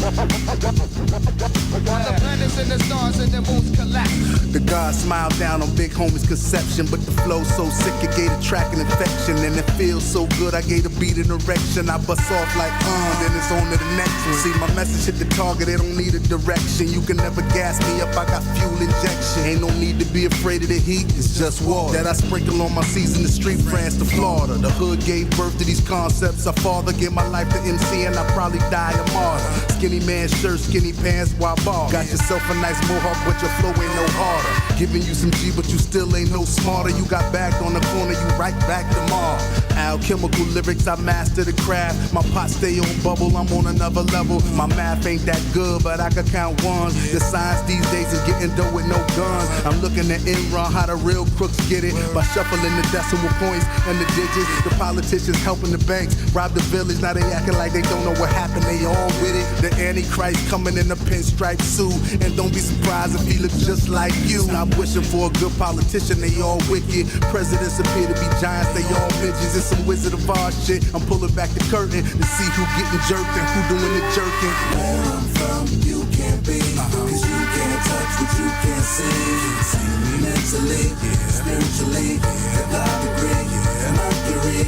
While the planets and the stars and the moons collapse. The God smiled down on big homie's conception, but the flow so sick it gave the track an infection, and it feels so good I gave the beat an erection. I bust off like then it's on to the next one. See my message hit the target, it don't need a direction. You can never gas me up, I got fuel injection. Ain't no need to be afraid of the heat, it's just water that I sprinkle on my season. The street, France to Florida. The hood gave birth to these concepts. I father gave my life to MC, and I probably die a martyr. Skinny man shirt, skinny pants, while bar. Got yourself a nice mohawk, but your flow ain't no harder. Giving you some G, but you still ain't no smarter. You got bagged on the corner, you right back tomorrow. Alchemical lyrics, I master the craft. My pot stay on bubble, I'm on another level. My math ain't that good, but I can count ones. The science these days is getting dough with no guns. I'm looking at Enron, how the real crooks get it. By shuffling the decimal points and the digits. The politicians helping the banks rob the village. Now they acting like they don't know what happened, they all with it. The Antichrist coming in a pinstripe suit. And don't be surprised if he looks just like you. Stop wishing for a good politician, they all wicked. Presidents appear to be giants, they all midgets. It's some Wizard of Oz shit. I'm pulling back the curtain to see who getting jerked and who doing the jerking. Where I'm from, you can't be, cause you can't touch what you can't see. Mentally, spiritually, the God degree, Mercury,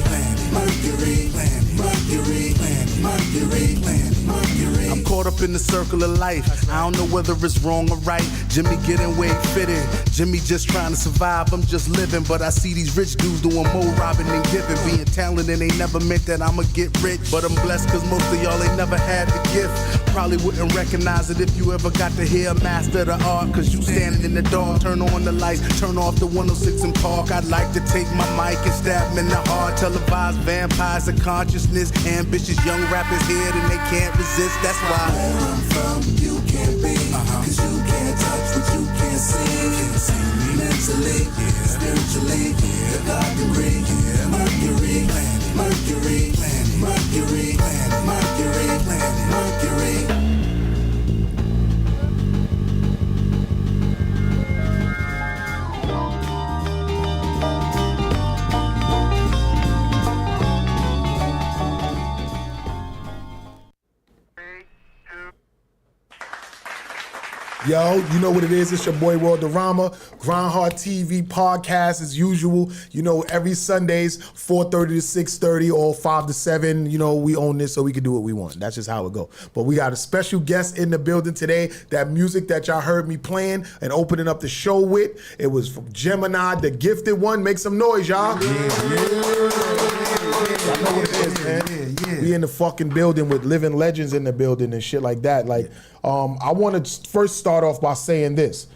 Mercury, Mercury, Mercury, Mercury. I'm caught up in the circle of life. I don't know whether it's wrong or right. Jimmy getting way fitting. Jimmy just trying to survive. I'm just living. But I see these rich dudes doing more robbing than giving. Being talented ain't never meant that I'ma get rich. But I'm blessed cause most of y'all ain't never had the gift. Probably wouldn't recognize it if you ever got to hear a master of the art. Cause you standing in the dark. Turn on the lights. Turn off the 106 in Park. I'd like to take my mic and stab them in the heart. Televised vampires of consciousness. Ambitious young rappers here and they can't resist. That's why. Where I'm from, you can't be, cause you can't touch what you can't see. Mentally, spiritually, the God degree, Mercury, Mercury, Mercury, Mercury, Mercury. Yo, you know what it is. It's your boy Worldorama. GRINDHARD TV podcast as usual. You know, every Sundays, 4:30 to 6:30 or 5 to 7. You know, we own this so we can do what we want. That's just how it go. But we got a special guest in the building today. That music that y'all heard me playing and opening up the show with, it was from Gemini, the gifted one. Make some noise, y'all. Yeah. I know what it is, man. Yeah. We in the fucking building with living legends in the building and shit like that. Like, I want to first start off by saying this.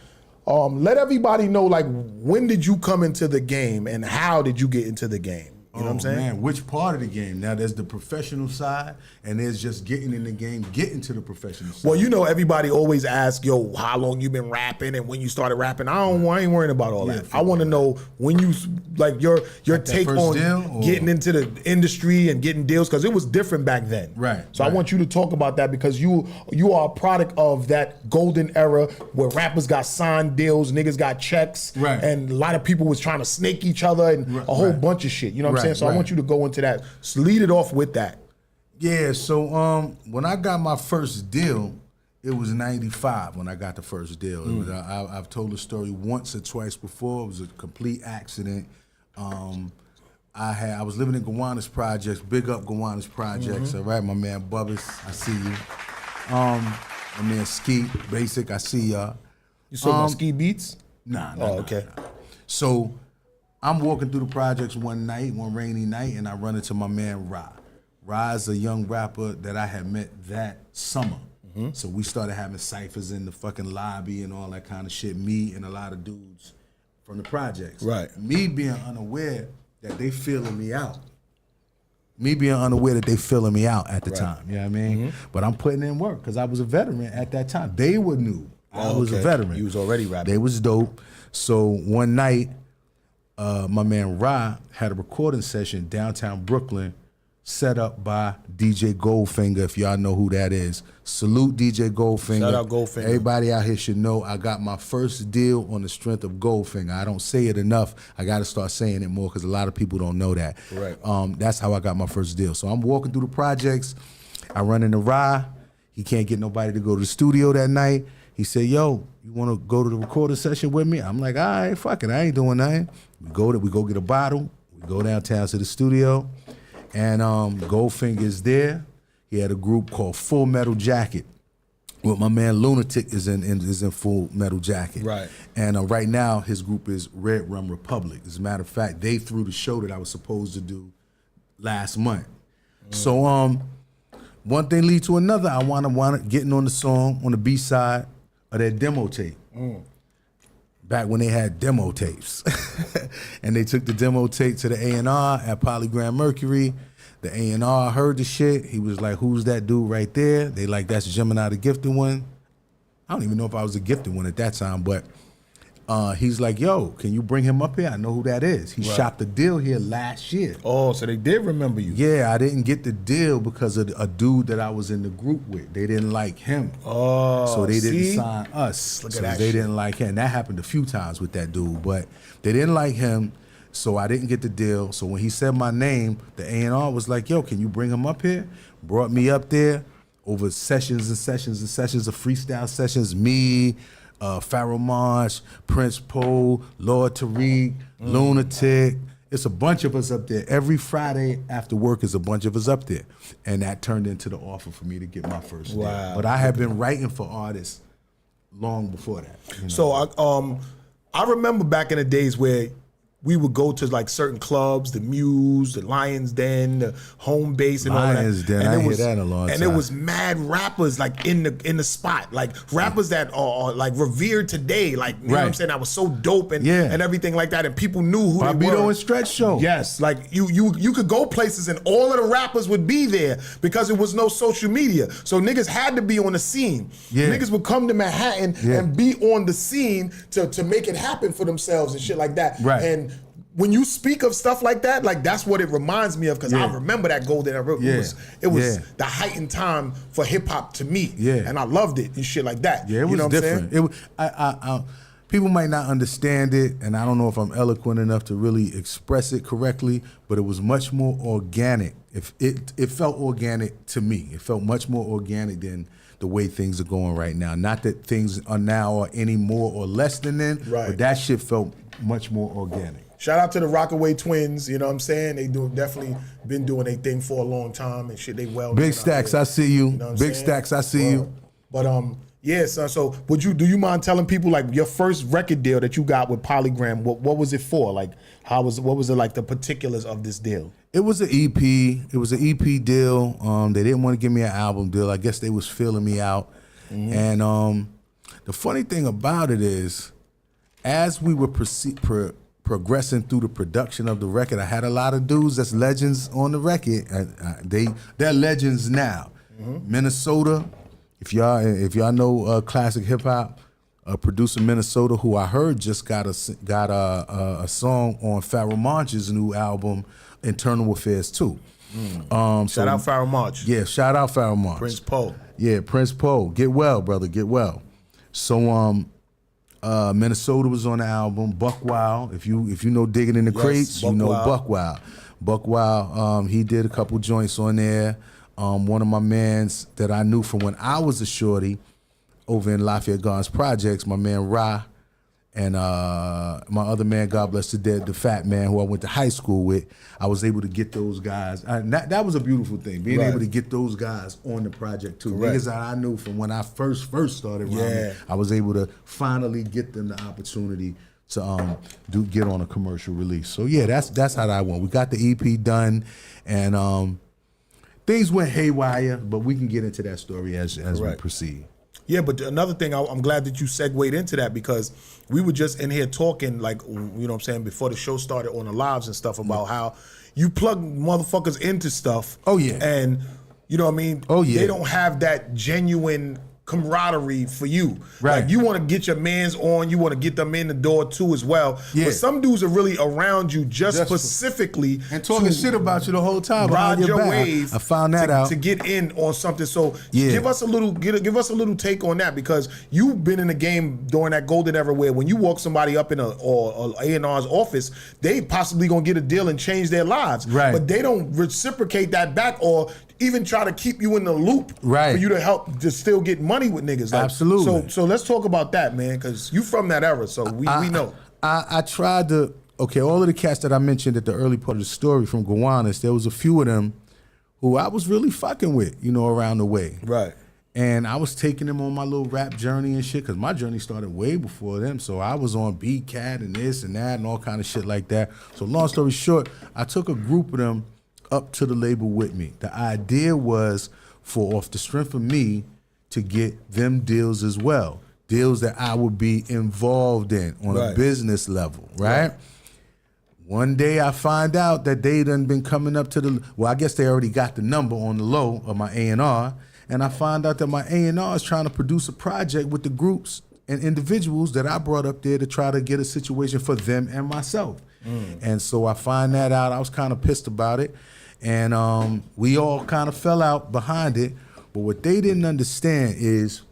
Let everybody know, like, when did you come into the game and how did you get into the game? You know what I'm saying? Man, which part of the game? Now, there's the professional side, and there's just getting in the game, getting to the professional side. Well, you know, everybody always asks, yo, how long you been rapping and when you started rapping. I ain't worrying about all that. I want to know when you, like, your take on getting into the industry and getting deals, because it was different back then. Right. So I want you to talk about that, because you are a product of that golden era where rappers got signed deals, niggas got checks, and a lot of people was trying to snake each other and a whole bunch of shit. You know what I'm saying? So I want you to go into that. So lead it off with that. Yeah, so when I got my first deal, it was 95 when I got the first deal. It was, I've told the story once or twice before. It was a complete accident. I was living in Gowanus Projects. Big up Gowanus Projects. All right, my man Bubbas, I see you. My man Ski, Basic, I see y'all. You saw my Ski Beats? Nah. Okay. So I'm walking through the projects one rainy night, and I run into my man Ra. Ra's a young rapper that I had met that summer. So we started having ciphers in the fucking lobby and all that kind of shit. Me and a lot of dudes from the projects. Right. Me being unaware that they feeling me out. Me being unaware that they feeling me out at the time. You know what I mean? But I'm putting in work because I was a veteran at that time. They were new. I was a veteran. You was already rapping. They was dope. So one night, my man Ra had a recording session downtown Brooklyn set up by DJ Goldfinger, if y'all know who that is. Salute DJ Goldfinger. Shout out Goldfinger. Everybody out here should know I got my first deal on the strength of Goldfinger. I don't say it enough. I got to start saying it more because a lot of people don't know that. Right. That's how I got my first deal. So I'm walking through the projects. I run into Ra. He can't get nobody to go to the studio that night. He said, yo, you want to go to the recording session with me? I'm like, all right, fuck it. I ain't doing nothing. We go get a bottle. We go downtown to the studio. And Goldfinger's there. He had a group called Full Metal Jacket. Well, my man Lunatic is in Full Metal Jacket. Right. And right now, his group is Red Rum Republic. As a matter of fact, they threw the show that I was supposed to do last month. So one thing leads to another. I wanted getting on the song, on the B-side of that demo tape. Back when they had demo tapes. And they took the demo tape to the A&R at Polygram Mercury. The A&R heard the shit. He was like, who's that dude right there? They like, that's Gemini, the gifted one. I don't even know if I was the gifted one at that time, but he's like, yo, can you bring him up here? I know who that is. He shot the deal here last year. Oh, so they did remember you. Yeah, I didn't get the deal because of a dude that I was in the group with. They didn't like him. Oh, so they didn't sign us. Look at so that they shit. didn't like him. That happened a few times with that dude, but they didn't like him. So I didn't get the deal. So when he said my name, the A&R was like, yo, can you bring him up here? Brought me up there over sessions and sessions and sessions of freestyle sessions. Me, Pharaoh Marsh, Prince Poe, Lord Tariq, Lunatic. It's a bunch of us up there. Every Friday after work is a bunch of us up there. And that turned into the offer for me to get my first deal. But I had been writing for artists long before that. You know? So I remember back in the days where we would go to like certain clubs, the Muse, the Lions Den, the Home Base, and Lions all that. Den, and I hear that in a long and time. it was mad rappers like in the spot, like rappers that are like revered today, like you know what I'm saying. That was so dope and everything like that, and people knew who they were. Bobito and Stretch Show. Yes, like you could go places and all of the rappers would be there because it was no social media, so niggas had to be on the scene. Niggas would come to Manhattan and be on the scene to make it happen for themselves and shit like that. Right. And when you speak of stuff like that, like that's what it reminds me of, because I remember that golden era. It was the heightened time for hip hop to me, and I loved it and shit like that. Yeah, it was you know different. What I'm saying? People might not understand it, and I don't know if I'm eloquent enough to really express it correctly, but it was much more organic. If it felt organic to me. It felt much more organic than the way things are going right now. Not that things are now are any more or less than then, but that shit felt much more organic. Shout out to the Rockaway Twins, you know what I'm saying? They definitely been doing their thing for a long time and shit. They well. Big Stacks, I see you. You know what I'm Big saying? Stacks, I see you. But yeah, son. So do you mind telling people like your first record deal that you got with Polygram? What was it for? Like what was it like the particulars of this deal? It was an EP. It was an EP deal. They didn't want to give me an album deal. I guess they was feeling me out. And the funny thing about it is, as we were progressing through the production of the record, I had a lot of dudes that's legends on the record. They're legends now. Minnesota, if y'all know classic hip hop, producer Minnesota, who I heard just got a song on Pharaoh March's new album, Internal Affairs 2. Shout out Pharaoh March. Yeah, shout out Pharaoh March. Prince Poe. Yeah, Prince Poe. Get well, brother. Get well. So Minnesota was on the album. Buck Wild. If you know Digging in the Crates, you know Buck Wild. Buck Wild. He did a couple joints on there. One of my mans that I knew from when I was a shorty over in Lafayette Gardens Projects, my man Ra, and my other man, God bless the dead, the fat man who I went to high school with. I was able to get those guys. That was a beautiful thing, being able to get those guys on the project too. Niggas that I knew from when I first started rhyming, I was able to finally get them the opportunity to get on a commercial release. So yeah, that's how that went. We got the EP done, and things went haywire, but we can get into that story as we proceed. Yeah, but another thing, I'm glad that you segued into that, because we were just in here talking, like, you know what I'm saying, before the show started on the lives and stuff about how you plug motherfuckers into stuff. Oh, yeah. And, you know what I mean? Oh, yeah. They don't have that genuine camaraderie for you. Right. Like, you want to get your mans on, you want to get them in the door too as well. Yeah. But some dudes are really around you just specifically and talking shit about you the whole time. Ride your back. wave. I found that out to get in on something. So give us a little take on that, because you've been in the game during that golden era where when you walk somebody up in a A&R's office, they possibly gonna get a deal and change their lives. Right. But they don't reciprocate that back, or even try to keep you in the loop Right. for you to help to still get money with niggas. Like, Absolutely. So let's talk about that, man, because you from that era, so we know. I tried to, all of the cats that I mentioned at the early part of the story from Gowanus, there was a few of them who I was really fucking with, around the way. Right. And I was taking them on my little rap journey and shit, because my journey started way before them. So I was on B-Cat and this and that and all kind of shit like that. So long story short, I took a group of them up to the label with me. The idea was for, off the strength of me, to get them deals as well. Deals that I would be involved in on a business level, right? One day I find out that they done been coming up to the, well, I guess they already got the number on the low of my A&R, and I find out that my A&R is trying to produce a project with the groups and individuals that I brought up there to try to get a situation for them and myself. And so I find that out. I was kind of pissed about it, and we all kind of fell out behind it. But what they didn't understand is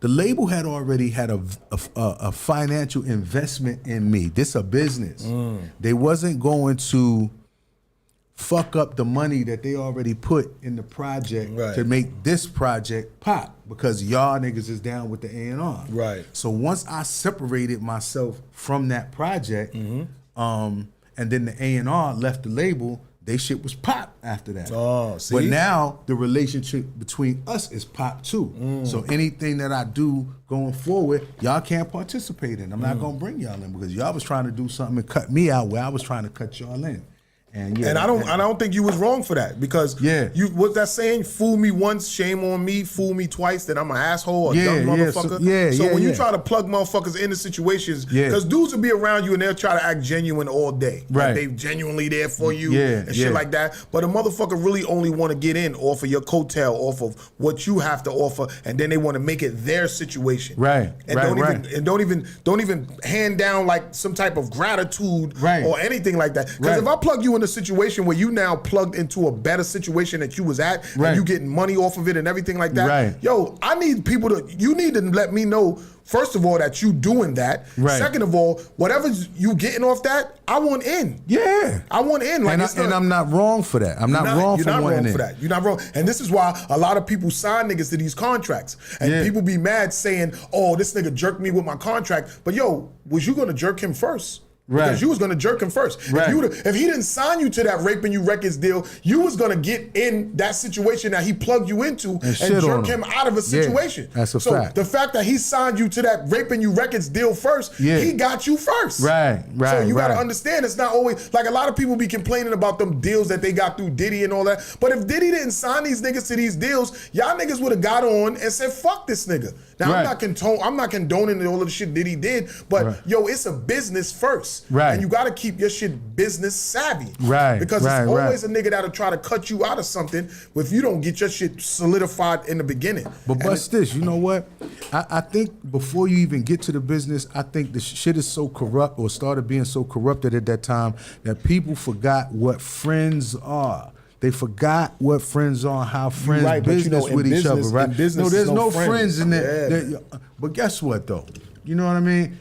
the label had already had a financial investment in me. This a business. They wasn't going to fuck up the money that they already put in the project to make this project pop, because y'all niggas is down with the A&R. Right. So once I separated myself from that project, and then the A&R left the label, they shit was pop after that. Oh, see? But now the relationship between us is pop too. So anything that I do going forward, y'all can't participate in. I'm not gonna bring y'all in, because y'all was trying to do something and cut me out where I was trying to cut y'all in. And I don't think you was wrong for that, because you what's that saying? Fool me once, shame on me. Fool me twice, then I'm an asshole, a dumb motherfucker. So when you try to plug motherfuckers into situations, because dudes will be around you and they'll try to act genuine all day, like they genuinely there for you and shit like that. But a motherfucker really only want to get in off of your coattail, off of what you have to offer, and then they want to make it their situation, and don't even hand down like some type of gratitude or anything like that. Because if I plug you in a situation where you now plugged into a better situation that you was at, and you getting money off of it and everything like that, yo, I need people to, you need to let me know, first of all, that you doing that. Second of all, whatever you getting off that, I want in. I want in. Like, and I'm not wrong for that. I'm not wrong for wanting in. You're not wrong. And this is why a lot of people sign niggas to these contracts. And people be mad saying, oh, this nigga jerked me with my contract. But yo, was you gonna jerk him first? Because you was gonna jerk him first. If he didn't sign you to that Raping You Records deal, you was gonna get in that situation that he plugged you into and jerk him out of a situation. That's a fact. The fact that he signed you to that Raping You Records deal first, he got you first. So you gotta understand, it's not always, like a lot of people be complaining about them deals that they got through Diddy and all that. But if Diddy didn't sign these niggas to these deals, y'all niggas would have got on and said, fuck this nigga. Now I'm not condoning all of the shit Diddy did, but yo, it's a business first. And you gotta keep your shit business savvy. Because it's always a nigga that'll try to cut you out of something if you don't get your shit solidified in the beginning. But bust this, you know what? I think before you even get to the business, I think the shit is so corrupt, or started being so corrupted at that time, that people forgot what friends are. They forgot what friends are, how friends business with each other, right? No, there's no friends in there. But guess what though? You know what I mean?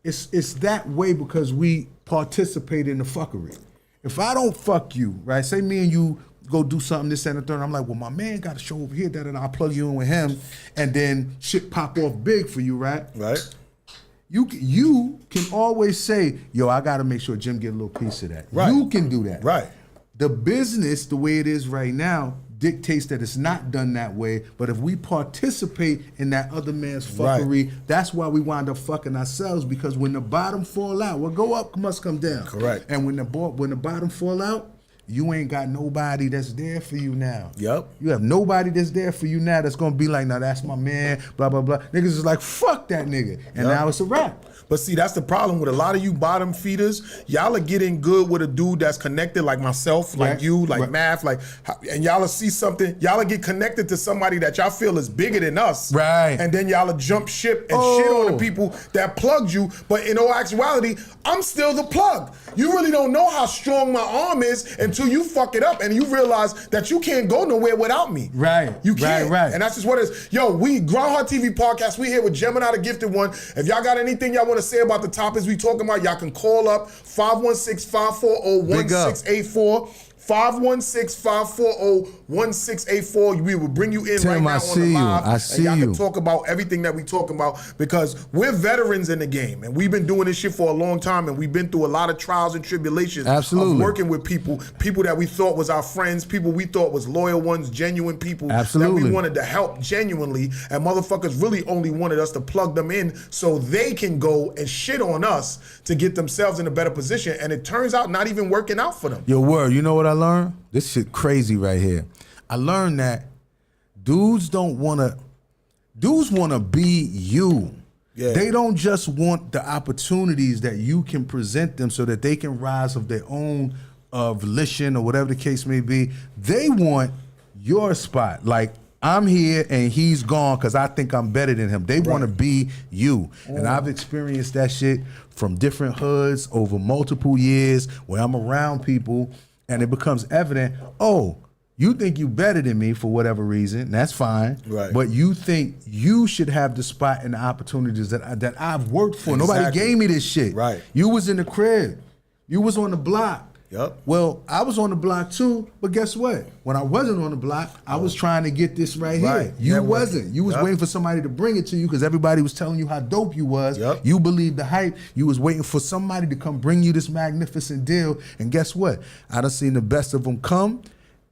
It's that way because we participate in the fuckery. If I don't fuck you, right? Say me and you go do something, this, and the third, I'm like, well, my man got a show over here, that, and I'll plug you in with him, and then shit pop off big for you, right? You can always say, yo, I gotta make sure Jim get a little piece of that. You can do that. The business, the way it is right now, dictates that it's not done that way. But if we participate in that other man's fuckery, that's why we wind up fucking ourselves. Because when the bottom fall out, what go up must come down. And when the bottom fall out, you ain't got nobody that's there for you now. You have nobody that's there for you now that's gonna be like, now that's my man, blah, blah, blah. Niggas is like, fuck that nigga. And now it's a wrap. But see, that's the problem with a lot of you bottom feeders. Y'all are getting good with a dude that's connected, like myself, like you, like Math, like, and y'all will see something. Y'all will get connected to somebody that y'all feel is bigger than us. And then y'all will jump ship and shit on the people that plugged you. But in all actuality, I'm still the plug. You really don't know how strong my arm is until you fuck it up and you realize that you can't go nowhere without me. You can't. And that's just what it is. Yo, we GRINDHARD TV podcast. We here with Gemini, the gifted one. If y'all got anything y'all want to say about the topics we talking about, y'all can call up 516-540-1684. 516-540-1684. We will bring you in Tim, right now I on see the you. live. I see and y'all you. can talk about everything that we talking about because we're veterans in the game and we've been doing this shit for a long time and we've been through a lot of trials and tribulations Absolutely. of working with people that we thought was our friends, people we thought was loyal ones, genuine people Absolutely. that we wanted to help genuinely, and motherfuckers really only wanted us to plug them in so they can go and shit on us to get themselves in a better position, and it turns out not even working out for them. Yo, word, you know what I learned? This shit crazy right here. I learned that dudes wanna be you. Yeah. They don't just want the opportunities that you can present them so that they can rise of their own volition or whatever the case may be. They want your spot. Like, I'm here and he's gone because I think I'm better than him. They want to be you. And I've experienced that shit from different hoods over multiple years where I'm around people and it becomes evident, oh, you think you better than me for whatever reason, that's fine. Right. But you think you should have the spot and the opportunities that I've worked for. Exactly. Nobody gave me this shit. Right. You was in the crib. You was on the block. Yep. Well, I was on the block too, but guess what? When I wasn't on the block, I was trying to get this right Right. here. You Yeah, wasn't. You was Yep. waiting for somebody to bring it to you because everybody was telling you how dope you was. Yep. You believed the hype. You was waiting for somebody to come bring you this magnificent deal. And guess what? I done seen the best of them come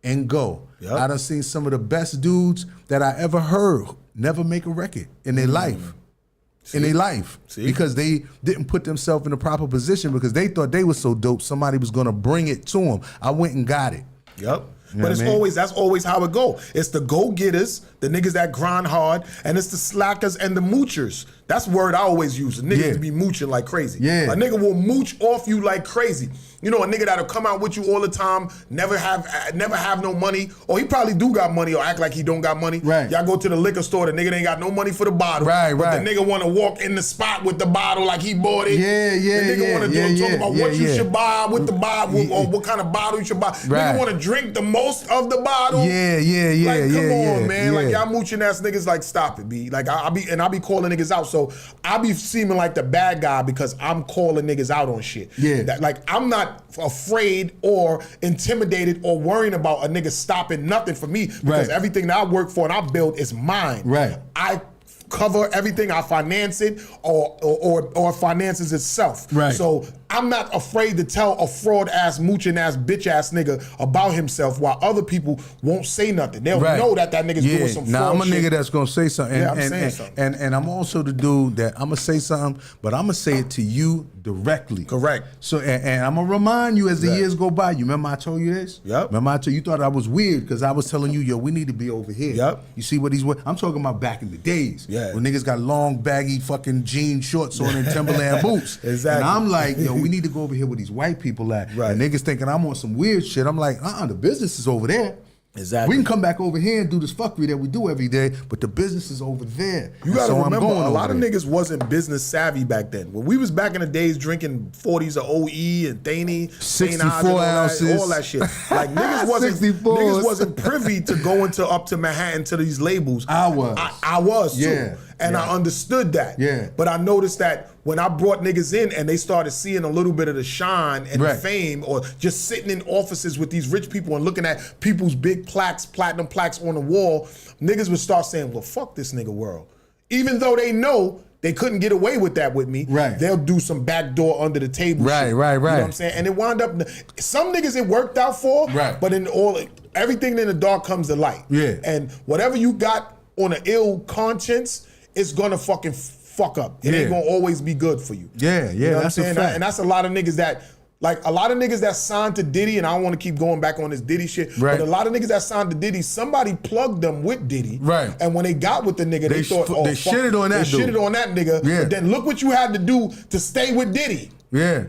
and go. Yep. I done seen some of the best dudes that I ever heard never make a record in their life. In their life. See? Because they didn't put themselves in the proper position because they thought they was so dope, somebody was gonna bring it to them. I went and got it. Yep. You know But what it's I mean? always that's always how it go. It's the go-getters, the niggas that grind hard, and it's the slackers and the moochers. That's the word I always use. The niggas Yeah. to be mooching like crazy. Yeah. A nigga will mooch off you like crazy. You know, a nigga that'll come out with you all the time, never have no money, or he probably do got money or act like he don't got money. Right. Y'all go to the liquor store, the nigga ain't got no money for the bottle. Right, but right. the nigga wanna walk in the spot with the bottle like he bought it. Yeah, yeah, The nigga yeah, wanna yeah, talk yeah, about yeah, what you yeah. should buy with the bottle, or what kind of bottle you should buy. Right. Nigga wanna drink the most of the bottle. Yeah, yeah, yeah, Like, come yeah, on, yeah, man. Like, yeah. y'all mooching ass niggas, like, stop it, B. Like, I be calling niggas out. So I be seeming like the bad guy because I'm calling niggas out on shit. Yeah. Like, I'm not afraid or intimidated or worrying about a nigga stopping nothing for me because Right. everything that I work for and I build is mine. Right. I cover everything, I finance it or finances itself. Right. So I'm not afraid to tell a fraud ass, mooching ass, bitch ass nigga about himself while other people won't say nothing. They'll Right. know that nigga's doing some fraud Now I'm a shit. nigga that's gonna say something. Yeah, I'm and, saying and, something. And I'm also the dude that I'm gonna say something, but I'm gonna say it to you directly. Correct. So and I'm gonna remind you as the Right. years go by. You remember I told you this? Yep. Remember I told you thought I was weird because I was telling you, yo, we need to be over here. Yep. You see what he's with? I'm talking about back in the days. Yeah. When niggas got long baggy fucking jean shorts on and Timberland boots. Exactly. And I'm like, yo, we need to go over here where these white people at. Right. And niggas thinking I'm on some weird shit. I'm like, the business is over there. Exactly. We can come back over here and do this fuckery that we do every day, but the business is over there. You And gotta so I'm remember, going a lot of over there. niggas wasn't business savvy back then. When we was back in the days drinking 40s of OE and Thaney, 64 ounces. all that shit. Like niggas 64s. wasn't privy to going up to Manhattan to these labels. I was. I was too. Yeah. And I understood that. Yeah. But I noticed that when I brought niggas in and they started seeing a little bit of the shine and Right. the fame, or just sitting in offices with these rich people and looking at people's big plaques, platinum plaques on the wall, niggas would start saying, well, fuck this nigga world. Even though they know they couldn't get away with that with me, Right. they'll do some backdoor under the table Right, shit. right, You know right. what I'm saying? And it wound up, some niggas it worked out for, Right. but in everything in the dark comes to light. Yeah. And whatever you got on an ill conscience, it's gonna fucking fuck up. It ain't Yeah. gonna always be good for you. Yeah, You know what that's I'm a saying? fact. And that's a lot of niggas that, like a lot of niggas that signed to Diddy, and I don't want to keep going back on this Diddy shit, Right. but a lot of niggas that signed to Diddy, somebody plugged them with Diddy. Right. And when they got with the nigga, they thought, oh, they fuck, shitted on that they dude. shitted on that nigga. Yeah. But then look what you had to do to stay with Diddy. Yeah.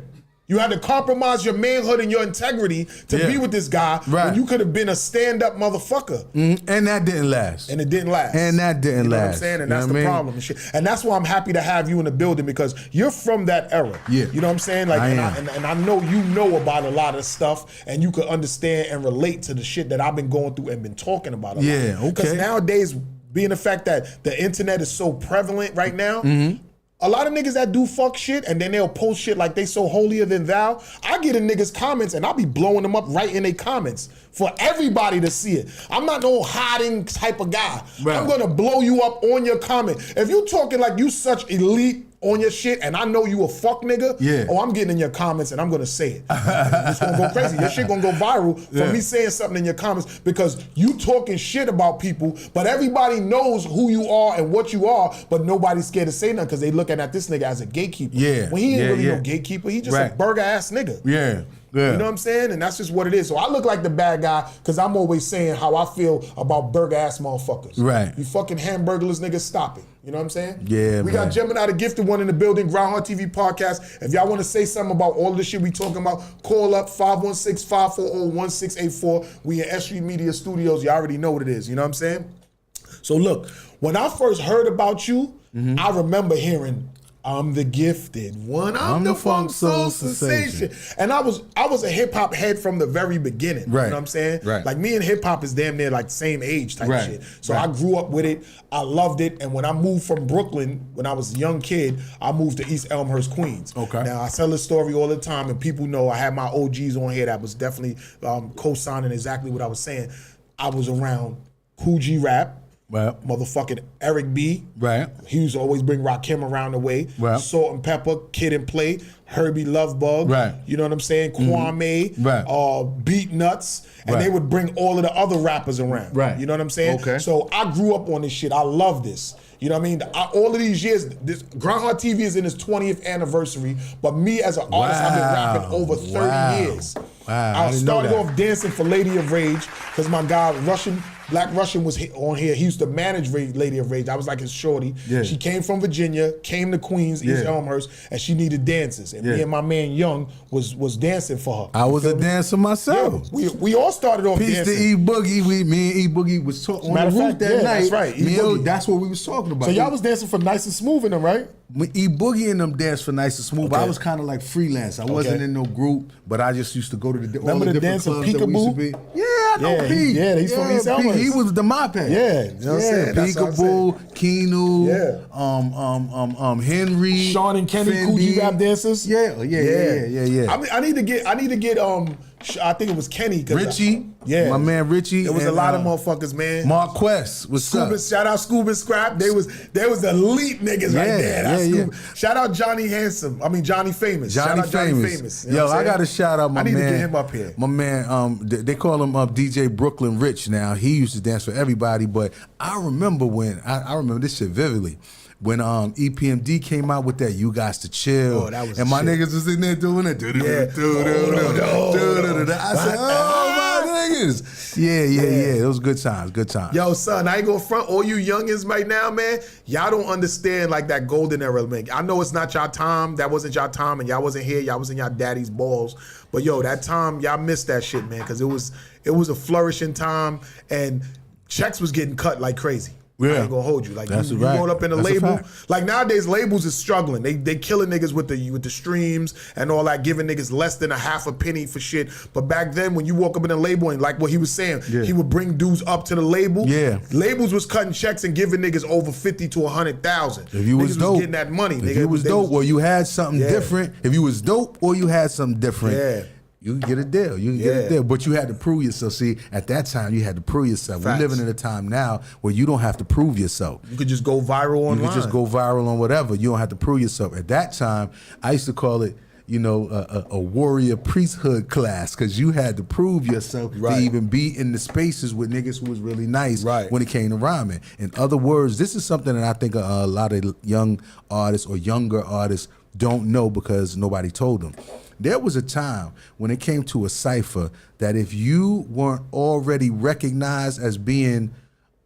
You had to compromise your manhood and your integrity to Yeah. be with this guy Right. when you could have been a stand-up motherfucker. And that didn't last. And it didn't last. And that didn't You know what I'm last. saying? And You know that's what the I mean? problem and shit. And that's why I'm happy to have you in the building, because you're from that era. Yeah. You know what I'm saying? Like, I and am. and I know you know about a lot of stuff, and you could understand and relate to the shit that I've been going through and been talking about a lot. Yeah, okay. Because nowadays, being the fact that the internet is so prevalent right now, Mm-hmm. A lot of niggas that do fuck shit and then they'll post shit like they so holier than thou. I get in niggas' comments and I'll be blowing them up right in their comments for everybody to see it. I'm not no hiding type of guy. Right. I'm gonna blow you up on your comment. If you talking like you such elite on your shit and I know you a fuck nigga, I'm getting in your comments and I'm gonna say it. It's gonna go crazy. Your shit gonna go viral for me saying something in your comments because you talking shit about people, but everybody knows who you are and what you are, but nobody's scared to say nothing because they looking at this nigga as a gatekeeper. Yeah. When he ain't really no gatekeeper, he just a burger ass nigga. Yeah. You know what I'm saying? And that's just what it is. So I look like the bad guy because I'm always saying how I feel about burger ass motherfuckers. Right. You fucking hamburgerless niggas, stop it. You know what I'm saying? Yeah, We man. got Gemini, the gifted one in the building, GRINDHARD TV podcast. If y'all want to say something about all of the shit we talking about, call up 516-540-1684. We in S Street Media Studios. You already know what it is. You know what I'm saying? So look, when I first heard about you, I remember hearing, I'm the gifted one. I'm the funk soul sensation. And I was a hip hop head from the very beginning. Right. You know what I'm saying? Right. Like me and hip hop is damn near like same age type Right. shit. So I grew up with it. I loved it. And when I moved from Brooklyn, when I was a young kid, I moved to East Elmhurst, Queens. Okay. Now I tell this story all the time and people know I had my OGs on here that was definitely co-signing exactly what I was saying. I was around Cool G Rap. Right. Motherfucking Eric B. Right. He used to always bring Rakim around the way. Right. Salt and Pepper, Kid and Play, Herbie Lovebug. Right. You know what I'm saying? Kwame. Right. Beat Nuts. And Right. they would bring all of the other rappers around. Right. You know what I'm saying? Okay. So I grew up on this shit. I love this. You know what I mean? All of these years, this GRINDHARD TV is in its 20th anniversary, but me as an artist, I've been rapping over 30 years. Wow. I didn't know started that. off dancing for Lady of Rage because my guy Black Russian was on here. He used to manage Lady of Rage. I was like his shorty. Yeah. She came from Virginia, came to Queens, East Elmhurst, and she needed dancers. And me and my man Young was dancing for her. I was a dancer myself. Yeah, we all started off Peace dancing. to E Boogie. Me and E Boogie was talking on Matter the of roof fact, that yeah, night. that's right, E Me and- Boogie. that's what we was talking about. So y'all was dancing for Nice and Smooth in them, right? When E Boogie and them danced for Nice and Smooth, but Okay. I was kind of like freelance. I wasn't in no group, but I just used to go to all Remember the the different dance of clubs that we used to be. Peekaboo? Yeah, I know Yeah, P. he's from East P. Elmhurst. He was the mop head. Yeah, you know what I'm saying? That's what I'm Peekaboo, Keenu, Henry, Sean and Kenny, Fendi. Cool G Rap dancers. Yeah. I need to get I think it was Kenny. Richie, Yeah. my man Richie. There was a and, lot of motherfuckers, man. Marquess, what's up? Shout out Scuba Scrap. They was elite niggas right there. That's Scuba. Shout out Johnny Famous. Shout out Johnny Famous. You know Yo, what I'm I got to saying? shout out my I need man. to get him up here. My man, they call him DJ Brooklyn Rich now. He used to dance for everybody, but I remember when, I remember this shit vividly. When EPMD came out with that "You Got to Chill," Oh, that was and my shit. niggas was in there doing it. Yeah. I said, "Oh my niggas!" Yeah. It was good times. Yo, son, I ain't gonna front. All you youngins right now, man, y'all don't understand like that golden era, man. I know it's not y'all time. That wasn't y'all time, and y'all wasn't here. Y'all was in y'all daddy's balls. But yo, that time, y'all missed that shit, man, because it was a flourishing time, and checks was getting cut like crazy. I Yeah. ain't gonna hold you. Like That's you right. going up in a That's a label. fact. Like nowadays, labels is struggling. They killing niggas with the streams and all that, giving niggas less than a half a penny for shit. But back then, when you walk up in a label and like what he was saying, he would bring dudes up to the label. Yeah. Labels was cutting checks and giving niggas over 50 to 100,000. If you was Niggas dope, getting that money. If nigga. you was They dope, or you had something Yeah. different. If you was dope, or you had something different. Yeah. You can get a deal. But you had to prove yourself. See, at that time, you had to prove yourself. Facts. We're living in a time now where you don't have to prove yourself. You could just go viral online. You could just go viral on whatever. You don't have to prove yourself. At that time, I used to call it, a warrior priesthood class, because you had to prove yourself to even be in the spaces with niggas who was really nice when it came to rhyming. In other words, this is something that I think a lot of young artists or younger artists don't know because nobody told them. There was a time when it came to a cipher that if you weren't already recognized as being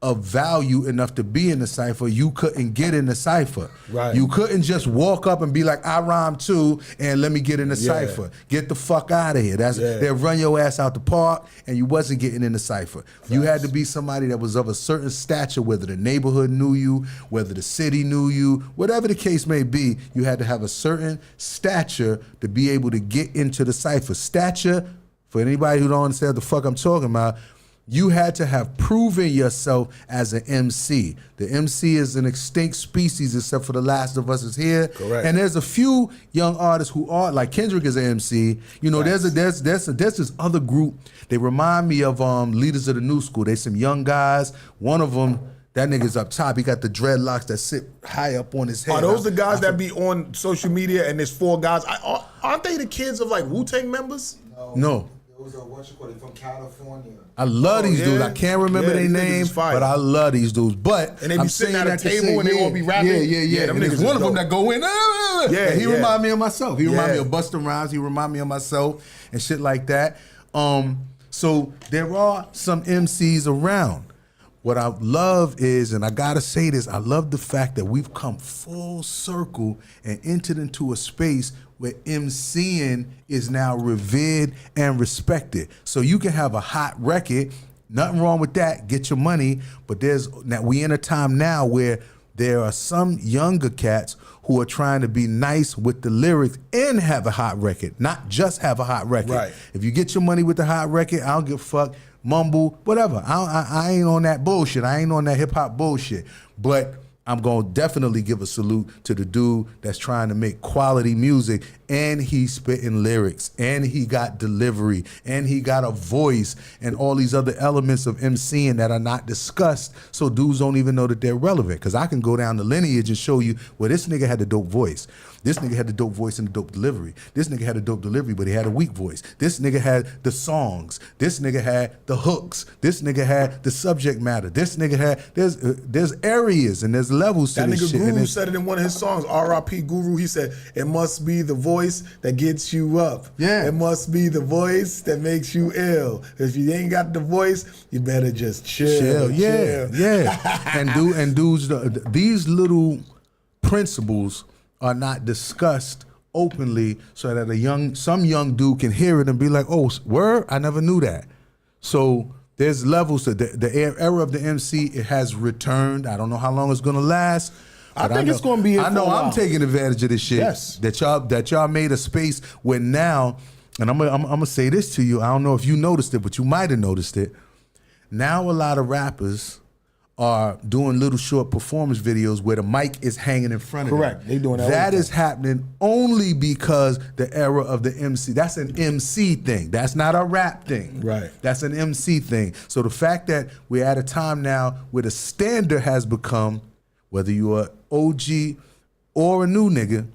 of value enough to be in the cipher, you couldn't get in the cipher. Right. You couldn't just walk up and be like, I rhyme too, and let me get in the cipher. Get the fuck out of here. They'll run your ass out the park, and you wasn't getting in the cipher. You had to be somebody that was of a certain stature, whether the neighborhood knew you, whether the city knew you, whatever the case may be, you had to have a certain stature to be able to get into the cipher. Stature, for anybody who don't understand what the fuck I'm talking about, you had to have proven yourself as an MC. The MC is an extinct species, except for The Last of Us is here. Correct. And there's a few young artists who are like Kendrick is an MC. You know, there's this other group. They remind me of Leaders of the New School. They some young guys. One of them, that nigga's up top. He got the dreadlocks that sit high up on his head. Are those the guys that be on social media and there's 4 guys? Aren't they the kids of like Wu-Tang members? No. It was what you call it, from California. I love these dudes. I can't remember their these niggas name, is fire. but I love these dudes. But And they be I'm sitting saying at a that to table say, and they all be rapping? Yeah. Them And niggas there's is one of them dope. that go in. Yeah, And he yeah. remind me of myself. He remind me Yeah. of Busta Rhymes. He remind me of myself and shit like that. So there are some MCs around. What I love is, and I gotta say this, I love the fact that we've come full circle and entered into a space where MCing is now revered and respected. So you can have a hot record, nothing wrong with that, get your money, but we in a time now where there are some younger cats who are trying to be nice with the lyrics and have a hot record, not just have a hot record. Right. If you get your money with the hot record, I don't give a fuck. Mumble, whatever. I ain't on that bullshit. I ain't on that hip hop bullshit. But I'm gonna definitely give a salute to the dude that's trying to make quality music, and he's spitting lyrics, and he got delivery, and he got a voice, and all these other elements of MCing that are not discussed, so dudes don't even know that they're relevant. Because I can go down the lineage and show you, well, this nigga had the dope voice. This nigga had the dope voice and the dope delivery. This nigga had a dope delivery, but he had a weak voice. This nigga had the songs. This nigga had the hooks. This nigga had the subject matter. This nigga had, there's areas and there's levels to That this nigga shit. Guru said it in one of his songs, R.I.P. Guru. He said, it must be the voice that gets you up. Yeah. It must be the voice that makes you ill. If you ain't got the voice, you better just chill. Yeah. and dudes, these little principles are not discussed openly, so that some young dude can hear it and be like, oh, word, I never knew that. So there's levels to the era of the MC. It has returned. I don't know how long it's gonna last. I but think it's gonna be here I for know a while. I'm taking advantage of this shit. Yes. That y'all made a space where now, and I'm gonna say this to you. I don't know if you noticed it, but you might have noticed it. Now a lot of rappers are doing little short performance videos where the mic is hanging in front of them. Correct. They doing that all That the is happening only because the era of the MC. That's an MC thing. That's not a rap thing. Right. That's an MC thing. So the fact that we're at a time now where the standard has become, whether you're an OG or a new nigga,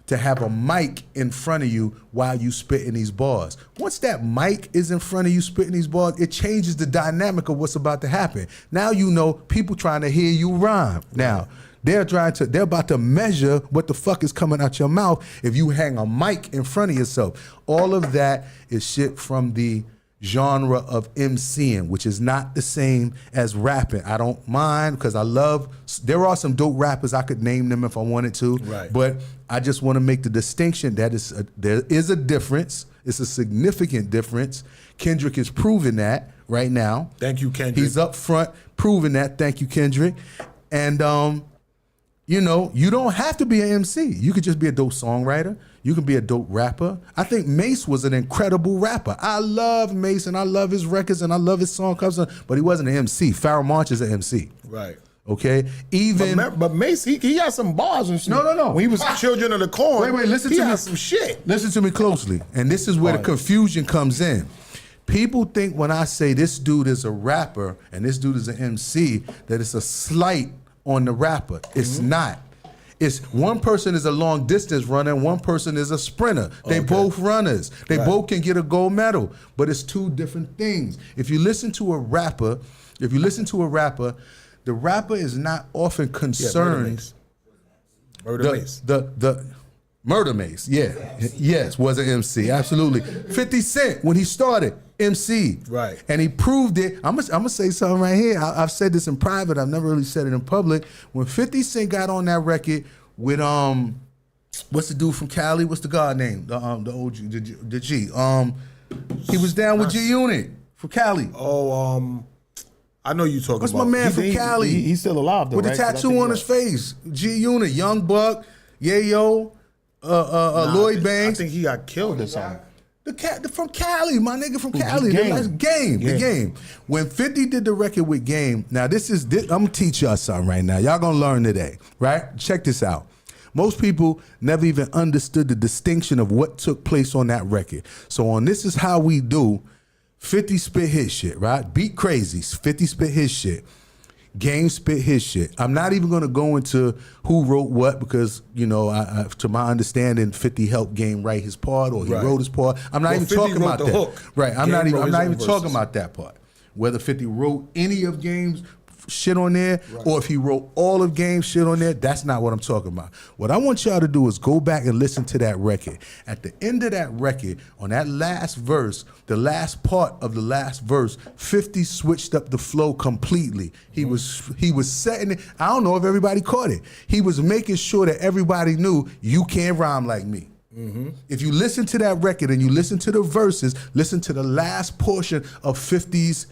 to have a mic in front of you while you spitting these bars. Once that mic is in front of you spitting these bars, it changes the dynamic of what's about to happen. Now you know people trying to hear you rhyme. Now, they're about to measure what the fuck is coming out your mouth if you hang a mic in front of yourself. All of that is shit from the genre of MCing, which is not the same as rapping. I don't mind, because there are some dope rappers, I could name them if I wanted to, Right. but I just want to make the distinction that there is a difference. It's a significant difference. Kendrick is proving that right now. Thank you, Kendrick. He's up front proving that. Thank you, Kendrick. And you don't have to be an MC. You could just be a dope songwriter. You can be a dope rapper. I think Mace was an incredible rapper. I love Mace, and I love his records, and I love his song covers, but he wasn't an MC. Pharoah Monch is an MC. Right. Okay? But Mace, he had some bars and shit. No. When he was Children of the Corn, Wait, listen he to had me. some shit. Listen to me closely. And this is where the confusion comes in. People think when I say this dude is a rapper and this dude is an MC, that it's a slight on the rapper. It's not. It's one person is a long distance runner and one person is a sprinter. They both runners. They both can get a gold medal, but it's two different things. If you listen to a rapper, the rapper is not often concerned. Murder Mace. The Murder Mace, yes, was an MC, absolutely. 50 Cent, when he started, MC. Right. And he proved it. I'm gonna say something right here. I've said this in private. I've never really said it in public. When 50 Cent got on that record with what's the dude from Cali? What's the guy name? The OG, the G. He was down with G Unit from Cali. I know you talking What's about. my man from Cali? He's still alive though, with right? the tattoo on his face. G Unit, Young Buck, Yayo, Lloyd Banks. I think he got killed or something. The cat from Cali, my nigga from Cali. Game. The Game. When 50 did the record with Game, now I'm gonna teach y'all something right now. Y'all gonna learn today, right? Check this out. Most people never even understood the distinction of what took place on that record. So on This Is How We Do, 50 spit his shit, right? Beat Crazy, 50 spit his shit. Game spit his shit. I'm not even gonna go into who wrote what because, you know, to my understanding, 50 helped Game write his part or he wrote his part. I'm not even talking about that. Hook. Right. I'm not even talking about that part. Whether 50 wrote any of Game's shit on there or if he wrote all of Game's shit on there, that's not what I'm talking about. What I want y'all to do is go back and listen to that record. At the end of that record, on that last verse, the last part of the last verse, 50 switched up the flow completely. He was setting it. I don't know if everybody caught it. He was making sure that everybody knew you can't rhyme like me. If you listen to that record and you listen to the verses, listen to the last portion of 50's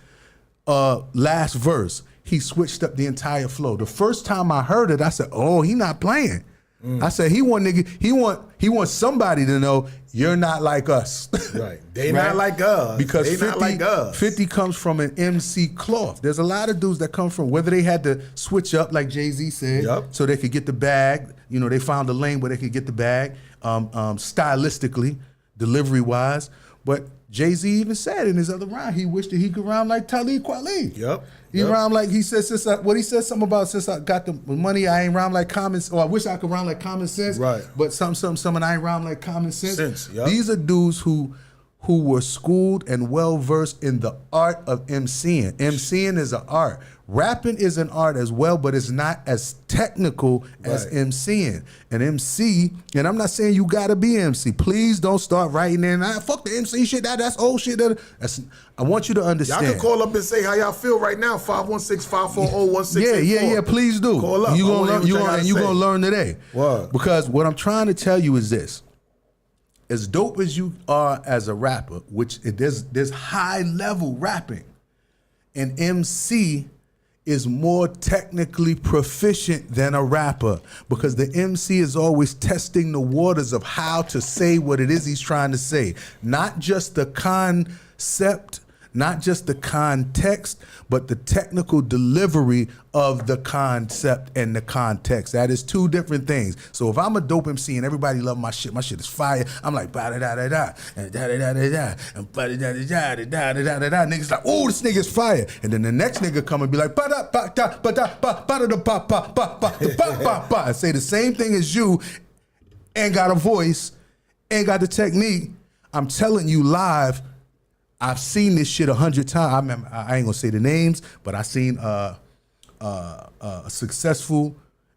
last verse. He switched up the entire flow. The first time I heard it, I said, "Oh, he not playing." I said, "He want somebody to know you're not like us." Right. They not like us. Because they 50, not like us. 50 comes from an MC cloth. There's a lot of dudes that come from whether they had to switch up, like Jay-Z said, so they could get the bag. You know, they found a lane where they could get the bag, stylistically, delivery-wise. But Jay-Z even said in his other rhyme, he wished that he could rhyme like Talib Kweli. He rhymed like, he said, since I got the money, I ain't rhyme like Common Sense, or I wish I could rhyme like Common Sense. Right. But some, and I ain't rhyme like Common Sense. These are dudes who were schooled and well-versed in the art of MCing. MCing is an art. Rapping is an art as well, but it's not as technical as MCing. An MC, and I'm not saying you gotta be MC. Please don't start writing in, fuck the MC shit, that's old shit. I want you to understand. Y'all can call up and say how y'all feel right now, 516-540-1684. Yeah, please do. Call up. You're gonna learn today. What? Because what I'm trying to tell you is this. As dope as you are as a rapper, which there's high level rapping, an MC is more technically proficient than a rapper because the MC is always testing the waters of how to say what it is he's trying to say. Not just the concept, not just the context, but the technical delivery of the concept and the context. That is two different things. So if I'm a dope MC and everybody love my shit is fire, I'm like ba-da-da-da-da, and da-da-da-da-da, and ba-da-da-da-da-da-da-da-da-da. Niggas like, oh, this nigga's fire. And then the next nigga come and be like, ba-da-ba-da-ba-ba-da-ba-ba-ba-ba-ba, and say the same thing as you, ain't got a voice, ain't got the technique. I'm telling you live, I've seen this shit 100 times. I remember, I ain't gonna say the names, but I seen a successful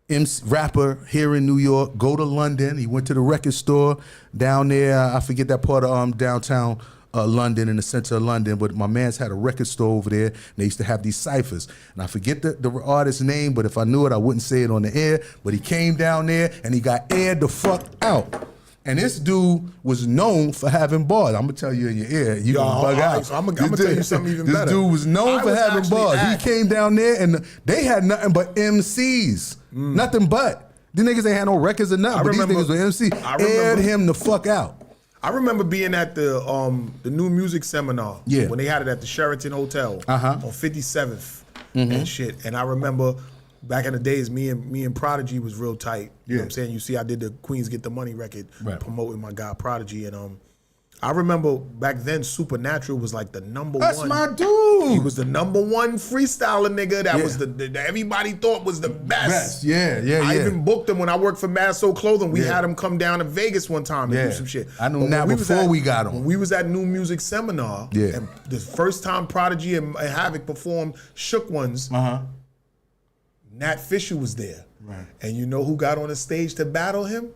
MC rapper here in New York go to London. He went to the record store down there. I forget that part of downtown London, in the center of London, but my man's had a record store over there, and they used to have these ciphers. And I forget the artist's name, but if I knew it, I wouldn't say it on the air. But he came down there, and he got aired the fuck out. And this dude was known for having bars. I'm gonna tell you in your ear, you gonna bug out. So I'm gonna tell you something even better. This dude was known for having bars. He came down there and they had nothing but MCs. Nothing but. These niggas ain't had no records or nothing, but these niggas were MC. Aired him the fuck out. I remember being at the new music seminar when they had it at the Sheraton Hotel on 57th and shit. And I remember back in the days, me and Prodigy was real tight. You know what I'm saying? You see, I did the Queens Get the Money record promoting my guy Prodigy. And I remember back then Supernatural was like the number one. That's my dude. He was the number one freestyler nigga that was the everybody thought was the best. I even booked him when I worked for Mad Soul Clothing. We had him come down to Vegas one time and do some shit. I knew that before we got him. When we was at New Music Seminar, and the first time Prodigy and Havoc performed Shook Ones, Nat Fisher was there. Right. And you know who got on the stage to battle him?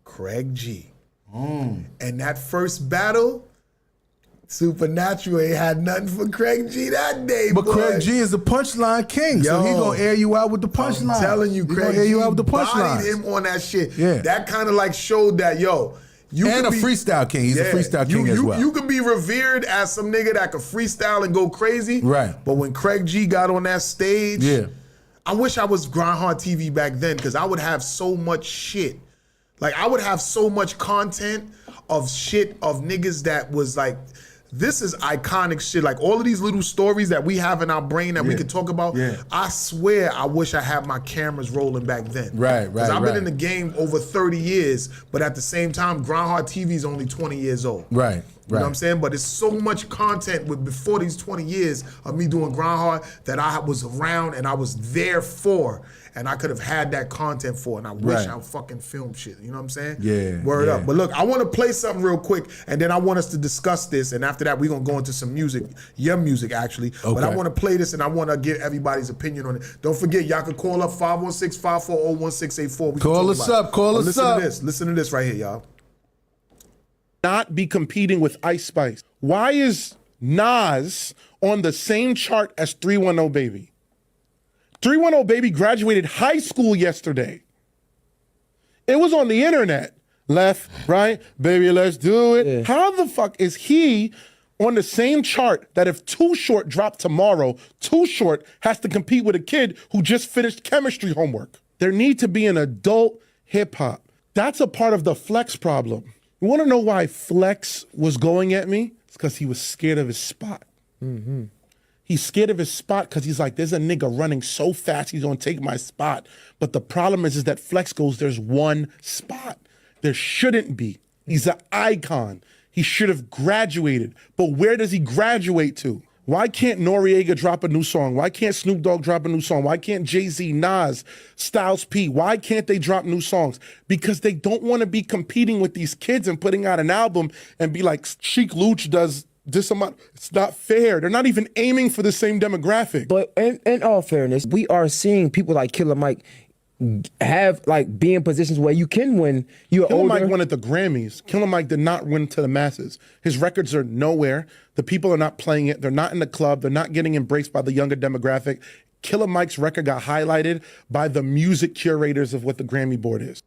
Craig G. And that first battle, Supernatural ain't had nothing for Craig G that day, but boy. Craig G is the punchline king, so he gonna air you out with the punchline. I'm telling you, Craig G you out with the punchline. Him on that shit. That kind of like showed that, you and a freestyle king. He's a freestyle king as well. You could be revered as some nigga that could freestyle and go crazy. Right. But when Craig G got on that stage, I wish I was GRINDHARD TV back then, because I would have so much shit. Like, I would have so much content of shit of niggas that was like, this is iconic shit. Like all of these little stories that we have in our brain that we can talk about. Yeah. I swear I wish I had my cameras rolling back then. Right. Because I've been in the game over 30 years, but at the same time, GRINDHARD TV is only 20 years old. Right. You know what I'm saying? But it's so much content with before these 20 years of me doing GRINDHARD that I was around and I was there for, and I could have had that content for, and I wish I fucking filmed shit. You know what I'm saying? Yeah. Word up. But look, I want to play something real quick, and then I want us to discuss this, and after that, we're going to go into some music, your music actually. Okay. But I want to play this, and I want to get everybody's opinion on it. Don't forget, y'all can call up 516-540-1684. Call us up. Listen to this right here, y'all. Not be competing with Ice Spice. Why is Nas on the same chart as 310 Baby? 310 Baby graduated high school yesterday. It was on the internet. Left, right, baby, let's do it. Yeah. How the fuck is he on the same chart that if Too Short dropped tomorrow, Too Short has to compete with a kid who just finished chemistry homework? There need to be an adult hip hop. That's a part of the Flex problem. You want to know why Flex was going at me? It's because he was scared of his spot. Mm-hmm. He's scared of his spot because he's like, there's a nigga running so fast, he's going to take my spot. But the problem is that Flex goes, there's one spot. There shouldn't be. He's an icon. He should have graduated. But where does he graduate to? Why can't Noriega drop a new song? Why can't Snoop Dogg drop a new song? Why can't Jay-Z, Nas, Styles P? Why can't they drop new songs? Because they don't want to be competing with these kids and putting out an album and be like, Sheik Luch does this amount. It's not fair. They're not even aiming for the same demographic. But in all fairness, we are seeing people like Killer Mike have like be in positions where you can win. You're Killer older. Mike won at the Grammys. Killer Mike did not win to the masses. His records are nowhere. The people are not playing it. They're not in the club. They're not getting embraced by the younger demographic. Killer Mike's record got highlighted by the music curators of what the Grammy board is.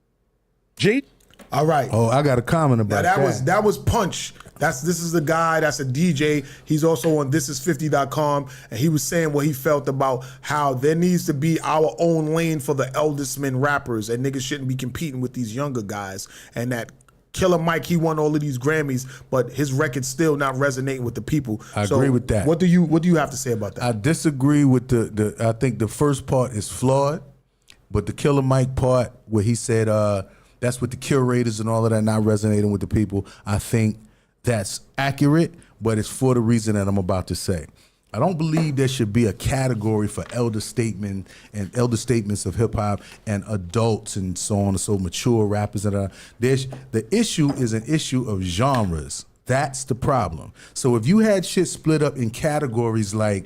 All right. Oh, I got a comment about that. That was Punch. This is the guy that's a DJ. He's also on thisis50.com, and he was saying what he felt about how there needs to be our own lane for the eldest men rappers, and niggas shouldn't be competing with these younger guys, and that Killer Mike, he won all of these Grammys, but his record's still not resonating with the people. I agree with that. What do you have to say about that? I disagree with I think the first part is flawed, but the Killer Mike part where he said that's with the curators and all of that not resonating with the people, I think that's accurate, but it's for the reason that I'm about to say. I don't believe there should be a category for elder statements of hip hop and adults and so on and so mature rappers and the issue is an issue of genres. That's the problem. So if you had shit split up in categories like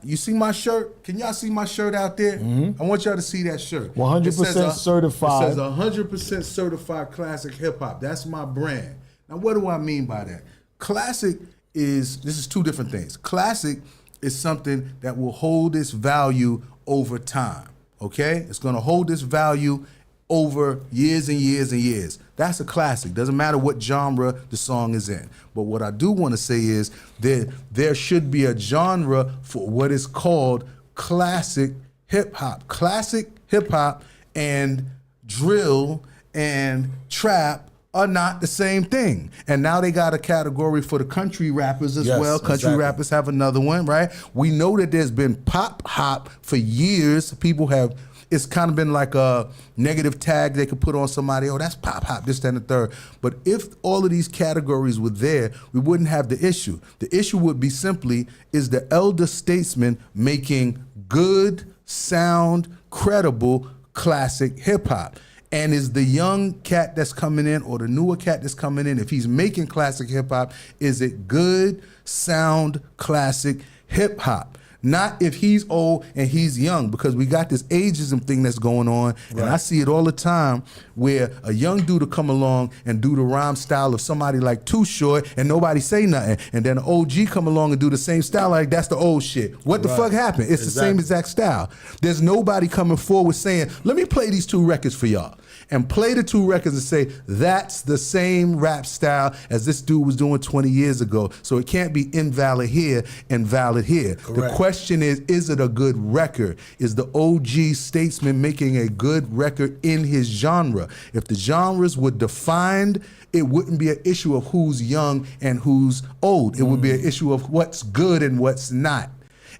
you see my shirt? Can y'all see my shirt out there? Mm-hmm. I want y'all to see that shirt. 100% certified. It says 100% certified classic hip hop. That's my brand. Now, what do I mean by that? Classic this is two different things. Classic is something that will hold its value over time, okay? It's gonna hold its value over years and years and years. That's a classic. Doesn't matter what genre the song is in. But what I do wanna say is there should be a genre for what is called classic hip hop. Classic hip hop and drill and trap are not the same thing. And now they got a category for the country rappers as well. Country rappers have another one, right? We know that there's been pop hop for years. People have, it's kind of been like a negative tag they could put on somebody. Oh, that's pop hop, this, that, and the third. But if all of these categories were there, we wouldn't have the issue. The issue would be simply, is the elder statesman making good, sound, credible, classic hip hop? And is the young cat that's coming in or the newer cat that's coming in, if he's making classic hip hop, is it good, sound, classic hip hop? Not if he's old and he's young, because we got this ageism thing that's going on, and I see it all the time where a young dude will come along and do the rhyme style of somebody like Too Short and nobody say nothing, and then an OG come along and do the same style, like that's the old shit. What the fuck happened? It's the same exact style. There's nobody coming forward saying, let me play these two records for y'all. And play the two records and say, that's the same rap style as this dude was doing 20 years ago. So it can't be invalid here and valid here. Correct. The question is it a good record? Is the OG Statesman making a good record in his genre? If the genres were defined, it wouldn't be an issue of who's young and who's old. It would be an issue of what's good and what's not.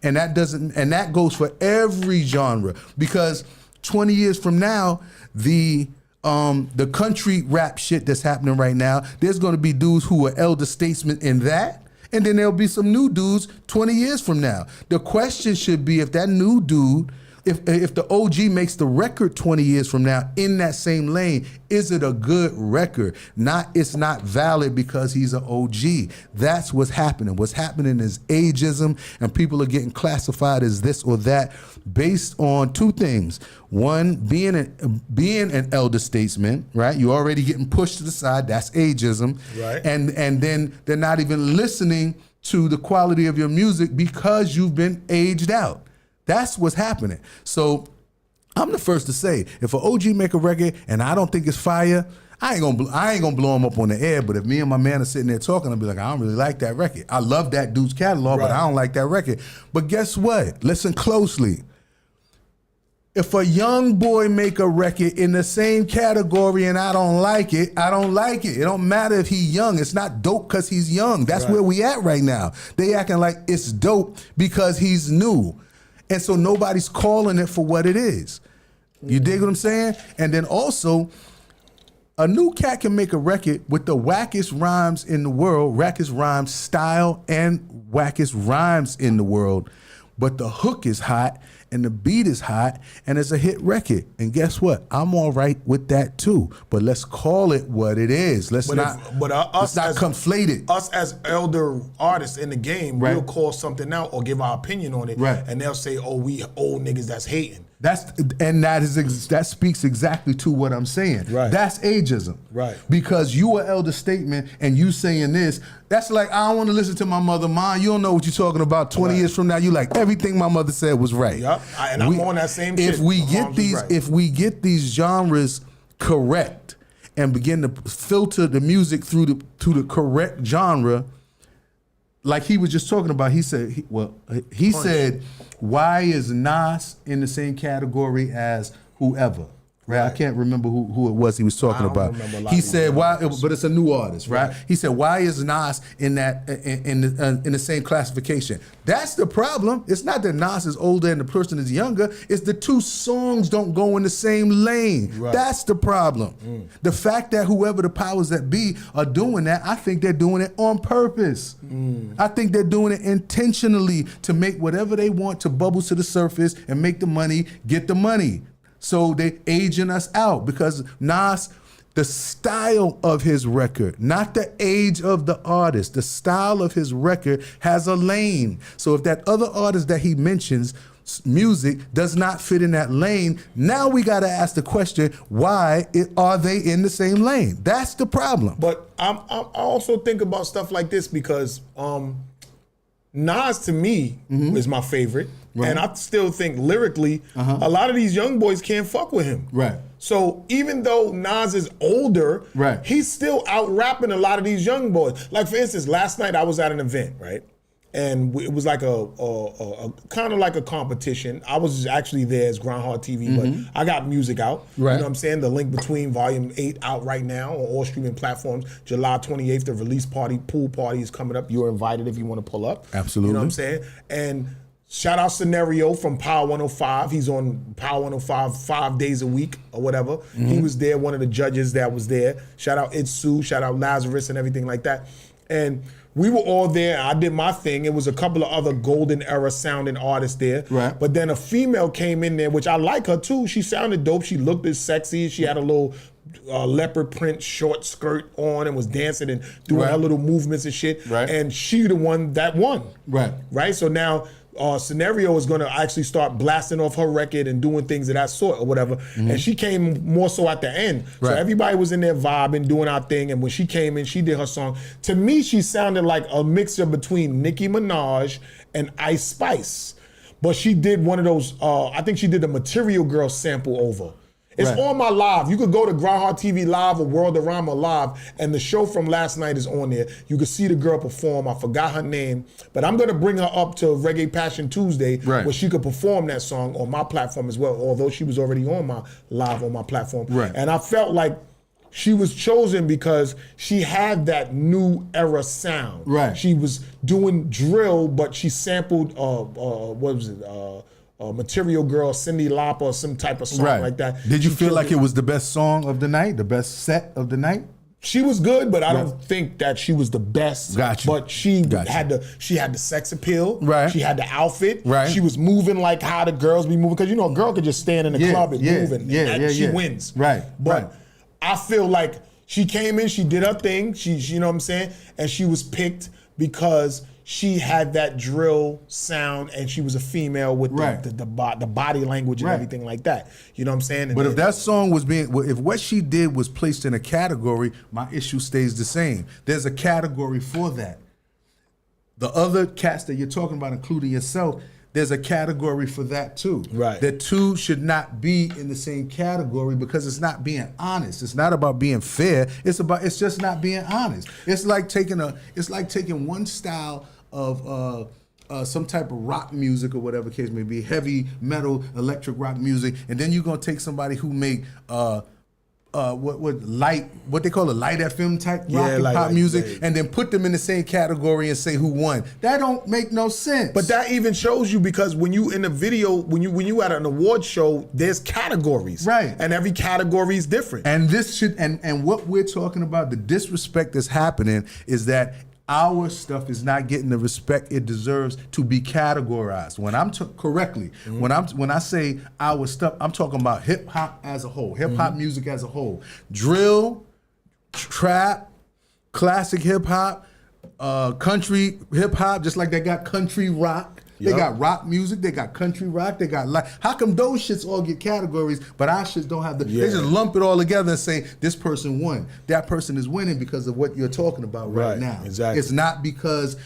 And that goes for every genre, because 20 years from now, the country rap shit that's happening right now, there's going to be dudes who are elder statesmen in that, and then there'll be some new dudes 20 years from now. The question should be, if that new dude, if the OG makes the record 20 years from now in that same lane, is it a good record? It's not valid because he's an OG. That's what's happening. What's happening is ageism, and people are getting classified as this or that based on two things. One, being an elder statesman, right? You're already getting pushed to the side. That's ageism. Right. And then they're not even listening to the quality of your music because you've been aged out. That's what's happening. So I'm the first to say, if an OG make a record and I don't think it's fire, I ain't gonna blow him up on the air. But if me and my man are sitting there talking, I'll be like, I don't really like that record. I love that dude's catalog, but I don't like that record. But guess what? Listen closely. If a young boy make a record in the same category and I don't like it, I don't like it. It don't matter if he's young. It's not dope because he's young. That's where we at right now. They acting like it's dope because he's new. And so nobody's calling it for what it is. You dig what I'm saying? And then also, a new cat can make a record with the wackest rhymes in the world, wackest rhyme style and wackest rhymes in the world. But the hook is hot and the beat is hot and it's a hit record. And guess what? I'm all right with that too. But let's call it what it is. Let's not conflate it. Us as elder artists in the game, we'll call something out or give our opinion on it. Right. And they'll say, oh, we old niggas that's hating. That speaks exactly to what I'm saying. Right. That's ageism. Right. Because you are elder statement and you saying this, that's like, I don't want to listen to my mother. Ma, you don't know what you're talking about. 20 years from now, you like, everything my mother said was right. Yep. I'm on that same shit. If we get these genres correct and begin to filter the music through the correct genre, like he was just talking about, he said, he said, why is Nas in the same category as whoever? Right? I can't remember who it was he was talking about. He said, why? But it's a new artist, right? He said, why is Nas in that in the same classification? That's the problem. It's not that Nas is older and the person is younger. It's the two songs don't go in the same lane. Right. That's the problem. The fact that whoever the powers that be are doing that, I think they're doing it on purpose. I think they're doing it intentionally to make whatever they want to bubble to the surface and make the money, get the money. So they aging us out because Nas, the style of his record, not the age of the artist, the style of his record has a lane. So if that other artist that he mentions, music does not fit in that lane, now we got to ask the question, why are they in the same lane? That's the problem. But I also think about stuff like this because Nas to me is my favorite. Right. And I still think lyrically, a lot of these young boys can't fuck with him. Right. So even though Nas is older, he's still out rapping a lot of these young boys. Like for instance, last night I was at an event, right? And it was like a kind of like a competition. I was actually there as GRINDHARD TV, but I got music out. Right. You know what I'm saying? The Link Between Volume 8 out right now on all streaming platforms. July 28th, the release party, pool party is coming up. You're invited if you want to pull up. Absolutely. You know what I'm saying? And shout out Scenario from Power 105. He's on Power 105 5 days a week or whatever. He was there, one of the judges that was there. Shout out Itsu, shout out Lazarus and everything like that. And we were all there. I did my thing. It was a couple of other golden era sounding artists there. Right. But then a female came in there, which I like her too. She sounded dope. She looked as sexy. She had a little leopard print short skirt on and was dancing and doing her little movements and shit. Right. And she the one that won. Right. Right. So now Scenario is going to actually start blasting off her record and doing things of that sort or whatever. And she came more so at the end. So everybody was in there vibing, doing our thing. And when she came in, she did her song. To me, she sounded like a mixture between Nicki Minaj and Ice Spice. But she did one of those, I think she did the Material Girl sample over. It's Right. on my live. You could go to GRINDHARD TV Live or Worldorama Live, and the show from last night is on there. You can see the girl perform. I forgot her name, but I'm gonna bring her up to Reggae Passion Tuesday, Right. where she could perform that song on my platform as well. Although she was already on my live on my platform, Right. And I felt like she was chosen because she had that new era sound. Right. She was doing drill, but she sampled what was it? Material Girl, Cyndi Lauper, or some type of song like that. Did you She feel killed like it was the best song of the night, the best set of the night? She was good, but I don't think that she was the best. Got you. But she Got you. had the sex appeal. Right. She had the outfit. Right. She was moving like how the girls be moving. Because a girl could just stand in the club and move and she wins. Right. But Right. I feel like she came in, she did her thing. She you know what I'm saying? And she was picked because she had that drill sound, and she was a female with the body language and Right. everything like that. You know what I'm saying? And But if that song was if what she did was placed in a category, my issue stays the same. There's a category for that. The other cats that you're talking about, including yourself, there's a category for that too. Right. The two should not be in the same category because it's not being honest. It's not about being fair. It's just not being honest. It's like taking one style of some type of rock music or whatever case may be, heavy metal, electric rock music, and then you're gonna take somebody who make what they call a light FM type rock and pop music, and then put them in the same category and say who won. That don't make no sense. But that even shows you, because when you in a video, when you at an award show, there's categories, right? And every category is different. And this should and what we're talking about, the disrespect that's happening is that our stuff is not getting the respect it deserves to be categorized. When I'm correctly, when I say our stuff, I'm talking about hip hop as a whole, hip hop music as a whole, drill, trap, classic hip hop, country hip hop, just like they got country rock. They got rock music, they got country rock, they got how come those shits all get categories, but our shits don't have they just lump it all together and say this person won. That person is winning because of what you're talking about right now. Exactly. It's not because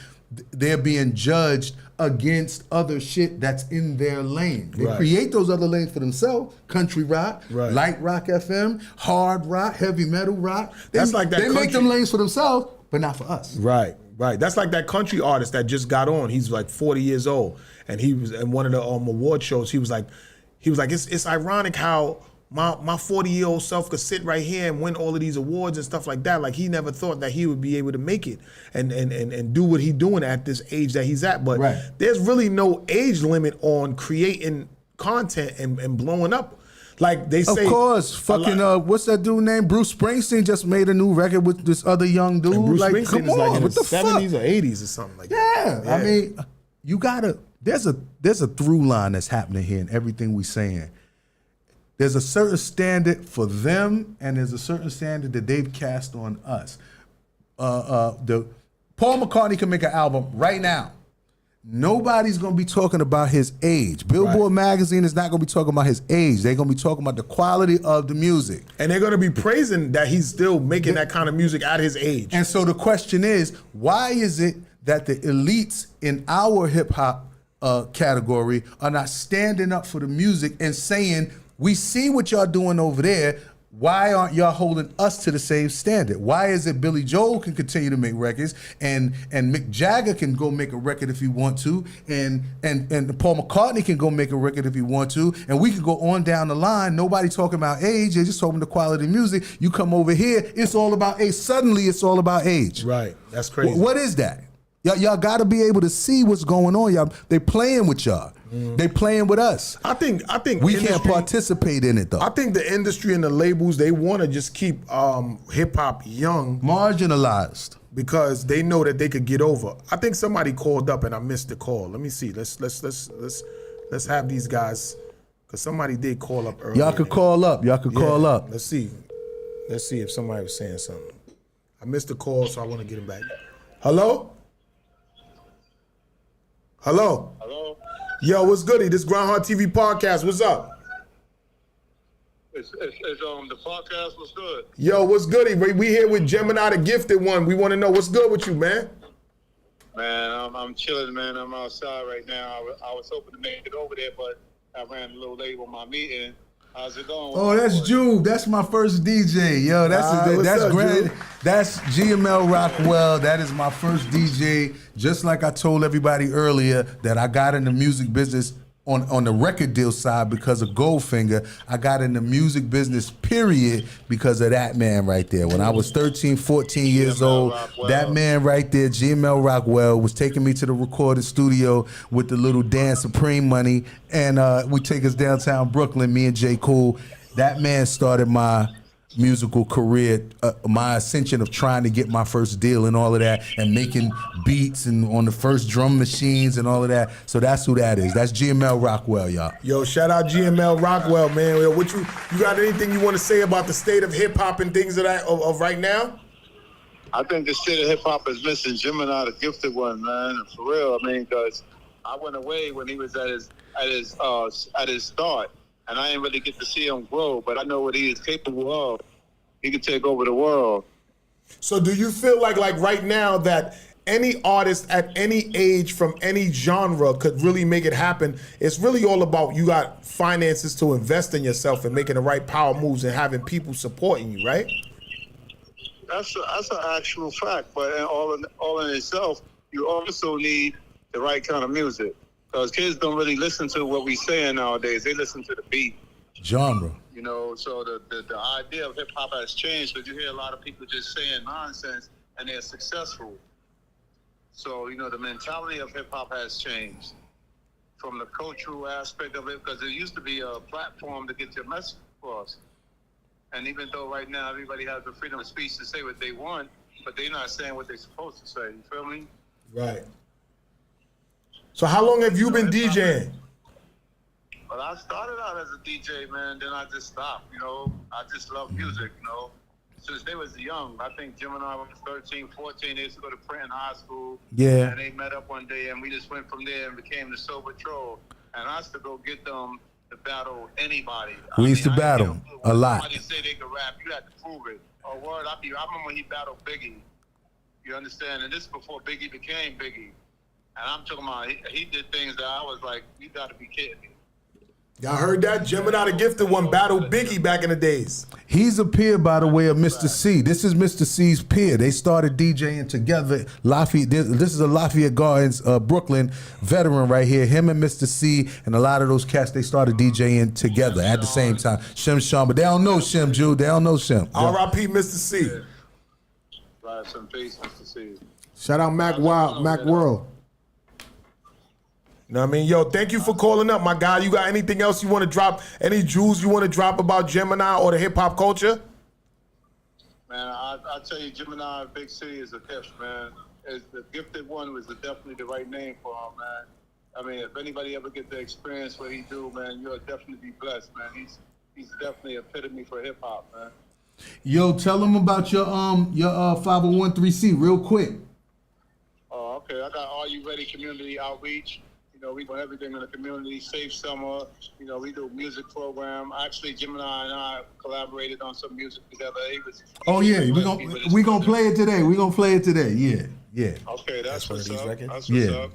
they're being judged against other shit that's in their lane. They create those other lanes for themselves. Country rock, light rock FM, hard rock, heavy metal rock. They make them lanes for themselves, but not for us. Right. That's like that country artist that just got on. He's like 40 years old, and he was in one of the award shows. He was like, it's ironic how my 40-year-old self could sit right here and win all of these awards and stuff like that. Like he never thought that he would be able to make it and do what he's doing at this age that he's at. But there's really no age limit on creating content and blowing up. Like they say, of course, fucking what's that dude named Bruce Springsteen just made a new record with this other young dude. Bruce like, Springsteen come is like on, in what the the 70s fuck? or 80s or something like that. Yeah, I mean, you gotta. There's a through line that's happening here in everything we saying. There's a certain standard for them, and there's a certain standard that they've cast on us. The Paul McCartney can make an album right now. Nobody's gonna be talking about his age. Billboard magazine is not gonna be talking about his age. They're gonna be talking about the quality of the music. And they're gonna be praising that he's still making that kind of music at his age. And so the question is, why is it that the elites in our hip hop category are not standing up for the music and saying, we see what y'all doing over there, why aren't y'all holding us to the same standard? Why is it Billy Joel can continue to make records and Mick Jagger can go make a record if he want to, and Paul McCartney can go make a record if he want to, and we can go on down the line. Nobody talking about age, they're just talking the quality of music. You come over here, it's all about age. Suddenly it's all about age. Right, that's crazy. What is that? Y'all got to be able to see what's going on. Y'all, they playing with y'all. They playing with us. I think we can't participate in it though. I think the industry and the labels, they want to just keep hip hop young, marginalized, because they know that they could get over. I think somebody called up and I missed the call. Let me see. Let's have these guys, because somebody did call up earlier. Y'all could call up. Call up. Let's see if somebody was saying something. I missed the call, so I want to get him back. Hello. Hello. Yo, what's goody? This GRINDHARD TV podcast. What's up? It's the podcast. What's good? Yo, what's goody? We here with Gemini, the gifted one. We want to know what's good with you, man. Man, I'm chilling, man. I'm outside right now. I was hoping to make it over there, but I ran a little late on my meeting. How's it going? Oh, that's Jube. That's my first DJ. Yo, what's that's up, grand. Jube? That's GML Rockwell. That is my first DJ. Just like I told everybody earlier that I got in the music business on the record deal side because of Goldfinger. I got in the music business, period, because of that man right there. When I was 13, 14 years old, Rockwell. that man right there, GML Rockwell, was taking me to the recording studio with the little Dan Supreme money, and we take us downtown Brooklyn, me and J. Cool. That man started my musical career, my ascension of trying to get my first deal and all of that, and making beats and on the first drum machines and all of that. So that's who that is. That's GML Rockwell, y'all. Yo, shout out GML Rockwell, man. Yo, what you got anything you want to say about the state of hip hop and things of right now? I think the state of hip hop is missing Gemini, the gifted one, man. For real, I mean, because I went away when he was at his start, and I didn't really get to see him grow. But I know what he is capable of. He could take over the world. So, do you feel like right now that any artist at any age from any genre could really make it happen? It's really all about you got finances to invest in yourself and making the right power moves and having people supporting you, right? That's an actual fact. But all in itself, you also need the right kind of music. Because kids don't really listen to what we saying nowadays. They listen to the beat. Genre. You know, so the idea of hip hop has changed because you hear a lot of people just saying nonsense and they're successful. So, you know, the mentality of hip hop has changed from the cultural aspect of it, because it used to be a platform to get your message across. And even though right now everybody has the freedom of speech to say what they want, but they're not saying what they're supposed to say. You feel me? Right. So how long have you been DJing? Well, I started out as a DJ, man. Then I just stopped, you know. I just love music, you know. Since they was young, I think Gemini was 13, 14. They used to go to Princeton High School. Yeah. And they met up one day, and we just went from there and became the Soul Patrol. And I used to go get them to battle anybody. We used to battle a lot. Somebody say they could rap, you had to prove it. Oh, word, I remember when he battled Biggie. You understand? And this is before Biggie became Biggie. And I'm talking about, he did things that I was like, you got to be kidding me. Y'all heard that? Gemini the Gifted One battled Biggie back in the days. He's a peer, by the way, of Mr. C. This is Mr. C's peer. They started DJing together. Lafayette. This is a Lafayette Gardens, Brooklyn veteran right here. Him and Mr. C and a lot of those cats, they started DJing together at the same time. Shem Sean, but they don't know Shem, Jude. They don't know Shem. R.I.P. Mr. C. Right, some peace, Mr. C. Shout out Mac Wild, Mac World. You know what I mean? Yo, thank you for calling up, my guy. You got anything else you want to drop? Any jewels you want to drop about Gemini or the hip-hop culture? Man, I tell you, Gemini Big City is a gift, man. It's the gifted one was definitely the right name for him, man. I mean, if anybody ever get to experience what he do, man, you'll definitely be blessed, man. He's definitely epitome for hip-hop, man. Yo, tell them about your 501(c) real quick. Oh, okay. I got Are You Ready community outreach. You know, we do everything in the community. Safe Summer. You know, we do a music program. Actually, Gemini and I collaborated on some music together. Oh yeah, we gonna play it today. We gonna play it today. Yeah, yeah. Okay, that's what's up. That's what's Yeah. up.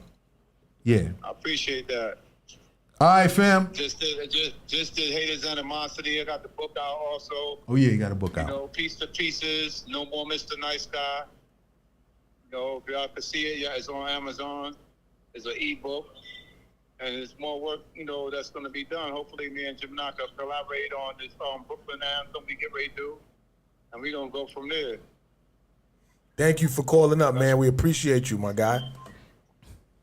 Yeah. I appreciate that. All right, fam. Just did Haters Animosity. I got the book out also. Oh yeah, you got a book You out. know, Piece to Pieces. No More Mr. Nice Guy. You know, if y'all can see it, yeah, it's on Amazon. It's an ebook. And there's more work, you know, that's going to be done. Hopefully, me and Gemini can collaborate on this Brooklyn anthem we get ready to do. And we're going to go from there. Thank you for calling up, man. We appreciate you, my guy.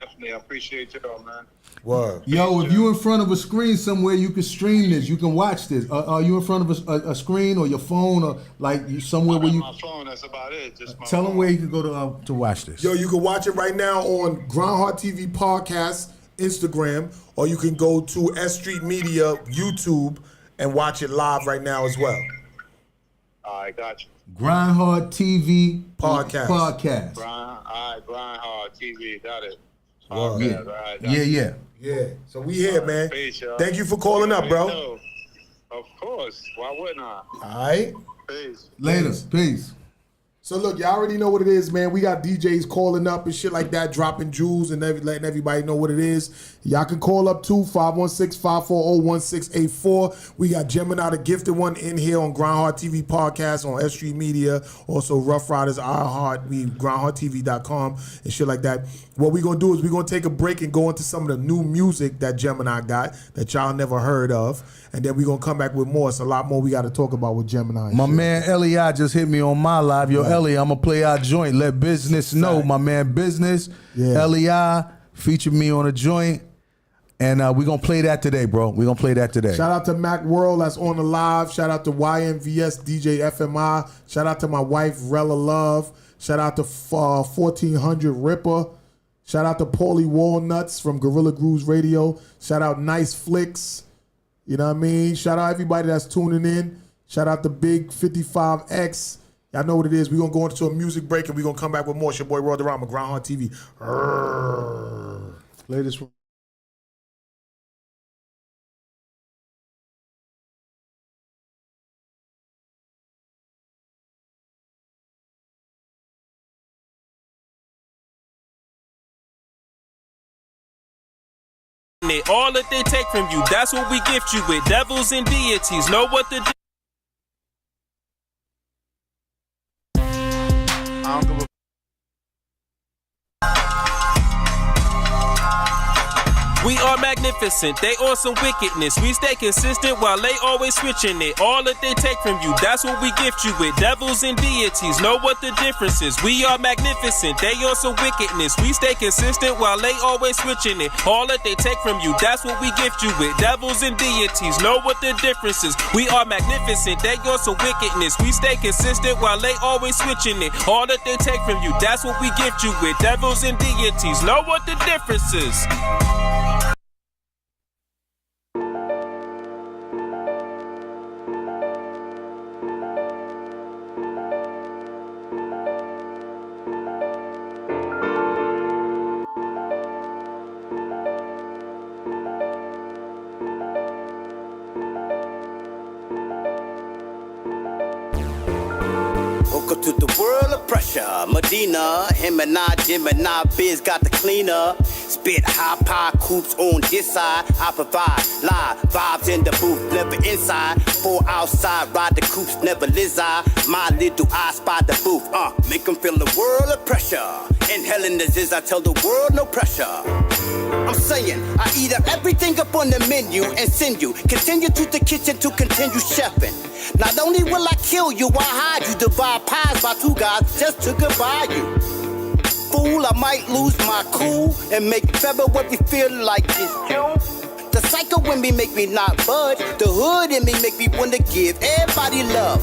Definitely. I appreciate y'all, man. Word. Yo, if you in front of a screen somewhere, you can stream this. You can watch this. Are you in front of a screen or your phone or like you somewhere where you? My phone. That's about it. Just my Tell them phone. where you can go to watch this. Yo, you can watch it right now on GRINDHARD TV Podcast, Instagram, or you can go to S Street Media YouTube and watch it live right now as well. I got you. GRINDHARD TV Podcast. GRINDHARD TV. Got it. Yeah. Podcast, right, got it. Yeah. Yeah, so we here, man. Peace, y'all. Thank you for calling up, bro. Of course. Why wouldn't I? All right. Peace. Later. Peace. So look, y'all already know what it is, man. We got DJs calling up and shit like that, dropping jewels and letting everybody know what it is. Y'all can call up too, 516-540-1684. We got Gemini, the gifted one, in here on GRINDHARD TV podcast on S Street Media. Also Ruff Ryders, GRINDHARDTV.com and shit like that. What we gonna do is we gonna take a break and go into some of the new music that Gemini got that y'all never heard of, and then we gonna come back with more. It's a lot more we got to talk about with Gemini. My man Eli just hit me on my live. Yo, Eli, I'm gonna play our joint. Let business know, my man. Business. Yeah. Eli featured me on a joint, and we gonna play that today, bro. We gonna play that today. Shout out to Mac World that's on the live. Shout out to YNVS DJ FMI. Shout out to my wife Rella Love. Shout out to 1400 Ripper. Shout out to Paulie Walnuts from Gorilla Grooves Radio. Shout out Nice Flicks. You know what I mean? Shout out everybody that's tuning in. Shout out to Big 55X. Y'all know what it is. We're going to go into a music break and we're going to come back with more. It's your boy Worldorama, GRINDHARD TV. Play this one. All that they take from you, that's what we gift you with. Devils and deities know what to do. I don't give a We are magnificent, they on some wickedness. We stay consistent while they always switching it. All that they take from you, that's what we gift you with. Devils and deities know what the difference is. We are magnificent, they on some wickedness. We stay consistent while they always switching it. All that they take from you, that's what we gift you with. Devils and deities know what the difference is. We are magnificent, they on some wickedness. We stay consistent while they always switching it. All that they take from you, that's what we gift you with. Devils and deities know what the difference is. Welcome to the world of pressure. Medina, him and I, Gemini, Biz got the cleaner. Spit high pie coops on this side. I provide live vibes in the booth, never inside. 4 outside, ride the coops, never lizard. My little eye spot the booth, make them feel the world of pressure. Inhaling the ziz, I tell the world no pressure. I'm saying, I eat up everything up on the menu and send you. Continue to the kitchen to continue chefing. Not only will I kill you, I hide you. Divide pies by 2 guys just to goodbye you. Fool, I might lose my cool and make February feel like it's June. The psycho in me make me not budge. The hood in me make me wanna give everybody love.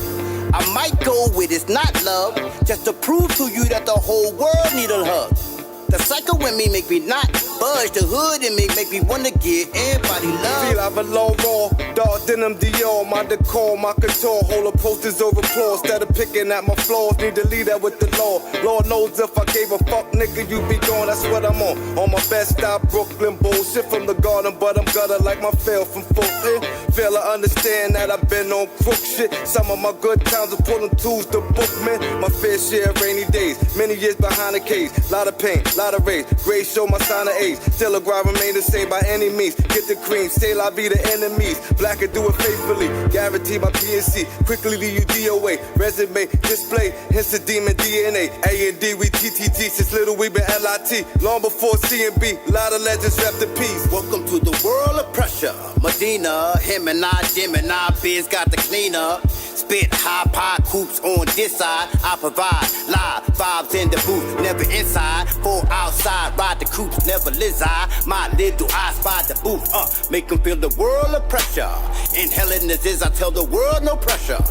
I might go with it's not love, just to prove to you that the whole world need a hug. The psycho in me make me not budge. The hood in me make me wanna give everybody love. Feel I belong raw, dark denim Dior, my decor, my couture. Hold up posters over applause, instead of picking at my flaws. Need to leave that with the law. Lord knows if I gave a fuck, nigga, you be gone. That's what I'm on. On my best style, Brooklyn bullshit from the garden, but I'm gutter like my fail from Fulton. Fail to understand that I've been on crook shit. Some of my good times are pulling tools to book, man. My fair share of rainy days, many years behind the cage. Lot of pain, lot of rage. Grace show my sign of age. Still a grind remain the same by any means. Get the cream, say la be the enemies. Black and do it faithfully. Guarantee my PNC. Quickly leave you DOA. Resume, display, hence the demon DNA. A&D, we TTG. Since little we been LIT. Long before C&B. Lot of legends rap the peace. Welcome to the world of pressure. Medina, him and I, Gemini, Biz got the cleaner. Spit high pie coops on this side. I provide live vibes in the booth, never inside. 4 outside, ride the coops, never lizard. My little eyes by the booth, make them feel the world of pressure. Inhaling the ziz, I tell the world no pressure.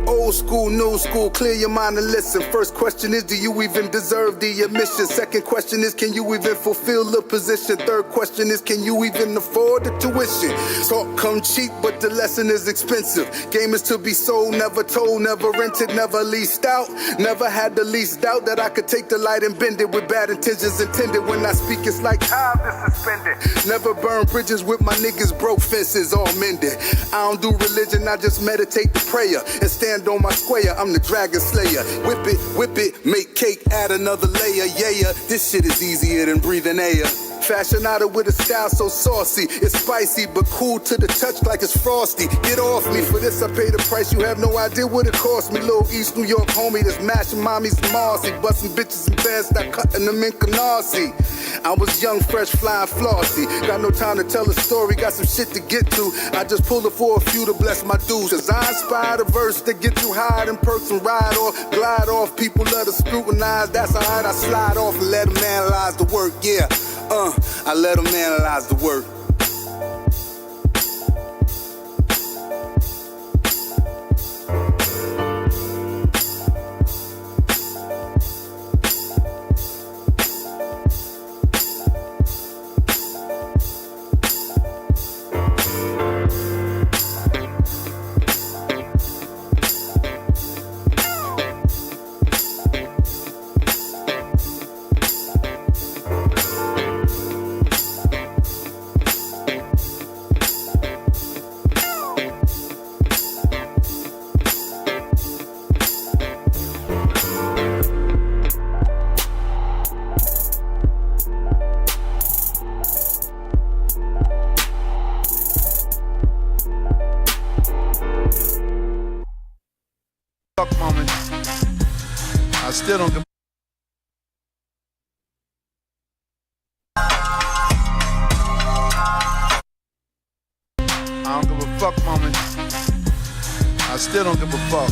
Old school, new school, clear your mind and listen. First question is, do you even deserve the admission? Second question is, can you even fulfill the position? Third question is, can you even afford the tuition? Talk come cheap, but the lesson is expensive. Game is to be sold, never told, never rented, never leased out. Never had the least doubt that I could take the light and bend it with bad intentions intended. When I speak, it's like time is suspended. Never burn bridges with my niggas, broke fences all mended. I don't do religion, I just meditate the prayer and stand on my square. I'm the dragon slayer. Whip it, make cake, add another layer. Yeah, this shit is easier than breathing air. Fashionada with a style so saucy. It's spicy, but cool to the touch like it's frosty. Get off me, for this I pay the price. You have no idea what it cost me. Little East New York homie that's mashing mommies and Marcy. Busting bitches and bands, not cutting them in Canarsie. I was young, fresh, flying flossy. Got no time to tell a story, got some shit to get to. I just pulled it for a few to bless my dues. Cause I inspired a verse to get you higher than perks and ride off, glide off. People love to scrutinize, that's alright. I slide off and let them analyze the work, yeah. I let them analyze the work. Fuck moment. I still don't give I don't give a fuck moment. I still don't give a fuck.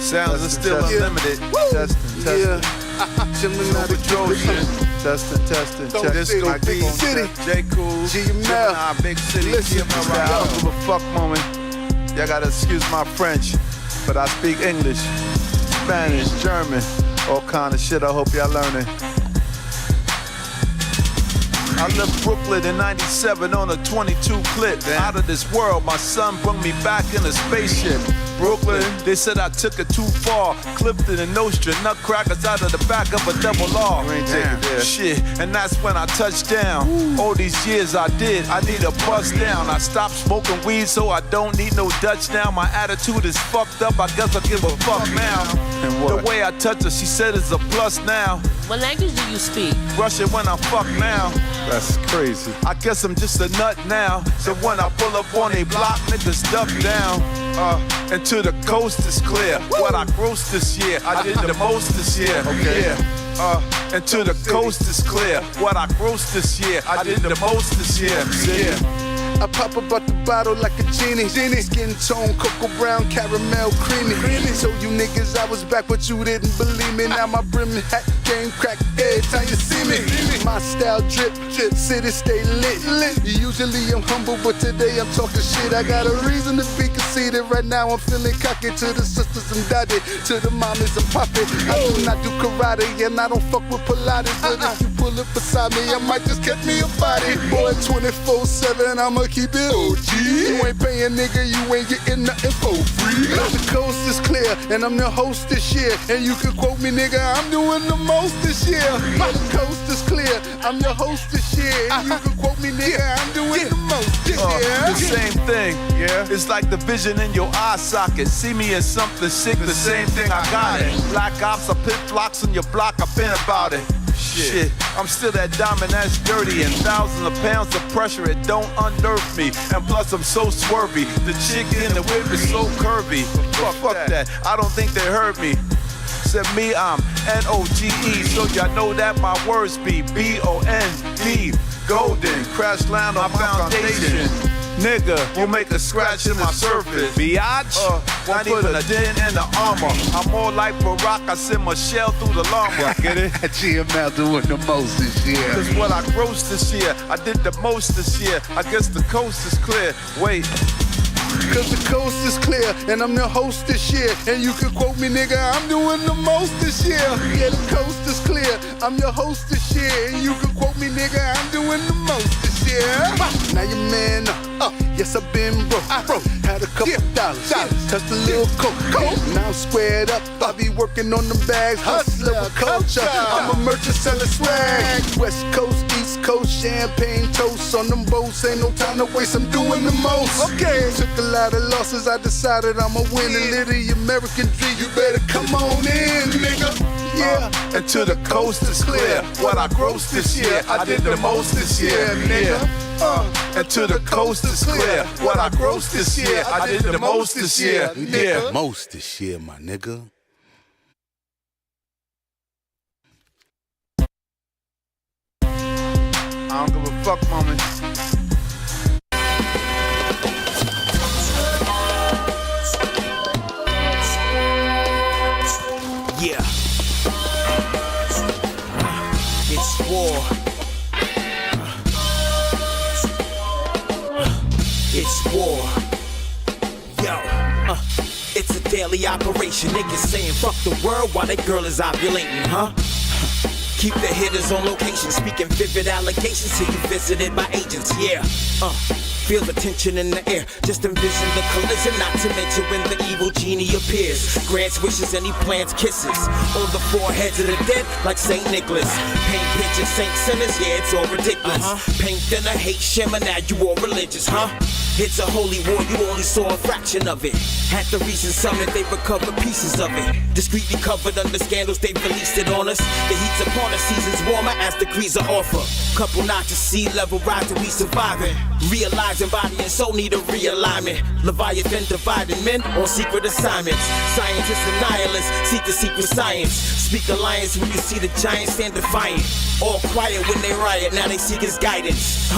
Sounds are still unlimited. Testing. Gemini Patrol shit. Testing. Check Disco Big City. J. Cool. GML. Big City. Listen, GML. I don't give a fuck moment. Y'all gotta excuse my French, but I speak English, Spanish, German, all kind of shit. I hope y'all learning. I left Brooklyn in 97 on a 22 clip. Out of this world, my son brought me back in a spaceship. Brooklyn, they said I took it too far. Clifton and Nostra, nutcrackers out of the back of a double R. Shit, and that's when I touched down. All these years I need a bust down. I stopped smoking weed, so I don't need no Dutch now. My attitude is fucked up, I guess I'll give a fuck now. And what? The way I touch her, she said it's a plus now. What language do you speak? Russian when I fuck now. That's crazy. I guess I'm just a nut now. So when I pull up on a block, niggas duck down. And to the coast is clear. What I grossed this year, I did the most this year. Okay. Yeah. And to the coast is clear. What I grossed this year, I did the most this year. Yeah. I pop up out the bottle like a genie. Skin tone, cocoa brown, caramel, creamy. So you niggas, I was back, but you didn't believe me. Now my brim hat game crack every time you see me. My style drip, city stay lit. Usually I'm humble, but today I'm talking shit. I got a reason to be conceited. Right now I'm feeling cocky to the sisters and daddy, to the mommies and poppy. I do not do karate and I don't fuck with Pilates. But if you pull up beside me, I might just get me a body. Boy, 24/7, I'ma keep it OG. You ain't paying, nigga, you ain't getting nothing for free. The coast is clear, and I'm the host this year. And you can quote me, nigga, I'm doing the most this year. The coast is clear, I'm the host this year. And you can quote me, nigga, I'm doing the most this year. The same thing, yeah. It's like the vision in your eye socket. See me in something sick, the same thing, I got it. Black ops, I pit flocks on your block, I've been about it. Shit, I'm still that diamond that's dirty, and thousands of pounds of pressure, it don't unnerve me. And plus I'm so swervy, the chick in the whip is so curvy. Fuck that, I don't think they heard me. Said me, I'm N-O-G-E, so y'all know that my words be B-O-N-D. Golden, crash land on my foundation. Nigga, will make a scratch in my surface. Biatch, won't put a dent in the armor. I'm more like Barack, I send my shell through the llama. Get it? GML doing the most this year. Cause what I grossed this year, I did the most this year. I guess the coast is clear. Wait. Cause the coast is clear, and I'm the host this year. And you can quote me, nigga, I'm doing the most this year. Yeah, the coast is is clear. I'm your host this year, and you can quote me, nigga. I'm doing the most this year. Now your man up. Yes, I've been broke. Had a couple dollars. Touched a little coke. Now I'm squared up. I be working on them bags. Hustler with culture. I'm a merchant selling swag. West Coast, East Coast, champagne toast on them boats. Ain't no time to waste. I'm doing the most. Okay. Took a lot of losses. I decided I'ma win a little American dream. You better come on in, nigga. Yeah. Until the coast is clear. What I grossed this year, I did the most this year, nigga. Until the coast is clear. What I grossed this year, I did the most this year, yeah. Most this year, my nigga. I don't give a fuck, mommy. Yeah. It's war. It's war. Yo. It's a daily operation. Niggas saying fuck the world while that girl is ovulating, huh? Keep the hitters on location, speaking vivid allegations till you visited by agents, yeah. Feel the tension in the air, just envision the collision, not to mention when the evil genie appears. Grants wishes and he plants kisses on the foreheads of the dead like St. Nicholas. Paint pictures, saint sinners, yeah, it's all ridiculous. Paint dinner, hate shimmer, now you all religious, huh? It's a holy war, you only saw a fraction of it. At the recent summit, they recovered pieces of it. Discreetly covered under scandals, they released it on us. The heat's upon us, seasons warmer as degrees are offer. Couple notches, sea level rise to we surviving. Realizing body and soul need a realignment. Leviathan dividing men on secret assignments. Scientists and nihilists seek the secret science. Speak alliance when you see the giants stand defiant. All quiet when they riot, now they seek his guidance.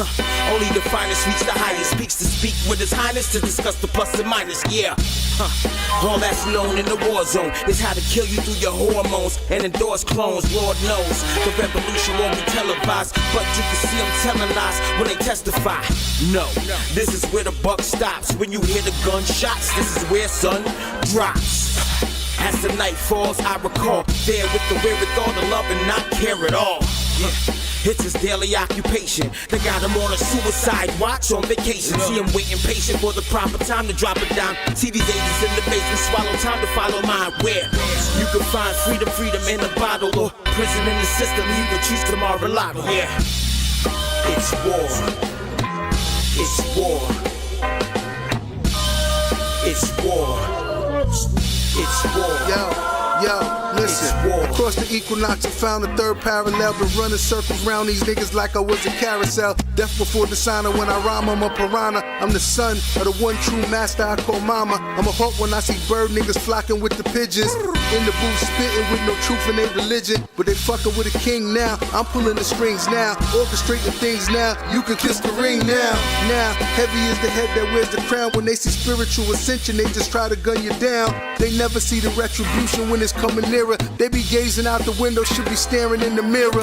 Only the finest reach the highest. Speaks to speak with his highness to discuss the plus and minus, yeah. All that's known in the war zone is how to kill you through your hormones and endorse clones, Lord knows. The revolution won't be televised, but you can see them telling lies when they testify. No, this is where the buck stops. When you hear the gunshots, this is where sun drops. As the night falls, I recall there with the wherewithal to love and not care at all. It's his daily occupation. They got him on a suicide watch on vacation. See him waiting patient for the proper time to drop it down. See these agents in the basement swallow time to follow mine. Where you can find freedom in a bottle, or prison in the system. He retreats to Mar-a-Lago. Yeah, it's war. It's war. It's war. It's war. Yo, listen. Across the equinox, I found a third parallel. Been running circles around these niggas like I was a carousel. Death before dishonor. When I rhyme, I'm a piranha. I'm the son of the one true master I call mama. I'm a hawk when I see bird niggas flocking with the pigeons. In the booth spitting with no truth in their religion. But they fucking with a king now. I'm pulling the strings now. Orchestrating things now. You can kiss the ring now. Now, heavy is the head that wears the crown. When they see spiritual ascension, they just try to gun you down. They never see the retribution when it's coming nearer. They be gazing out the window, should be staring in the mirror.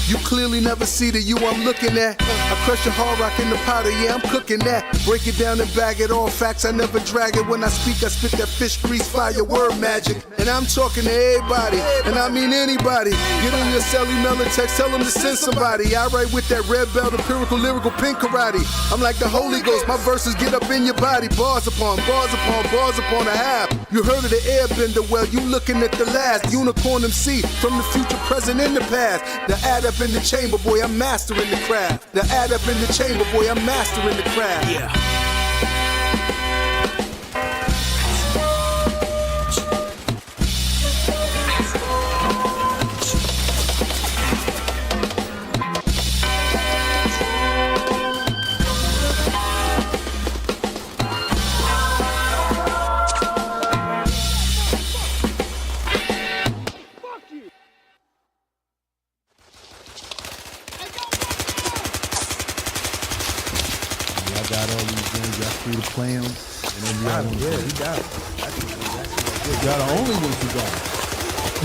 You clearly never see the you I'm looking at. I crush your hard rock in the powder, yeah, I'm cooking that. Break it down and bag it, all facts, I never drag it. When I speak, I spit that fish grease fire word magic. And I'm talking to everybody, and I mean anybody. Get on your cellular text, tell them to send somebody. I write with that red belt, empirical, lyrical, pink karate. I'm like the Holy Ghost, my verses get up in your body. Bars upon bars upon bars upon a half. You heard of the airbender, well, you looking at the last unicorn MC from the future, present, in the past. The add up in the chamber, boy, I'm mastering the craft. The add up in the chamber, boy, I'm mastering the craft. Yeah. Free to play them. And then Yeah, he got it. Y'all the only ones who got it.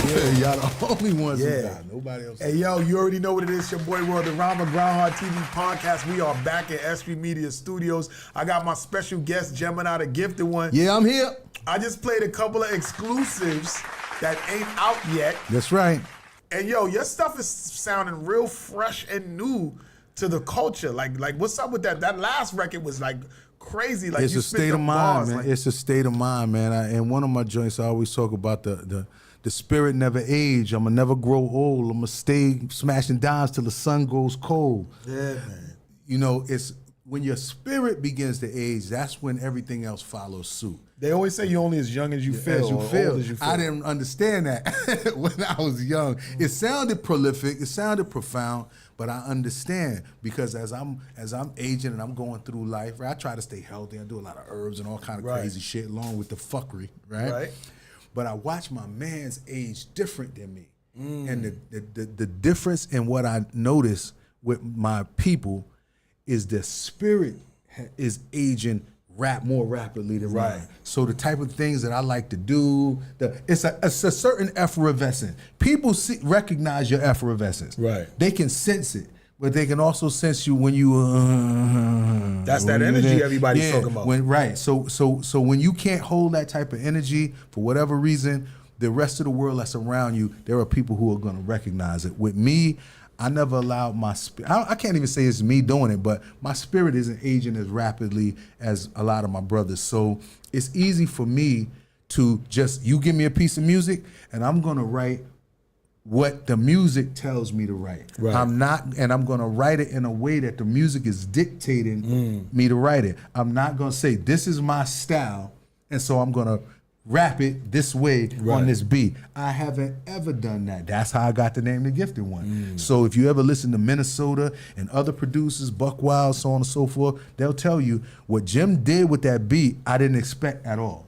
Yeah, y'all the only ones who got it. Nobody else. Hey, yo, you already know what it is. Your boy Worldorama, GRINDHARD TV podcast. We are back at S3 Media Studios. I got my special guest, Gemini, the gifted one. Yeah, I'm here. I just played a couple of exclusives that ain't out yet. That's right. And yo, your stuff is sounding real fresh and new to the culture. Like what's up with that? That last record was like crazy. Like it's you a spit state of them mind, bars, man. like- It's a state of mind, man. And one of my joints, I always talk about the spirit never age. I'ma never grow old. I'ma stay smashing dimes till the sun goes cold. Yeah, man. You know, it's when your spirit begins to age, that's when everything else follows suit. They always say you're only as young as you feel. As you or feel. old as you feel. I didn't understand that when I was young. It sounded prolific, it sounded profound, but I understand because as I'm aging and I'm going through life, right, I try to stay healthy. I do a lot of herbs and all kind of crazy shit along with the fuckery, right? Right. But I watch my man's age different than me. And the difference in what I notice with my people is the spirit is aging more rapidly than mine. So the type of things that I like to do, it's a certain effervescence. People recognize your effervescence. Right. They can sense it, but they can also sense you when you. That's that energy everybody's talking about. So when you can't hold that type of energy for whatever reason, the rest of the world that's around you, there are people who are going to recognize it. With me, I never allowed my spirit. I can't even say it's me doing it, but my spirit isn't aging as rapidly as a lot of my brothers. So it's easy for me to just, you give me a piece of music and I'm gonna write what the music tells me to write. Right. I'm gonna write it in a way that the music is dictating me to write it. I'm not gonna say, this is my style, and so I'm gonna rap it this way on this beat. I haven't ever done that. That's how I got the name The Gifted One. So if you ever listen to Minnesota and other producers, Buck Wild, so on and so forth, they'll tell you what Jim did with that beat, I didn't expect at all.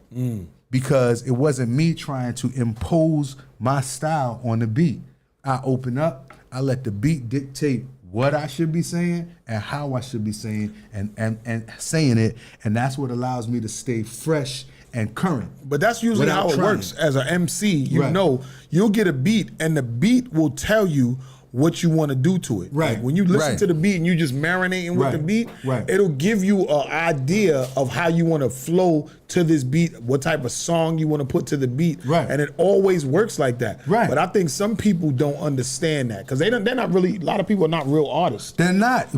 Because it wasn't me trying to impose my style on the beat. I open up, I let the beat dictate what I should be saying and how I should be saying and saying it, and that's what allows me to stay fresh and current. But that's usually how it works. As an MC, you know, you'll get a beat and the beat will tell you what you want to do to it. Like when you listen to the beat and you just marinating with the beat, it'll give you an idea of how you want to flow to this beat, what type of song you want to put to the beat. And it always works like that. But I think some people don't understand that because they're not really, a lot of people are not real artists. They're not.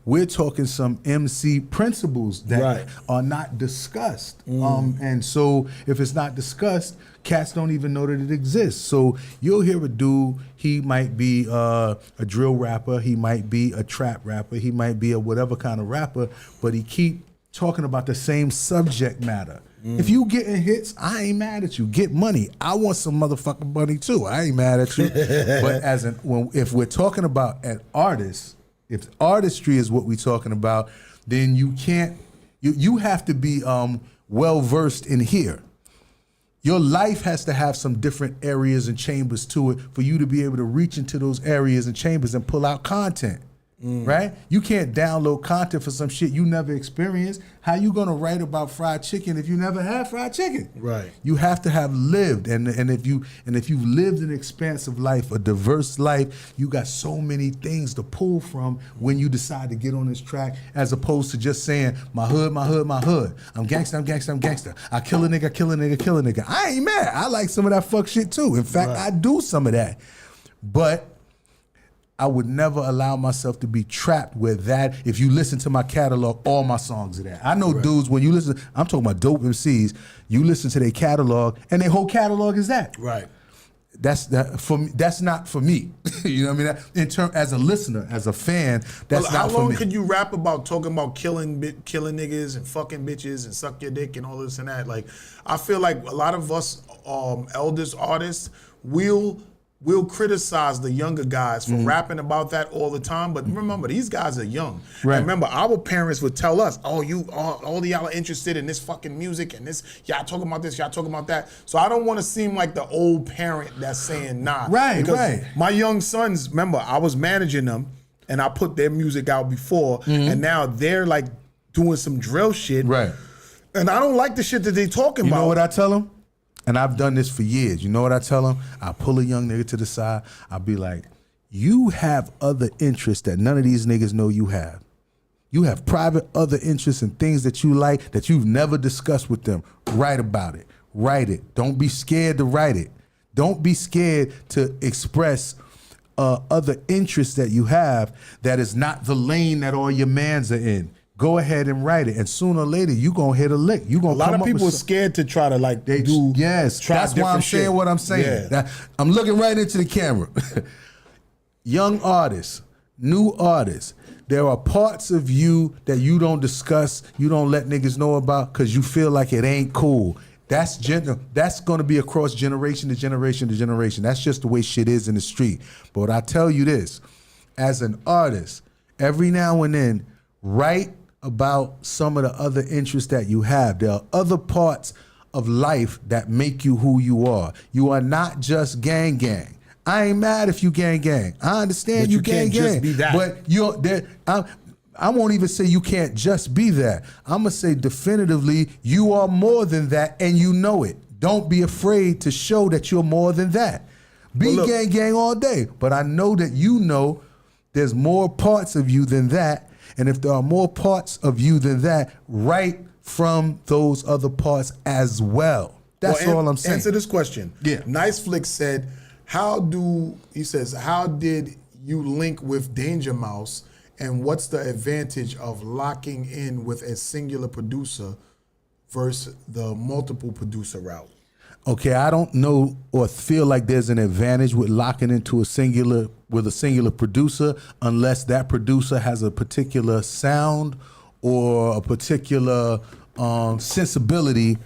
We're talking some MC principles that are not discussed. And so if it's not discussed, cats don't even know that it exists. So you'll hear a dude, he might be a drill rapper, he might be a trap rapper, he might be a whatever kind of rapper, but he keep talking about the same subject matter. If you getting hits, I ain't mad at you. Get money. I want some motherfucking money too. I ain't mad at you. But if we're talking about an artist, if artistry is what we're talking about, then you can't. You have to be well versed in here. Your life has to have some different areas and chambers to it for you to be able to reach into those areas and chambers and pull out content. Right? You can't download content for some shit you never experienced. How you gonna write about fried chicken if you never had fried chicken? Right. You have to have lived, and if you've lived an expansive life, a diverse life, you got so many things to pull from when you decide to get on this track, as opposed to just saying my hood, my hood, my hood. I'm gangster, I'm gangster, I'm gangster. I kill a nigga, kill a nigga, kill a nigga. I ain't mad. I like some of that fuck shit too. In fact, I do some of that, but I would never allow myself to be trapped with that. If you listen to my catalog, all my songs are that. I know dudes, when you listen, I'm talking about dope MCs, you listen to their catalog and their whole catalog is that. Right. That's not for me. You know what I mean? As a listener, as a fan, that's not for me. How long could you rap about talking about killing niggas and fucking bitches and suck your dick and all this and that? Like, I feel like a lot of us eldest artists we'll criticize the younger guys for rapping about that all the time, but remember, these guys are young. Right. And remember, our parents would tell us, oh, all of y'all are interested in this fucking music and this, y'all talking about this, y'all talking about that. So I don't want to seem like the old parent that's saying nah. Because my young sons, remember, I was managing them and I put their music out before, and now they're like doing some drill shit. Right. And I don't like the shit that they talking about. You know what I tell them? And I've done this for years. You know what I tell them? I pull a young nigga to the side. I'll be like, you have other interests that none of these niggas know you have. You have private other interests and things that you like that you've never discussed with them. Write about it. Write it. Don't be scared to write it. Don't be scared to express other interests that you have that is not the lane that all your mans are in. Go ahead and write it, and sooner or later you gonna hit a lick. You gonna a lot of people are scared to try to like do. Yes, that's why I'm saying what I'm saying. Yeah. I'm looking right into the camera. Young artists, new artists. There are parts of you that you don't discuss, you don't let niggas know about because you feel like it ain't cool. That's going to be across generation to generation to generation. That's just the way shit is in the street. But I tell you this, as an artist, every now and then, write about some of the other interests that you have. There are other parts of life that make you who you are. You are not just gang gang. I ain't mad if you gang gang. I understand But you you gang can't just gang. be that. But you're there. I won't even say you can't just be that. I'm gonna say definitively you are more than that, and you know it. Don't be afraid to show that you're more than that. Be gang gang all day, but I know that you know there's more parts of you than that, and if there are more parts of you than that, write from those other parts as well. That's all I'm saying. Answer this question. Yeah. Nice Flick said, how did you link with Danger Mouse, and what's the advantage of locking in with a singular producer versus the multiple producer route? Okay, I don't know or feel like there's an advantage with locking into a singular producer unless that producer has a particular sound or a particular sensibility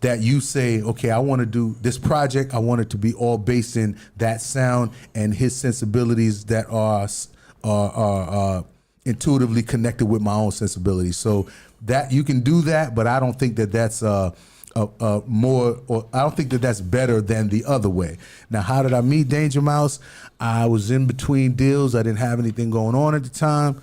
that you say, okay, I want to do this project. I want it to be all based in that sound and his sensibilities that are intuitively connected with my own sensibilities. So that you can do that, but I don't think that that's more, or I don't think that that's better than the other way. Now, how did I meet Danger Mouse? I was in between deals. I didn't have anything going on at the time.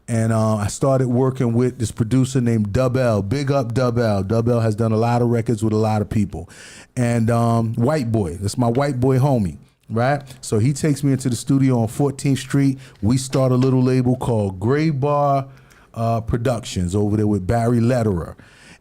And I started working with this producer named Dub L. Big up Dub L. Dub L has done a lot of records with a lot of people. And White Boy, that's my white boy homie, right? So he takes me into the studio on 14th Street. We start a little label called Gray Bar Productions over there with Barry Lederer,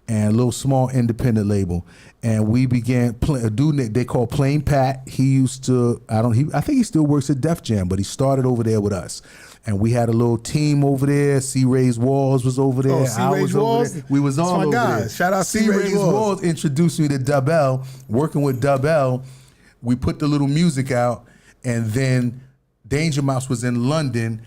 and a little small independent label. And we began a dude they call Plain Pat. He used to, I think he still works at Def Jam, but he started over there with us. And we had a little team over there. C. Ray's Walls was over there. C. Ray's Walls? We was all over guy. there. Shout out C. Ray's Walls introduced me to Dub L. Working with Dub L, we put the little music out, and then Danger Mouse was in London,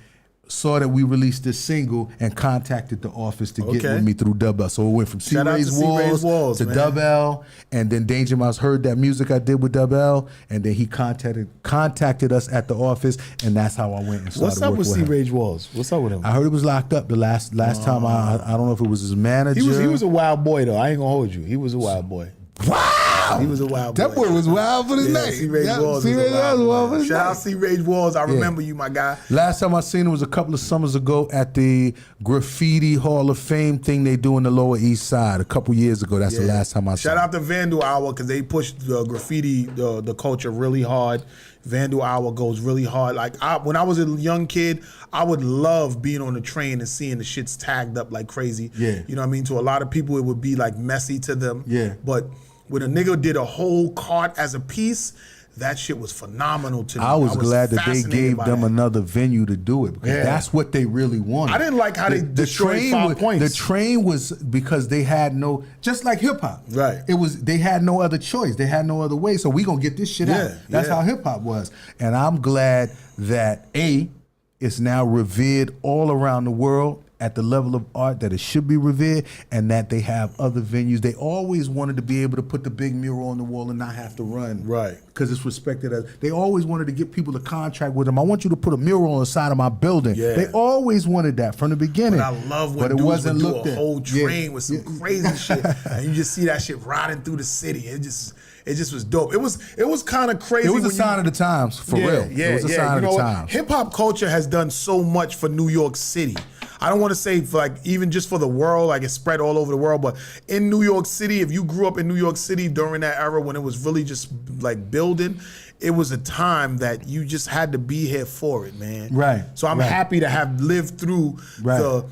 saw that we released this single, and contacted the office to get with me through Dub L. So it went from C. Ray's Walls to Dub L, and then Danger Mouse heard that music I did with Dub L, and then he contacted us at the office, and that's how I went and started What's up with C. him. Ray's Walls? What's up with him? I heard he was locked up the last time. I don't know if it was his manager. He was a wild boy though. I ain't gonna hold you. He was a wild boy. Wow! He was a wild boy. That boy was wild for the night. C. Ray's Walls was a wild boy. Shout out C. Ray's Walls. I remember you, my guy. Last time I seen him was a couple of summers ago at the Graffiti Hall of Fame thing they do in the Lower East Side a couple years ago. That's the last time I saw him. Shout out to Vandal Hour because they pushed the graffiti, the culture really hard. Vandal Hour goes really hard. Like when I was a young kid, I would love being on the train and seeing the shits tagged up like crazy. Yeah. You know what I mean? To a lot of people, it would be like messy to them. Yeah. But when a nigga did a whole cart as a piece, that shit was phenomenal to me. I was glad that they fascinated gave by them that. another venue to do it because that's what they really wanted. I didn't like how they destroyed 5 points. The train was because they had no, just like hip hop. Right. They had no other choice. They had no other way. So we gonna get this shit out. That's how hip hop was. And I'm glad that it's now revered all around the world at the level of art that it should be revered, and that they have other venues. They always wanted to be able to put the big mural on the wall and not have to run. Right. Because it's respected as, they always wanted to get people to contract with them. I want you to put a mural on the side of my building. Yeah. They always wanted that from the beginning. But I love when dudes would do a whole train with some crazy shit, and you just see that shit riding through the city. It just was dope. It was kind of crazy. It was a sign of the times, for real. Yeah, it was a sign of the what? times. Hip hop culture has done so much for New York City. I don't want to say for like even just for the world, like it's spread all over the world, but in New York City, if you grew up in New York City during that era when it was really just like building, it was a time that you just had to be here for it, man. Right. So I'm happy to have lived through the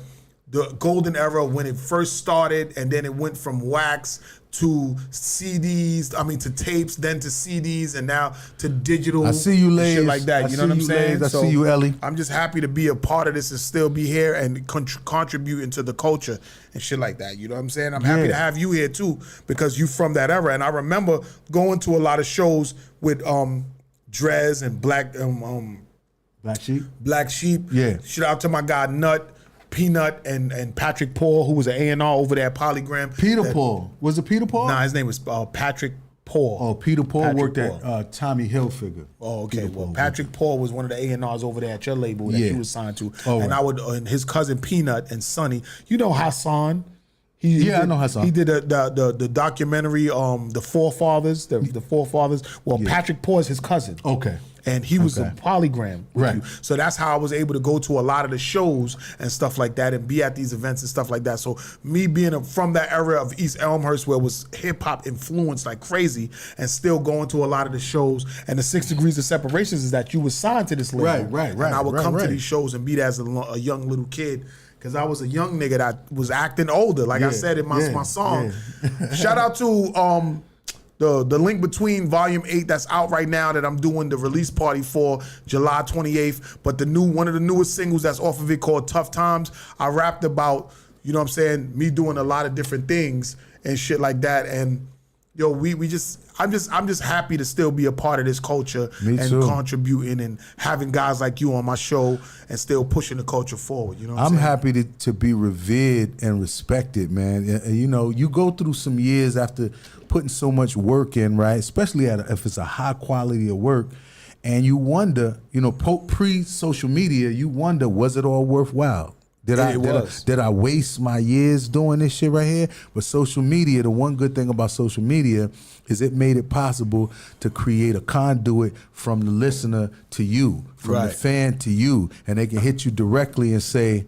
golden era when it first started, and then it went from wax to CDs, I mean to tapes, then to CDs, and now to digital. I see you, and Lays. shit like that. I You know see what I'm you, saying? Lays. I see you, Ellie. I'm just happy to be a part of this and still be here and contribute into the culture and shit like that. You know what I'm saying? I'm happy to have you here too because you from that era. And I remember going to a lot of shows with Drez and Black Sheep. Black Sheep. Yeah. Shout out to my guy Nut, Peanut, and Patrick Paul, who was an A&R over there at Polygram. Paul. Was it Peter Paul? Nah, his name was Patrick Paul. Oh, Peter Paul Patrick worked Paul. at Tommy Hilfiger. Oh, okay. Peter Well, Paul Patrick Paul was one of the A&Rs over there at your label that Yeah. you was signed to. Oh, and right. I would, and his cousin Peanut and Sonny. You know Hassan. I know Hassan. He did the documentary, the Forefathers, the Forefathers. Well, Patrick Paul is his cousin. Okay. And he was a Polygram. Right. You. So that's how I was able to go to a lot of the shows and stuff like that and be at these events and stuff like that. So me being from that era of East Elmhurst where it was hip hop influenced like crazy and still going to a lot of the shows. And the 6 Degrees of Separations is that you was signed to this label. Right. And I would come to these shows and be there as a young little kid. Because I was a young nigga that was acting older, like I said in my song. Shout out to the Link Between Volume 8 that's out right now that I'm doing the release party for July 28th. But one of the newest singles that's off of it called Tough Times, I rapped about, you know what I'm saying, me doing a lot of different things and shit like that. And yo, I'm just happy to still be a part of this culture and contributing and having guys like you on my show and still pushing the culture forward. You know what I'm saying? happy to be revered and respected, man. You know, you go through some years after putting so much work in, right? Especially if it's a high quality of work, and you wonder, you know, pre-social media, you wonder, was it all worthwhile? Did I waste my years doing this shit right here? But social media, the one good thing about social media is it made it possible to create a conduit from the listener to you, from the fan to you, and they can hit you directly and say,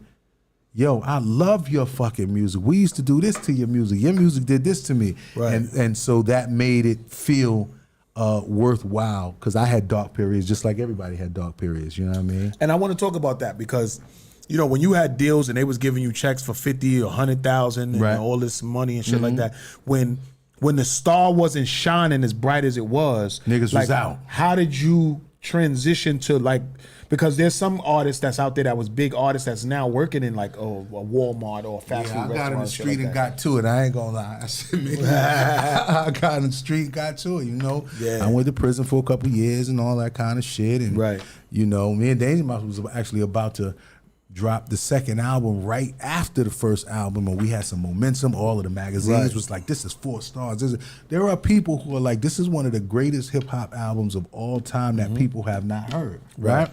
yo, I love your fucking music. We used to do this to your music. Your music did this to me. Right. And so that made it feel worthwhile because I had dark periods just like everybody had dark periods. You know what I mean? And I want to talk about that because, you know, when you had deals and they was giving you checks for 50 or 100,000 and all this money and shit like that, when the star wasn't shining as bright as it was, niggas was out. How did you transition to because there's some artists that's out there that was big artists that's now working in like a Walmart or a fast food restaurant. I got in the street and got to it. I ain't gonna lie. I got in the street, got to it. You know, I went to prison for a couple of years and all that kind of shit. And you know, me and Danger Mouse was actually about to drop the second album right after the first album, and we had some momentum. All of the magazines was like, this is 4 stars. There are people who are like, this is one of the greatest hip hop albums of all time that people have not heard. Right?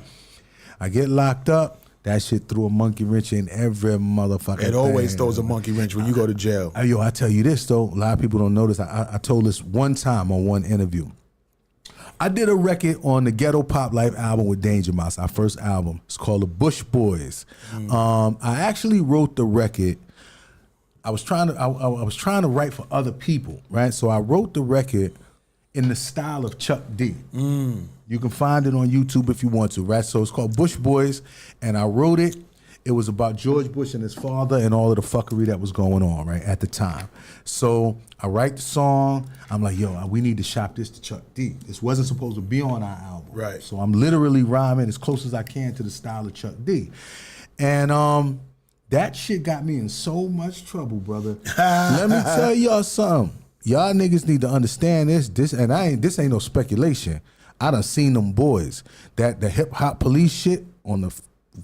I get locked up. That shit threw a monkey wrench in every motherfucker. It always throws a monkey wrench when you go to jail. Yo, I tell you this though, a lot of people don't know this. I told this one time on one interview. I did a record on the Ghetto Pop Life album with Danger Mouse, our first album. It's called The Bush Boys. I actually wrote the record. I was trying to write for other people, right? So I wrote the record in the style of Chuck D. You can find it on YouTube if you want to, right? So it's called Bush Boys, and I wrote it. It was about George Bush and his father and all of the fuckery that was going on, right, at the time. So I write the song. I'm like, yo, we need to shop this to Chuck D. This wasn't supposed to be on our album. Right. So I'm literally rhyming as close as I can to the style of Chuck D. And that shit got me in so much trouble, brother. Let me tell y'all something. Y'all niggas need to understand this. This ain't no speculation. I done seen them boys. That the hip hop police shit on the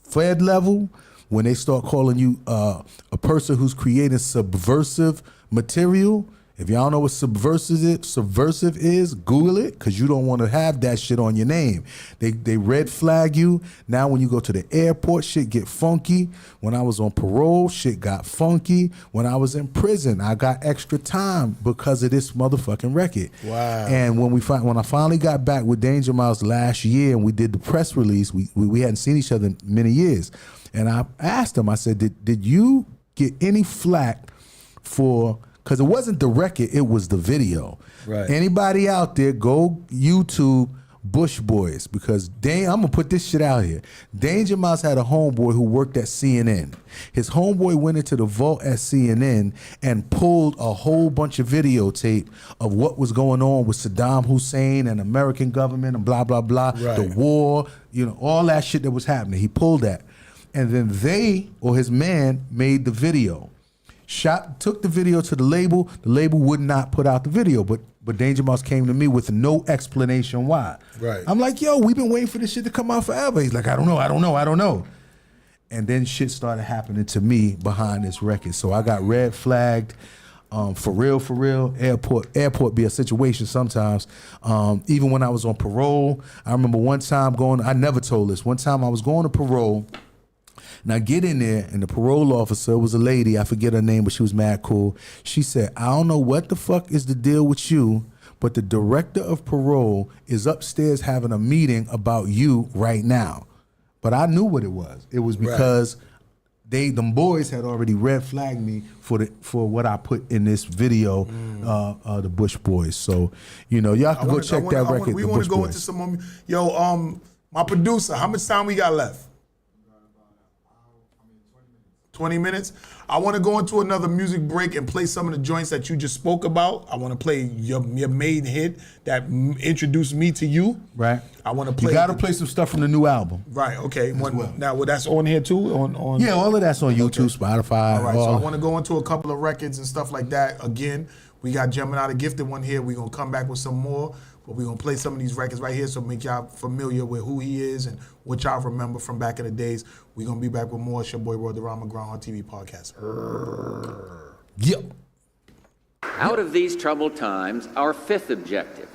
Fed level, when they start calling you a person who's creating subversive material. If y'all know what subversive is, Google it, because you don't want to have that shit on your name. They red flag you. Now when you go to the airport, shit get funky. When I was on parole, shit got funky. When I was in prison, I got extra time because of this motherfucking record. Wow. And when I finally got back with Danger Mouse last year and we did the press release, we hadn't seen each other in many years. And I asked him, I said, did you get any flack for... Because it wasn't the record, it was the video. Right. Anybody out there, go YouTube Bush Boys, because I'm gonna put this shit out here. Danger Mouse had a homeboy who worked at CNN. His homeboy went into the vault at CNN and pulled a whole bunch of videotape of what was going on with Saddam Hussein and American government and blah, blah, blah, the war, all that shit that was happening. He pulled that. And then his man made the video. Took the video to the label. The label would not put out the video, but Danger Mouse came to me with no explanation why. Right. I'm like, yo, we've been waiting for this shit to come out forever. He's like, I don't know. And then shit started happening to me behind this record. So I got red flagged. For real. Airport be a situation sometimes. Even when I was on parole, I remember one time I never told this. One time I was going to parole. And I get in there, and the parole officer was a lady. I forget her name, but she was mad cool. She said, I don't know what the fuck is the deal with you, but the director of parole is upstairs having a meeting about you right now. But I knew what it was. It was because them boys had already red flagged me for what I put in this video, the Bush Boys. So, y'all can go check that record. We want to go into some more. Yo, my producer, how much time we got left? 20 minutes. I want to go into another music break and play some of the joints that you just spoke about. I want to play your main hit that introduced me to you. Right. I want to play. You got to play some stuff from the new album. Right. Okay. Now, that's on here too. On yeah, all of that's on YouTube, Spotify. All right. So I want to go into a couple of records and stuff like that. Again, we got Gemini the Gifted one here. We're gonna come back with some more. But we're going to play some of these records right here so make y'all familiar with who he is and what y'all remember from back in the days. We're going to be back with more. It's your boy, Worldorama, GRINDHARD TV podcast. Yep. Out of these troubled times, our fifth objective,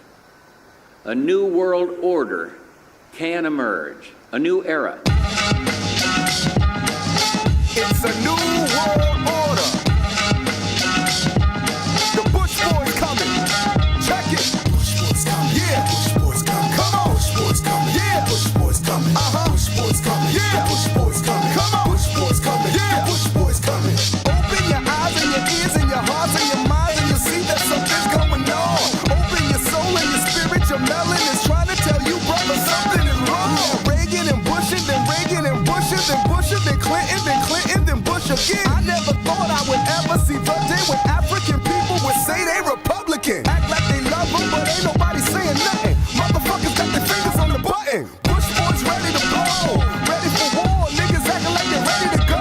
a new world order can emerge, a new era. It's a new world order. The Bush Boys coming. Check it. Yeah. Bush Boys coming. Come on. Bush Boys coming. Yeah. Bush Boys coming. Bush Boys coming. Yeah. Bush Boys coming. Come on. Bush Boys coming. Yeah. Bush Boys coming. Open your eyes and your ears and your hearts and your minds and you'll see that something's going on. Open your soul and your spirit. Your melon is trying to tell you, brother, something is wrong. Reagan and Bush and then Reagan and Bush and then Bush and then Clinton, then Bush again. I never thought I would ever see the day when African people would say they Republican. Act like they love them, but ain't nobody saying nothing. Motherfuckers got their fingers on the button. Bush Boys ready to blow. Ready for war. Niggas acting like they're ready to go.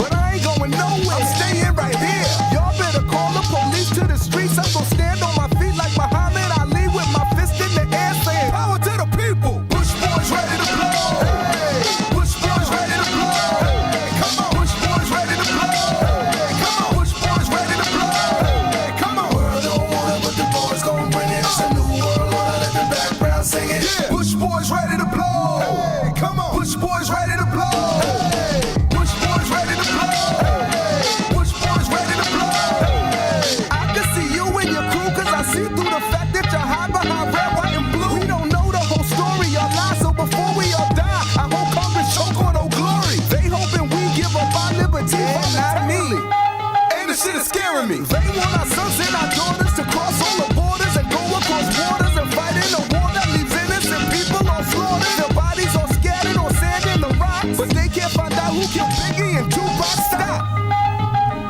But I ain't going nowhere. I'm staying right here. Y'all better call the police to the streets. I'm gonna stand on my feet like Muhammad Ali with my fist in the air saying power to the people. Bush Boys ready to blow. Hey. Bush Boys ready to blow. Hey. Come on. Bush Boys ready to blow. Hey. Come on. Bush Boys ready to blow. Hey. Come on. World don't want it, but the boys gon' bring it. It's a new world order. Let the background sing it. Yeah. Bush Boys ready to blow. Hey. Come on. Bush Boys ready to blow. Hey. Bush Boys ready to blow. Hey. Bush Boys ready to blow. Hey. I can see you and your crew, cause I see through the fact that you're high behind red, white, and blue. We don't know the whole story, y'all lie, so before we all die, I hope Congress choke on no glory. They hoping we give up our liberty, but not me. And the shit is scaring me. They want our sons and our daughters to cross all the borders and go across waters and fight in a war that leaves innocent people on slaughtered. Their bodies all scattered on sand in the rock, but they can't find out who killed Biggie and Tupac. Stop.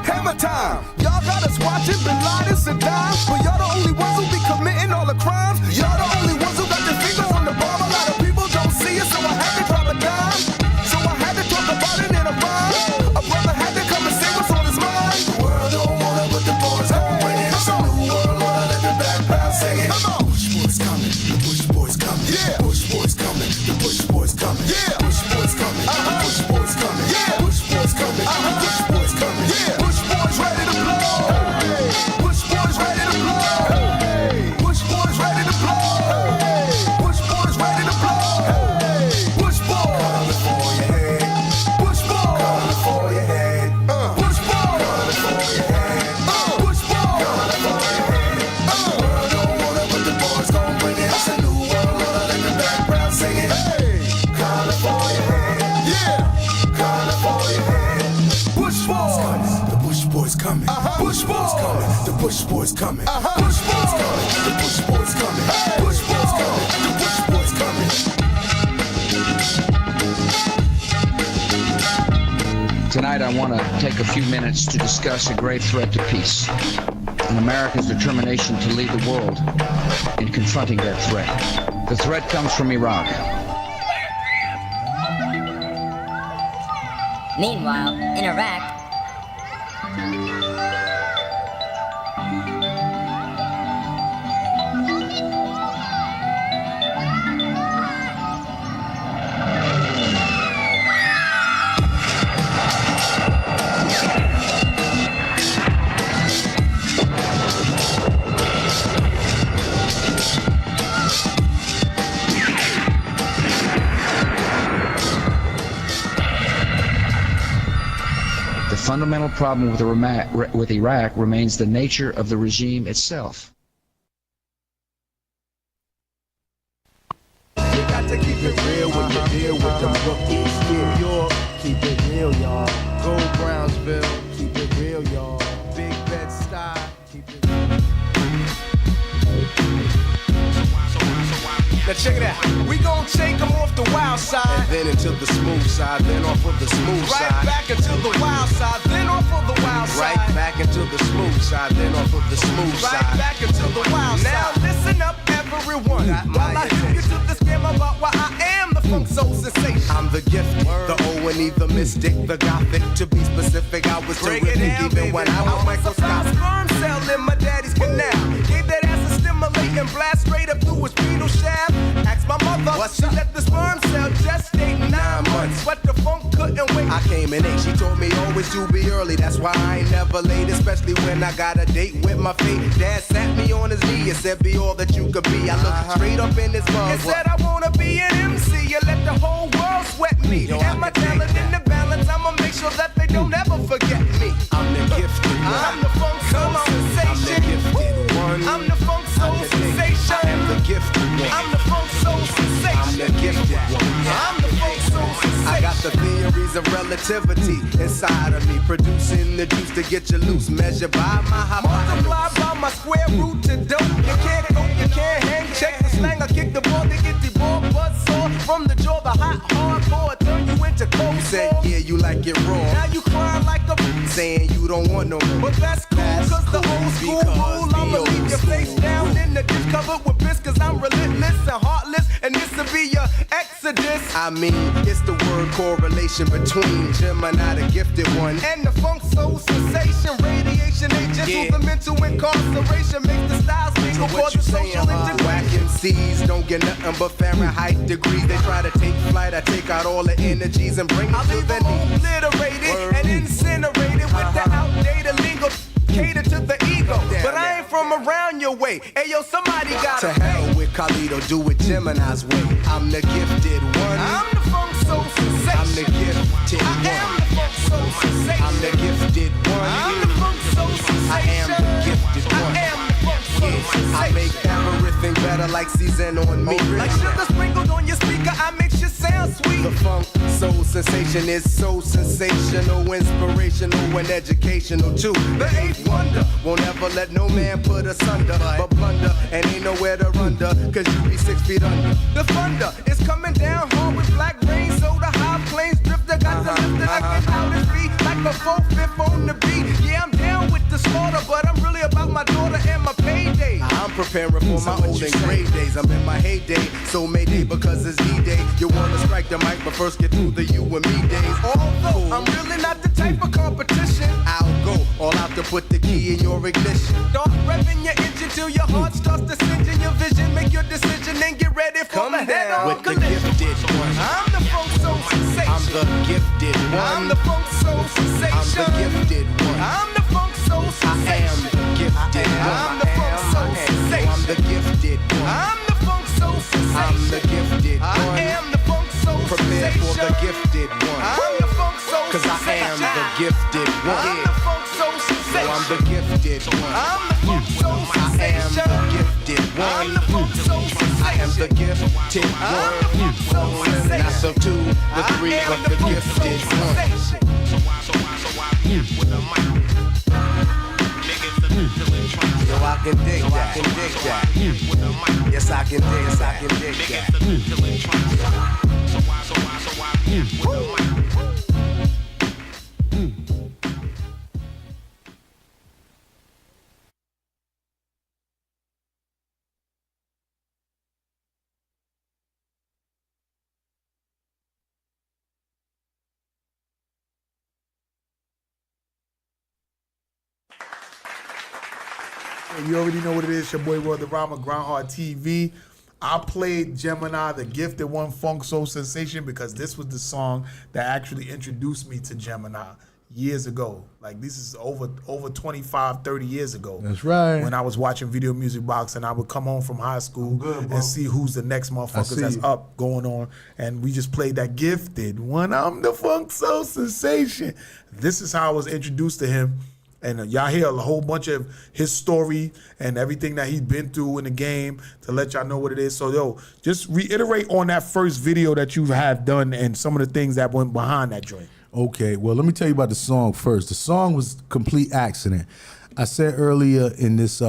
Hammer time. Y'all got us watching Bin Laden, Saddam, but y'all the only ones who be committing all the crimes. Y'all the only ones who got their fingers on the bomb. A lot of people don't see it, so I had to drop a dime. So I had to talk about it in a rhyme. A brother had to come and say what's on his mind. The world don't want it, but the boys gon' bring it. It's a new world order, let the background sing it. Come on. Bush Boys coming, the Bush Boys coming. Yeah. Bush Boys coming, the Bush Boys coming. Yeah. Bush Boys coming, the Bush Boys coming. Yeah. Bush Boys coming, the Bush Boys coming. Yeah. Bush Boys ready to blow. Hey. Bush Boys ready to blow. Hey. Bush Boys ready to blow. Hey. Bush Boys ready to blow. Hey. Bush Boys coming for your head. Bush Boys coming for your head. Bush Boys coming for your head. Bush Boys coming for your head. World don't want it, but the boys gon' bring it. It's a new world order, let the background sing it. Hey, calling for your head. Yeah, calling for your head. Bush Boys coming, the Bush Boys coming. Bush Boys coming, the Bush Boys coming. Bush Boys coming, the Bush Boys coming. Bush Boys coming, the Bush Boys coming. Tonight I want to take a few minutes to discuss a grave threat to peace and America's determination to lead the world in confronting that threat. The threat comes from Iraq. Meanwhile, in Iraq, The fundamental problem with Iraq remains the nature of the regime itself. You got to keep it real when you deal with them rookies. New York, keep it real, y'all. Go Brownsville, keep it real, y'all. Big Bed-Stuy, keep it real. Now check it out. We gon' take them off the wild side. And then into the smooth side, then off of the smooth side. Right back into the wild side, then off of the wild side. Right back into the smooth side, then off of the smooth side. Right back into the wild side. Now listen up, everyone. While I take you to the scam about why I am the funk soul sensation. I'm the gifted, the O&E, the mystic, the gothic. To be specific, I was terrific even when I was microscopic. Sperm cell in my daddy's canal. Gave that ass a stimulating blast straight up through his penile shaft. Asked my mother, she let the sperm cell gestate 9 months. But the funk couldn't wait. I came in 8, she told me always to be early. That's why I ain't never late, especially when I got a date with my fate. Dad sat me on his knee and said, be all that you could be. I looked straight up in his mug. And said, I wanna be an MC. You let the whole world sweat me. And my talent in the balance, I'ma make sure that they don't ever forget me. I'm the gifted one. I'm the funk soul sensation. I'm the gifted one. I'm the funk soul sensation. I am the gifted one. I'm the funk soul sensation. I'm the gifted one. I'm the funk soul sensation. I got the theories of relativity inside of me, producing the juice to get you loose. Measured by my hypotenuse. Multiply by my square root to dope. You can't go, you can't hang. Check the slang, I kick the ball, they get the ball buzz saw. From the jaw, the hot hardcore turn you into cold. You said, yeah, you like it raw. Now you crying like a saying you don't want no more. But that's cool, cause the old school rule, I'ma leave your face down in the ditch covered with piss, cause I'm relentless and heartless, and this'll be your exodus. I mean, it's the word correlation between Gemini, the gifted one, and the funk soul sensation, radiation agent to the mental incarceration, makes the styles mingle for the social integration. Whack MCs don't get nothing but Fahrenheit degrees. They try to take flight, I take out all the energies and bring it to the knees. Obliterated and incinerated with the outdated lingo. Cater to the ego, but I ain't from around your way. Hey yo, somebody got to hell with Khalid, do it Gemini's way. I'm the gifted one. I'm the funk soul sensation. I'm the gifted one. I am the funk soul sensation. I'm the gifted one. I'm the funk soul sensation. I am the gifted one. I am the funk soul sensation. I make everything better like season on me. Like sugar sprinkled on your speaker, I make you sound sweet. The funk soul sensation is so sensational, inspirational, and educational too. The eighth wonder won't ever let no man put us under, but blunder and ain't nowhere to run to, cause you be 6 feet under. The thunder is coming down hard with black rain, so the high planes drifter got to lift it. I get out his feet like a 4/5 on the beat. Yeah, I'm down with the slaughter, but I'm really about my daughter and my payday. I'm preparing for my old and grade days. I'm in my heyday, so Mayday because it's D-Day. You wanna strike the mic, but first get through the you and me days. Although I'm really not the type of competition, I'll go all out to put the key in your ignition. Start revving your engine till your heart starts to singe in your vision. Make your decision and get ready for the head-on with collision. The gifted one. I'm the funk soul sensation. I'm the gifted one. I'm the funk soul sensation. I'm the gifted one. I'm the funk soul sensation. I am the gifted one. I'm the funk soul sensation. I'm the gifted one. I'm the funk soul sensation. I'm the gifted one. I am the funk soul sensation. Prepare for the gifted one. I'm the funk soul cause sensation. I am the gifted one. I'm the funk soul sensation. I'm the gifted one. I'm the funk soul sensation. I am the gifted one. I'm the funk soul sensation. I am the gifted one. Not the 2, the 3, but the gifted one. Yo, I can dig that. I can dig that. Yes, I can dig. Yes, I can dig that. You already know what it is. Your boy Worldorama, GRINDHARD TV. I played Gemini, the Gifted One Funk Soul Sensation, because this was the song that actually introduced me to Gemini years ago. Like, this is over 25, 30 years ago. That's right. When I was watching Video Music Box and I would come home from high school and see who's the next motherfuckers that's up going on. And we just played that Gifted One. I'm the Funk Soul Sensation. This is how I was introduced to him. And y'all hear a whole bunch of his story and everything that he's been through in the game to let y'all know what it is. So, yo, just reiterate on that first video that you have done and some of the things that went behind that joint. Okay, well, let me tell you about the song first. The song was complete accident. I said earlier in this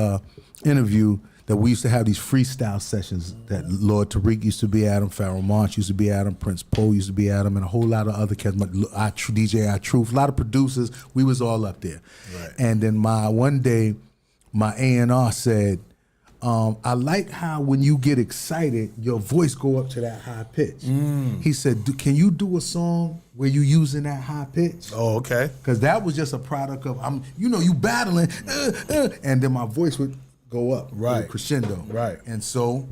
interview that we used to have these freestyle sessions that Lord Tariq used to be at them, Pharoah Monch used to be at them, Prince Poe used to be at them, and a whole lot of other cats, DJ iTruth, a lot of producers. We was all up there. Right. And then one day, my A&R said, I like how when you get excited, your voice go up to that high pitch. He said, can you do a song where you using that high pitch? Oh, okay. Because that was just a product of, you battling, and then my voice would go up, right, crescendo, right. And so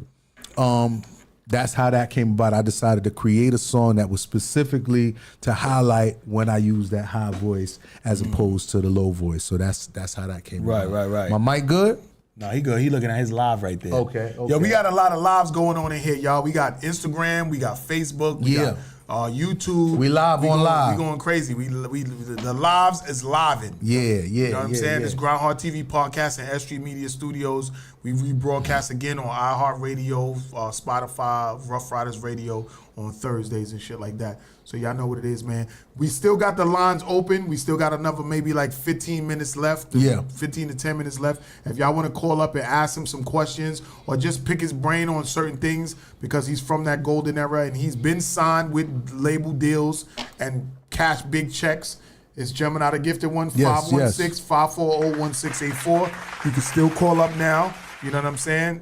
that's how that came about. I decided to create a song that was specifically to highlight when I use that high voice as opposed to the low voice. So that's how that came about. Right. My mic good? No, he good. He looking at his live right there. Okay. Yo, we got a lot of lives going on in here, y'all. We got Instagram, we got Facebook, we got YouTube. We live on live. We going crazy. The lives is living. Yeah. You know what I'm saying? It's GRINDHARD TV podcast and S Street Media Studios. We rebroadcast again on iHeartRadio, Spotify, Ruff Ryders Radio on Thursdays and shit like that. So y'all know what it is, man. We still got the lines open. We still got another maybe like 15 minutes left. 15 to 10 minutes left. If y'all want to call up and ask him some questions or just pick his brain on certain things because he's from that golden era and he's been signed with label deals and cash big checks. It's Gemini, the Gifted One, 516-540-1684. You can still call up now. You know what I'm saying?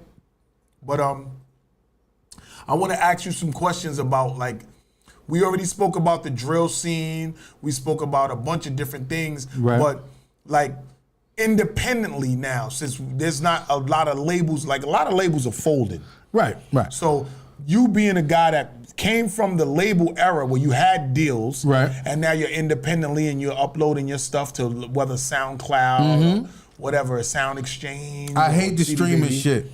But I want to ask you some questions about, like, we already spoke about the drill scene. We spoke about a bunch of different things. Right. But, like, independently now, since there's not a lot of labels, like a lot of labels are folded. Right. So you being a guy that came from the label era where you had deals, right, and now you're independently and you're uploading your stuff to whether SoundCloud or whatever, Sound Exchange. I hate the streaming shit.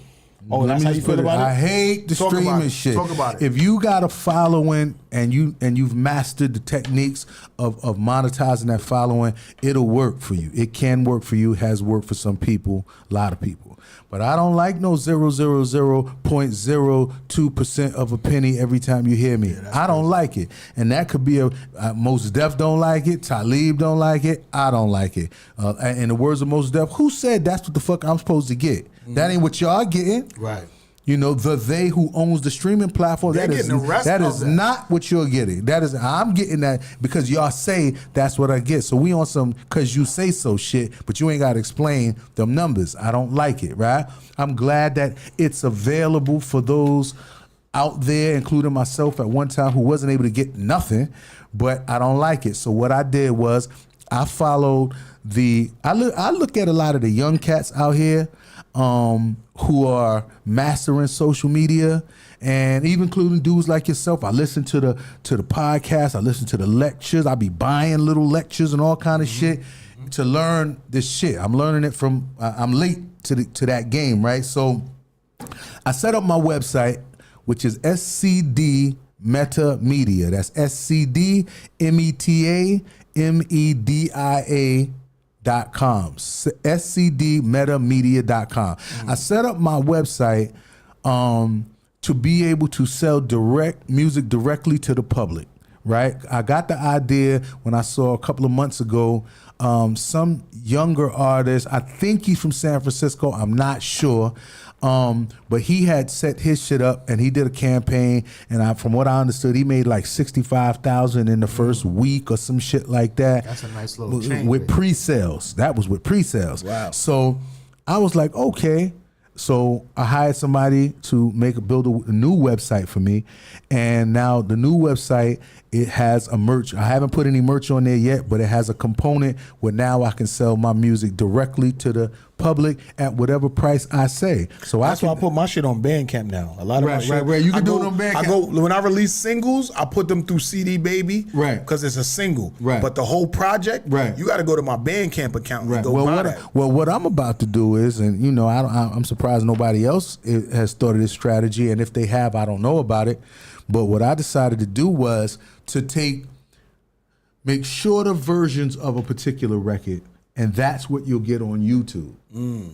Oh, that's how you feel about it? I hate the streaming shit. Talk about it. If you got a following and you've mastered the techniques of monetizing that following, it'll work for you. It can work for you, has worked for some people, a lot of people. But I don't like no 0.02% of a penny every time you hear me. I don't like it. And that could be Mos Def don't like it, Talib don't like it, I don't like it. In the words of Mos Def, who said that's what the fuck I'm supposed to get? That ain't what y'all getting. Right. You know, they who owns the streaming platform, that is not what you're getting. I'm getting that because y'all say that's what I get. So we on some cause you say so shit, but you ain't gotta explain them numbers. I don't like it, right? I'm glad that it's available for those out there, including myself at one time who wasn't able to get nothing, but I don't like it. So what I did was I followed I look at a lot of the young cats out here who are mastering social media, and even including dudes like yourself. I listen to the podcast, I listen to the lectures, I be buying little lectures and all kind of shit to learn this shit. I'm learning it from I'm late to that game, right? So I set up my website, which is SCD Meta Media. That's SCDMETAMEDIA.com, scdmetamedia.com. I set up my website to be able to sell music directly to the public, right? I got the idea when I saw a couple of months ago some younger artist, I think he's from San Francisco, I'm not sure, but he had set his shit up and he did a campaign, and from what I understood, he made like $65,000 in the first week or some shit like that. That's a nice little chain. With pre-sales. That was with pre-sales. Wow. So I was like, okay. So I hired somebody to build a new website for me, and now the new website, it has a merch. I haven't put any merch on there yet, but it has a component where now I can sell my music directly to the public at whatever price I say. So that's why I put my shit on Bandcamp now. A lot of my shit. Right. You can do it on Bandcamp. When I release singles, I put them through CD Baby. Right. Because it's a single. Right. But the whole project, right, you got to go to my Bandcamp account and go buy that. Well, what I'm about to do is, and you know, I'm surprised nobody else has thought of this strategy, and if they have, I don't know about it. But what I decided to do was to make shorter versions of a particular record, and that's what you'll get on YouTube,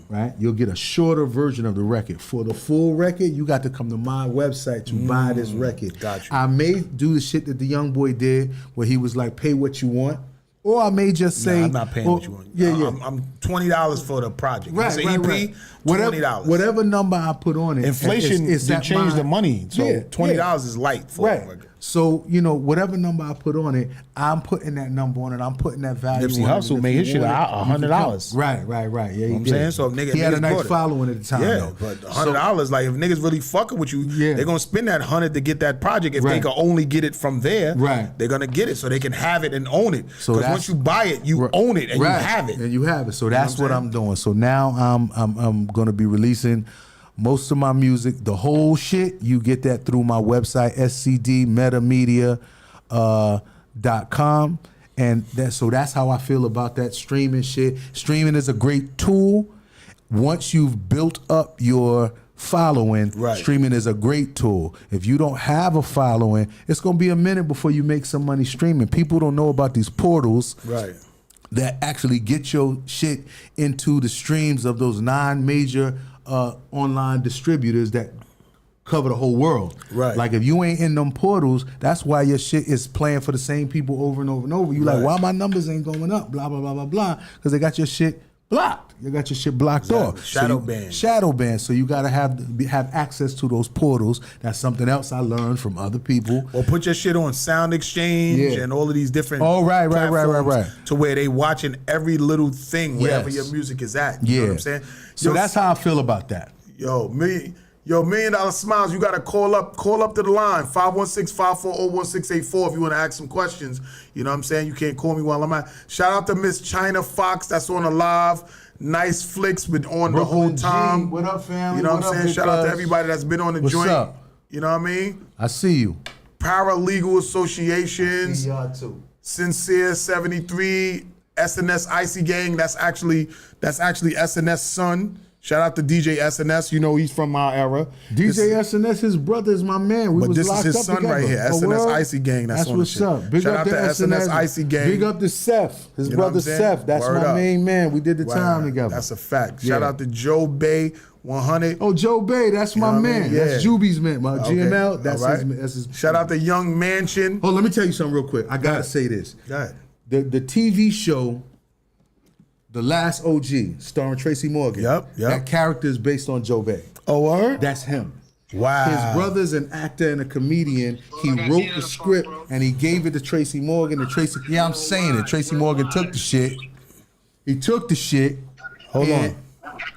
right? You'll get a shorter version of the record. For the full record, you got to come to my website to buy this record. Gotcha. I may do the shit that the young boy did, where he was like, pay what you want. Or I may just say, I'm not paying what you want. Yeah. I'm $20 for the project. Right, It's an right. EP, $20. Whatever number I put on it. Inflation did change the money. So $20 is light for right. a record. So, you know, whatever number I put on it, I'm putting that number on it. I'm putting that value Nipsey on it. Hussle made his shit $100. Right. Yeah, You know what I'm saying? So if he had a niggas nice bought it. following at the time, Yeah, though. but $100, like if niggas really fucking with you, they're gonna spend that $100 to get that project. If they can only get it from there, they're gonna get it so they can have it and own it. So Because once you buy it, you own it and you have it. And you have it. So that's what I'm doing. So now I'm gonna be releasing most of my music, the whole shit. You get that through my website, scdmetamedia.com. And that's how I feel about that streaming shit. Streaming is a great tool. Once you've built up your following, streaming is a great tool. If you don't have a following, it's gonna be a minute before you make some money streaming. People don't know about these portals that actually get your shit into the streams of those 9 major online distributors that cover the whole world. Right. Like if you ain't in them portals, that's why your shit is playing for the same people over and over and over. You like, why my numbers ain't going up? Blah, blah, blah, blah, blah. Because they got your shit blocked. You got your shit blocked off. Shadow ban. Shadow ban. So you gotta have access to those portals. That's something else I learned from other people. Or put your shit on Sound Exchange and all of these different platforms to where they watching every little thing wherever your music is at. You know what I'm saying? So that's how I feel about that. $1 Million Smiles, you gotta call up to the line, 516-540-1684 if you wanna ask some questions. You know what I'm saying? You can't call me while I'm out. Shout out to Miss China Fox that's on the live. Nice flicks, been on the whole time. What up, family? You know what I'm saying? Shout out to everybody that's been on the joint. What's up? You know what I mean? I see you. Paralegal Associations. See y'all too. Sincere 73, SNS Icy Gang. That's actually SNS son. Shout out to DJ SNS. You know he's from my era. DJ SNS, his brother is my man. But this is his son right here. SNS Icy Gang. That's what's shit. up. Big Shout up out to SNS Icy Gang. Big up to Seth, his brother Seth. That's my main man. We did the time together. That's a fact. Shout out to Joe Bay 100. Oh, Joe Bay, that's my man. Yeah. That's Juby's man. My GML. That's his. Shout out to Young Mansion. Oh, let me tell you something real quick. I gotta say this. Go ahead. The TV show, The Last OG, starring Tracy Morgan. Yep. That character is based on Joe Bay. Oh, word? That's him. Wow. His brother's an actor and a comedian. He wrote the script and he gave it to Tracy Morgan. And Tracy, I'm saying it. Tracy Morgan took the shit. He took the shit. Hold on.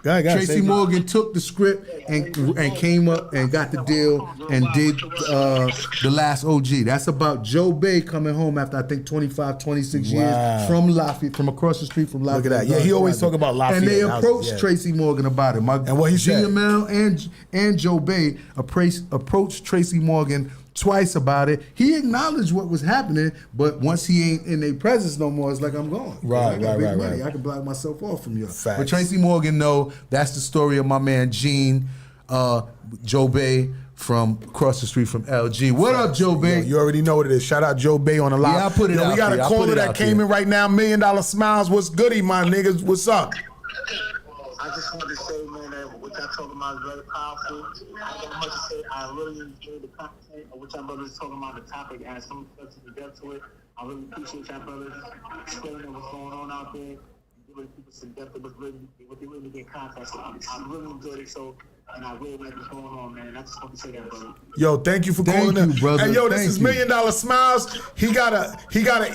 Go ahead, Tracy Morgan took the script and came up and got the deal and did The Last OG. That's about Joe Bay coming home after I think 25, 26 years from Lafayette, from across the street from Lafayette. Look at that. Yeah, he always talk about Lafayette. And they approached Tracy Morgan about it. And what he said? GML and Joe Bay approached Tracy Morgan twice about it. He acknowledged what was happening, but once he ain't in their presence no more, it's like I'm gone. Right. I can block myself off from you. But Tracy Morgan, that's the story of my man Gene, Joe Bay from across the street from LG. What up, Joe Bay? You already know what it is. Shout out Joe Bay on the live. Yeah, I put it out We got there. a caller that came in right now. $1 Million Smiles. What's goody, my niggas? What's up? I just wanted to say, man, that what y'all talking about is very powerful. I got much to say. I really enjoyed the content of what y'all brothers talking about, the topic, and some substance to depth to it. I really appreciate y'all brothers explaining what's going on out there, and giving people some depth of what they really get contact with. I really enjoyed it, and I really like what's going on, man. I just want to say that, brother. Yo, thank you for calling in. Brother. Hey, yo, this is $1 Million Smiles. He got an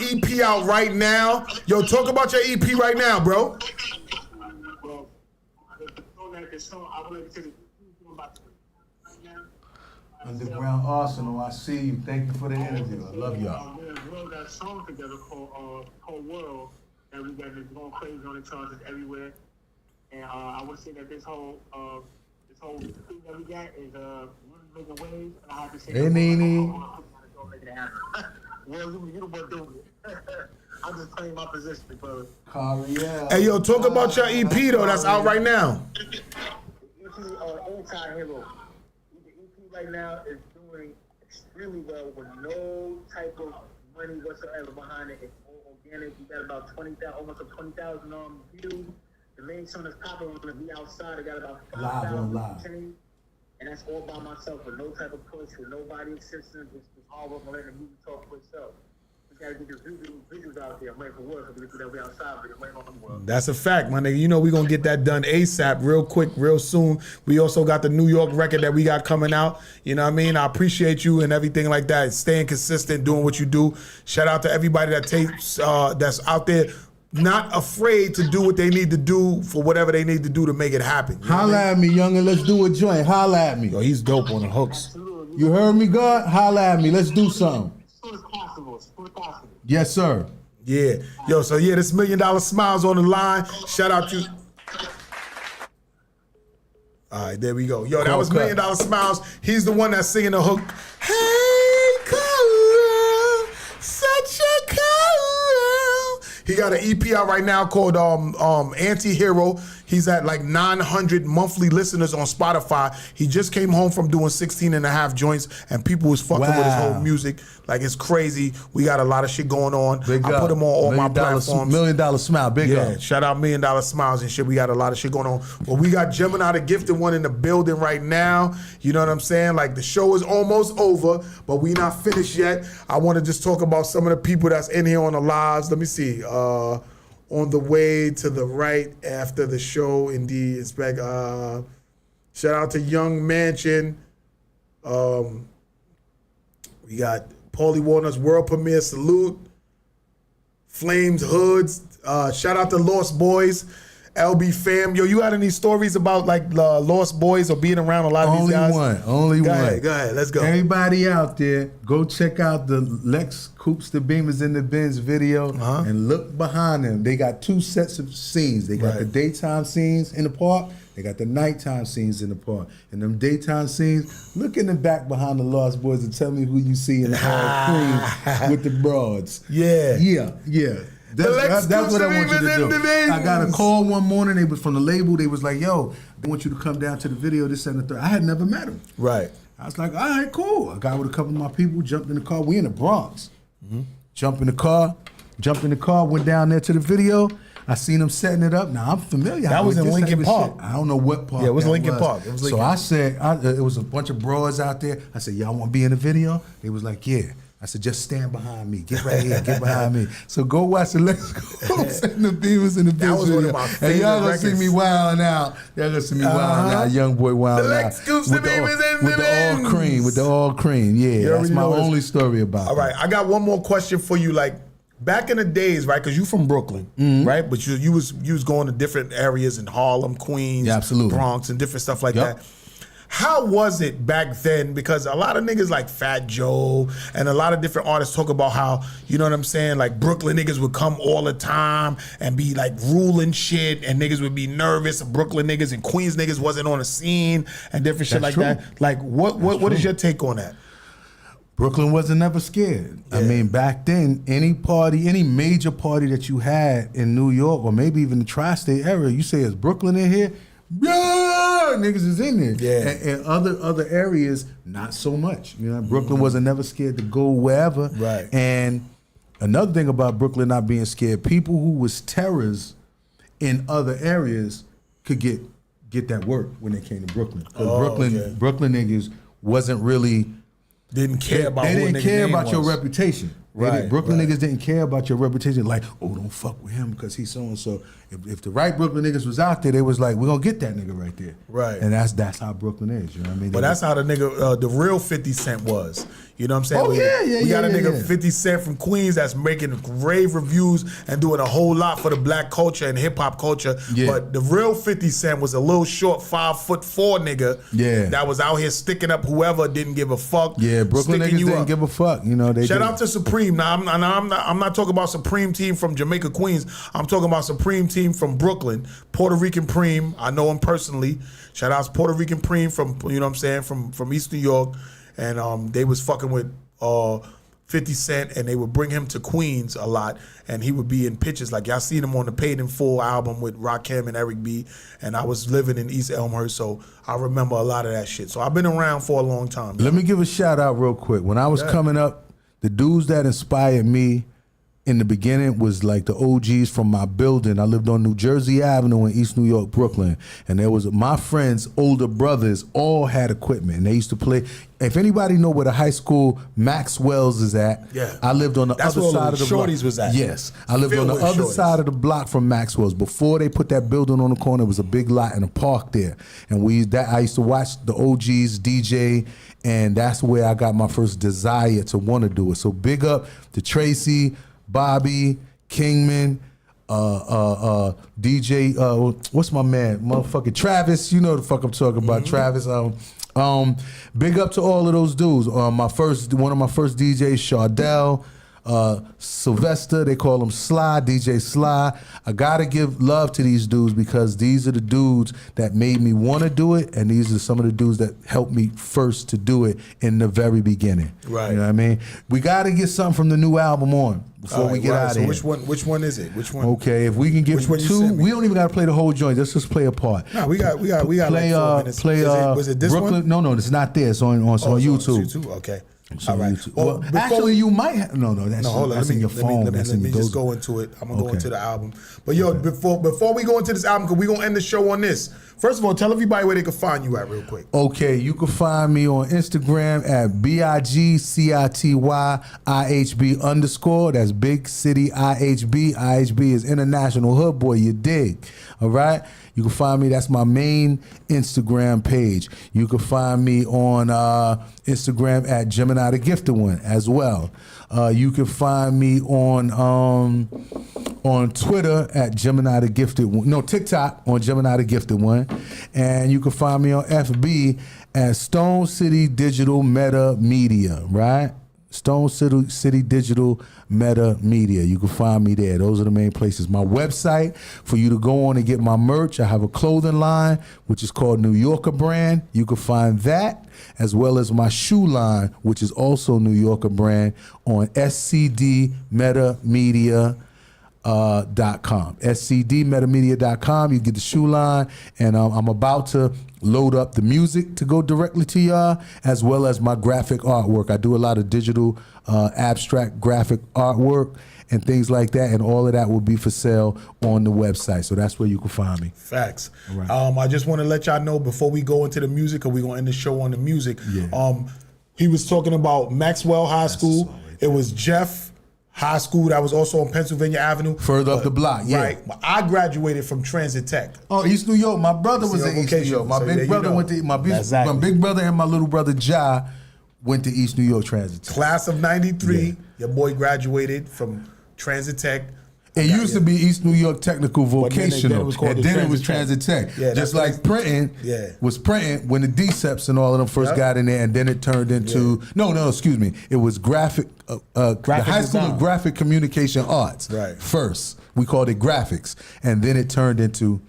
EP out right now. Yo, talk about your EP right now, bro. Underground Arsenal, I see you. Thank you for the interview. I love y'all. We got a song together called World, and we got it going crazy on the charts everywhere. And I would say that this whole thing that we got is really making waves, and I have to say, Hey, Nene. Go make it happen. Well, you the one doing it. I'm just playing my position, brother. Hey, yo, talk about your EP though. That's out right now. The EP, Anti-Hero. The EP right now is doing extremely well with no type of money whatsoever behind it. It's all organic. We got about 20,000, almost 20,000 views. The main song that's popping on the Be Outside. I got about 5,000. And that's all by myself with no type of push, with nobody assistance. It's all work and letting the music talk for itself. We gotta get the visuals out there. I'm waiting for work. I'm gonna do that way outside, but I'm waiting on them work. That's a fact, my nigga. You know we gonna get that done ASAP, real quick, real soon. We also got the New York record that we got coming out. You know what I mean? I appreciate you and everything like that. Staying consistent, doing what you do. Shout out to everybody that takes that's out there, not afraid to do what they need to do for whatever they need to do to make it happen. You know Holla at me, youngin'. Let's do a joint. Holla at me. Yo, he's dope on the hooks. You heard me, God? Holla at me. Let's do something. As soon as possible. Yes, sir. Yeah. Yo, so yeah, this $1 Million Smiles on the line. Shout out to... All right, there we go. Yo, that was $1 Million Smiles. He's the one that's singing the hook. Hey, color, such a color. He got an EP out right now called Anti-Hero. He's at like 900 monthly listeners on Spotify. He just came home from doing 16.5 joints, and people was fucking with his whole music. Like, it's crazy. We got a lot of shit going on. I put him on all my platforms. $1 Million Smile, big up. Yeah, shout out $1 Million Smiles and shit. We got a lot of shit going on. But we got Gemini, the gifted one, in the building right now. You know what I'm saying? Like, the show is almost over, but we not finished yet. I want to just talk about some of the people that's in here on the lives. Let me see. On the way to the right after the show, indeed. Shout out to Young Mansion. We got Paulie Warner's world premiere salute. Flames Hoods. Shout out to Lost Boys. LB fam. Yo, you got any stories about like Lost Boys or being around a lot of these guys? Only one. Go ahead, let's go. Everybody out there, go check out the Lex Coops the Beamers in the Benz video and look behind them. They got two sets of scenes. They got the daytime scenes in the park. They got the nighttime scenes in the park. And them daytime scenes, look in the back behind the Lost Boys and tell me who you see in the cream with the broads. Yeah. That's what I want you to do. I got a call one morning. They was from the label. They was like, yo, they want you to come down to the video, this and the third. I had never met him. Right. I was like, all right, cool. I got with a couple of my people, jumped in the car. We in the Bronx. Jumped in the car, went down there to the video. I seen them setting it up. Now, I'm familiar. That was in Lincoln Park. I don't know what park. Yeah, it was that Lincoln Park. It was Lincoln. So I said, it was a bunch of broads out there. I said, y'all want to be in the video? They was like, yeah. I said, just stand behind me. Get right here. Get behind me. So go watch the Let's Go and the Beamers in the That was one of my favorite and y'all gonna records. see me wilding out. Y'all gonna see me wilding out. Young boy wilding out. With the all cream. With the all cream. Yeah, that's my only story about it. All right, I got one more question for you. Like, back in the days, right? Because you from Brooklyn, right? But you was going to different areas in Harlem, Queens, Bronx, and different stuff like that. How was it back then? Because a lot of niggas like Fat Joe and a lot of different artists talk about how, you know what I'm saying, like Brooklyn niggas would come all the time and be like ruling shit, and niggas would be nervous, and Brooklyn niggas and Queens niggas wasn't on the scene and different shit like that. Like, what is your take on that? Brooklyn wasn't never scared. I mean, back then, any major party that you had in New York or maybe even the tri-state area, you say, is Brooklyn in here? Yeah, niggas is in there. Yeah. And other areas, not so much. You know, Brooklyn wasn't never scared to go wherever. Right. And another thing about Brooklyn not being scared, people who was terrors in other areas could get that work when they came to Brooklyn. Because Brooklyn niggas wasn't really didn't care about they who didn't care about your was. reputation. Brooklyn niggas didn't care about your reputation. Like, oh, don't fuck with him because he's so and so. If the right Brooklyn niggas was out there, they was like, we're gonna get that nigga right there. Right. And that's how Brooklyn is. You know what I mean? But that's how the nigga, the real 50 Cent was. You know what I'm saying? Oh, We got a nigga yeah. 50 Cent from Queens that's making rave reviews and doing a whole lot for the black culture and hip hop culture. Yeah. But the real 50 Cent was a little short 5'4" nigga that was out here sticking up whoever didn't give a fuck. Yeah, Brooklyn sticking niggas you didn't up. give a fuck. You know, they Shout did. out to Supreme. Now, I'm not talking about Supreme team from Jamaica, Queens. I'm talking about Supreme team from Brooklyn, Puerto Rican Preem. I know him personally. Shout out to Puerto Rican Preem from, you know what I'm saying, from East New York. And they was fucking with 50 Cent, and they would bring him to Queens a lot, and he would be in pictures. Like, y'all seen him on the Paid in Full album with Rakim and Eric B, and I was living in East Elmhurst, so I remember a lot of that shit. So I've been around for a long time. Let me give a shout out real quick. When I was coming up, the dudes that inspired me in the beginning was like the OGs from my building. I lived on New Jersey Avenue in East New York, Brooklyn. And there was my friends' older brothers all had equipment. And they used to play. If anybody know where the high school Maxwell's is at, I lived on the other side of the block. Shorties was at. Yes. I lived on the other side of the block from Maxwell's. Before they put that building on the corner, it was a big lot and a park there. And I used to watch the OGs DJ, and that's where I got my first desire to want to do it. So big up to Tracy, Bobby, Kingman, DJ, what's my man? Motherfucking Travis. You know the fuck I'm talking about, Travis. Big up to all of those dudes. One of my first DJs, Shardell, Sylvester, they call him Sly, DJ Sly. I gotta give love to these dudes because these are the dudes that made me want to do it, and these are some of the dudes that helped me first to do it in the very beginning. Right. You know what I mean? We gotta get something from the new album on before we get out of so here. Which one is it? Which one? Okay, if we can get two, we don't even gotta play the whole joint. Let's just play a part. No, we got play, like 4 minutes. Was it this Brooklyn? one? No, it's not there. It's on YouTube. YouTube. Okay. It's on All right. YouTube. Well, Well, actually, you might have. No, that's hold on. that's in your phone. Let me just go into it. I'm gonna go into the album. But yo, before we go into this album, because we gonna end the show on this. First of all, tell everybody where they can find you at real quick. Okay, you can find me on Instagram at BIGCITYIHB_. That's Big City IHB. IHB is International Hood Boy. You dig? All right. You can find me. That's my main Instagram page. You can find me on Instagram at Gemini the Gifted One as well. You can find me on Twitter at Gemini the Gifted One. No, TikTok on Gemini the Gifted One. And you can find me on FB at Stone City Digital Meta Media, right? Stone City Digital Meta Media. You can find me there. Those are the main places. My website for you to go on and get my merch. I have a clothing line, which is called New Yorker Brand. You can find that, as well as my shoe line, which is also New Yorker Brand, on scdmetamedia.com. scdmetamedia.com. You get the shoe line, and I'm about to load up the music to go directly to y'all, as well as my graphic artwork. I do a lot of digital abstract graphic artwork and things like that, and all of that will be for sale on the website. So that's where you can find me. Facts. Right. I just want to let y'all know before we go into the music, or we're gonna end the show on the music. Yeah. He was talking about Maxwell High School. It was Jeff High School that was also on Pennsylvania Avenue. Further up the block, yeah. Right. I graduated from Transit Tech. Oh, East New York. My brother was in East New York. My big brother went to my big brother and my little brother Ja went to East New York Transit Tech. Class of '93. Your boy graduated from Transit Tech. It used to be East New York Technical Vocational, and then it was Transit Transit Tech. Yeah, Just like printing was printing when the DCEPs and all of them first got in there, and then it turned into excuse me, it was graphic the High School of Graphic Communication Arts first. We called it graphics, and then it turned into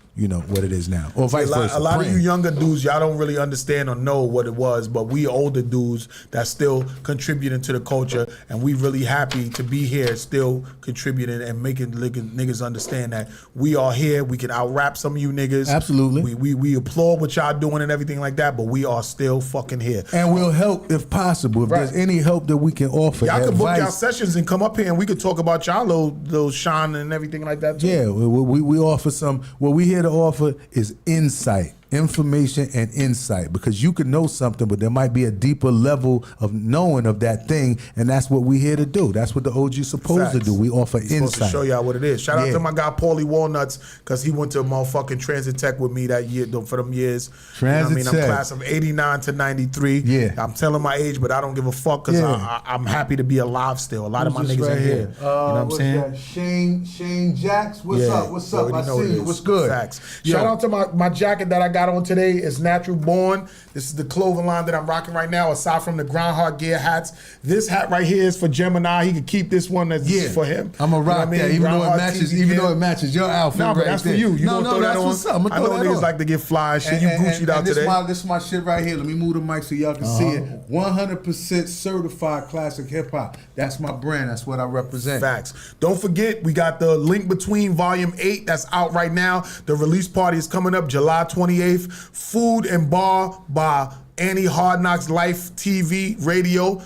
what it is now, or vice versa. A lot of you younger dudes, y'all don't really understand or know what it was, but we older dudes that's still contributing to the culture, and we really happy to be here, still contributing and making niggas understand that we are here. We can out-rap some of you niggas. Absolutely. We applaud what y'all doing and everything like that, but we are still fucking here. And we'll help if possible. If there's any help that we can offer, y'all can book y'all sessions and come up here, and we could talk about y'all little shine and everything like that too. Yeah, we offer some. What we here to offer is insight information and insight, because you could know something, but there might be a deeper level of knowing of that thing, and that's what we're here to do. That's what the OG's supposed to do. We offer He's supposed to insight. show y'all what it is. Shout out to my guy Paulie Walnuts, because he went to motherfucking Transit Tech with me that year for them years. Transit you know what I mean? Tech. I'm class of 89 to 93. Yeah. I'm telling my age, but I don't give a fuck, because I'm happy to be alive still. A lot of my Who's niggas this are right here. here? You know what I'm What's saying? that? Shane Jacks? What's Yeah, up? What's you up? already I know what see it you. is. What's good? Facts. Yo. Shout out to my jacket that I got on today. It's Natural Born. This is the clothing line that I'm rocking right now, aside from the GRINDHARD gear hats. This hat right here is for Gemini. He could keep this one that's for him. I'm gonna rock that, even though it matches. Even though it matches your outfit. Nah, but right that's there. for you. You gonna throw that that's on? what's up. I'm gonna I know throw that niggas on. like to get fly and shit. You Gucci'd out this today. This is my shit right here. Let me move the mic so y'all can see it. 100% certified classic hip hop. That's my brand. That's what I represent. Facts. Don't forget, we got the Link Between Volume 8 that's out right now. The release party is coming up July 28th. Food and Bar by Annie Hard Knocks Life TV Radio.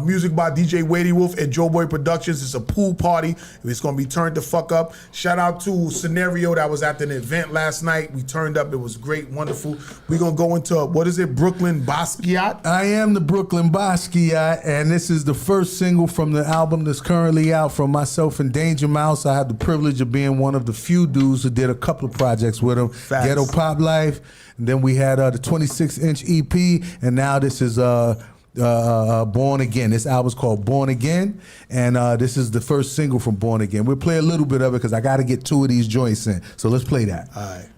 Music by DJ Weighty Wolf and Joe Boy Productions. It's a pool party. It's going to be turned the fuck up. Shout out to Scenario that was at an event last night. We turned up. It was great, wonderful. We're going to go into, what is it, Brooklyn Basquiat? I am the Brooklyn Basquiat, and this is the first single from the album that's currently out from myself and Danger Mouse. I have the privilege of being one of the few dudes who did a couple of projects with him. Facts. Ghetto Pop Life, and then we had the 26-inch EP, and now this is Born Again. This album's called Born Again, and this is the first single from Born Again. We'll play a little bit of it because I got to get 2 of these joints in. So let's play that. All right.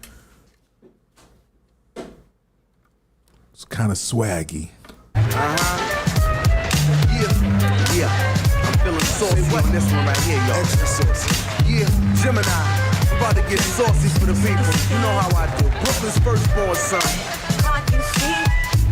It's kind of swaggy. Yeah. I'm feeling saucy on this one right here, y'all. Extra saucy. Yeah, Gemini. I'm about to get saucy for the people. You know how I do. Brooklyn's firstborn son.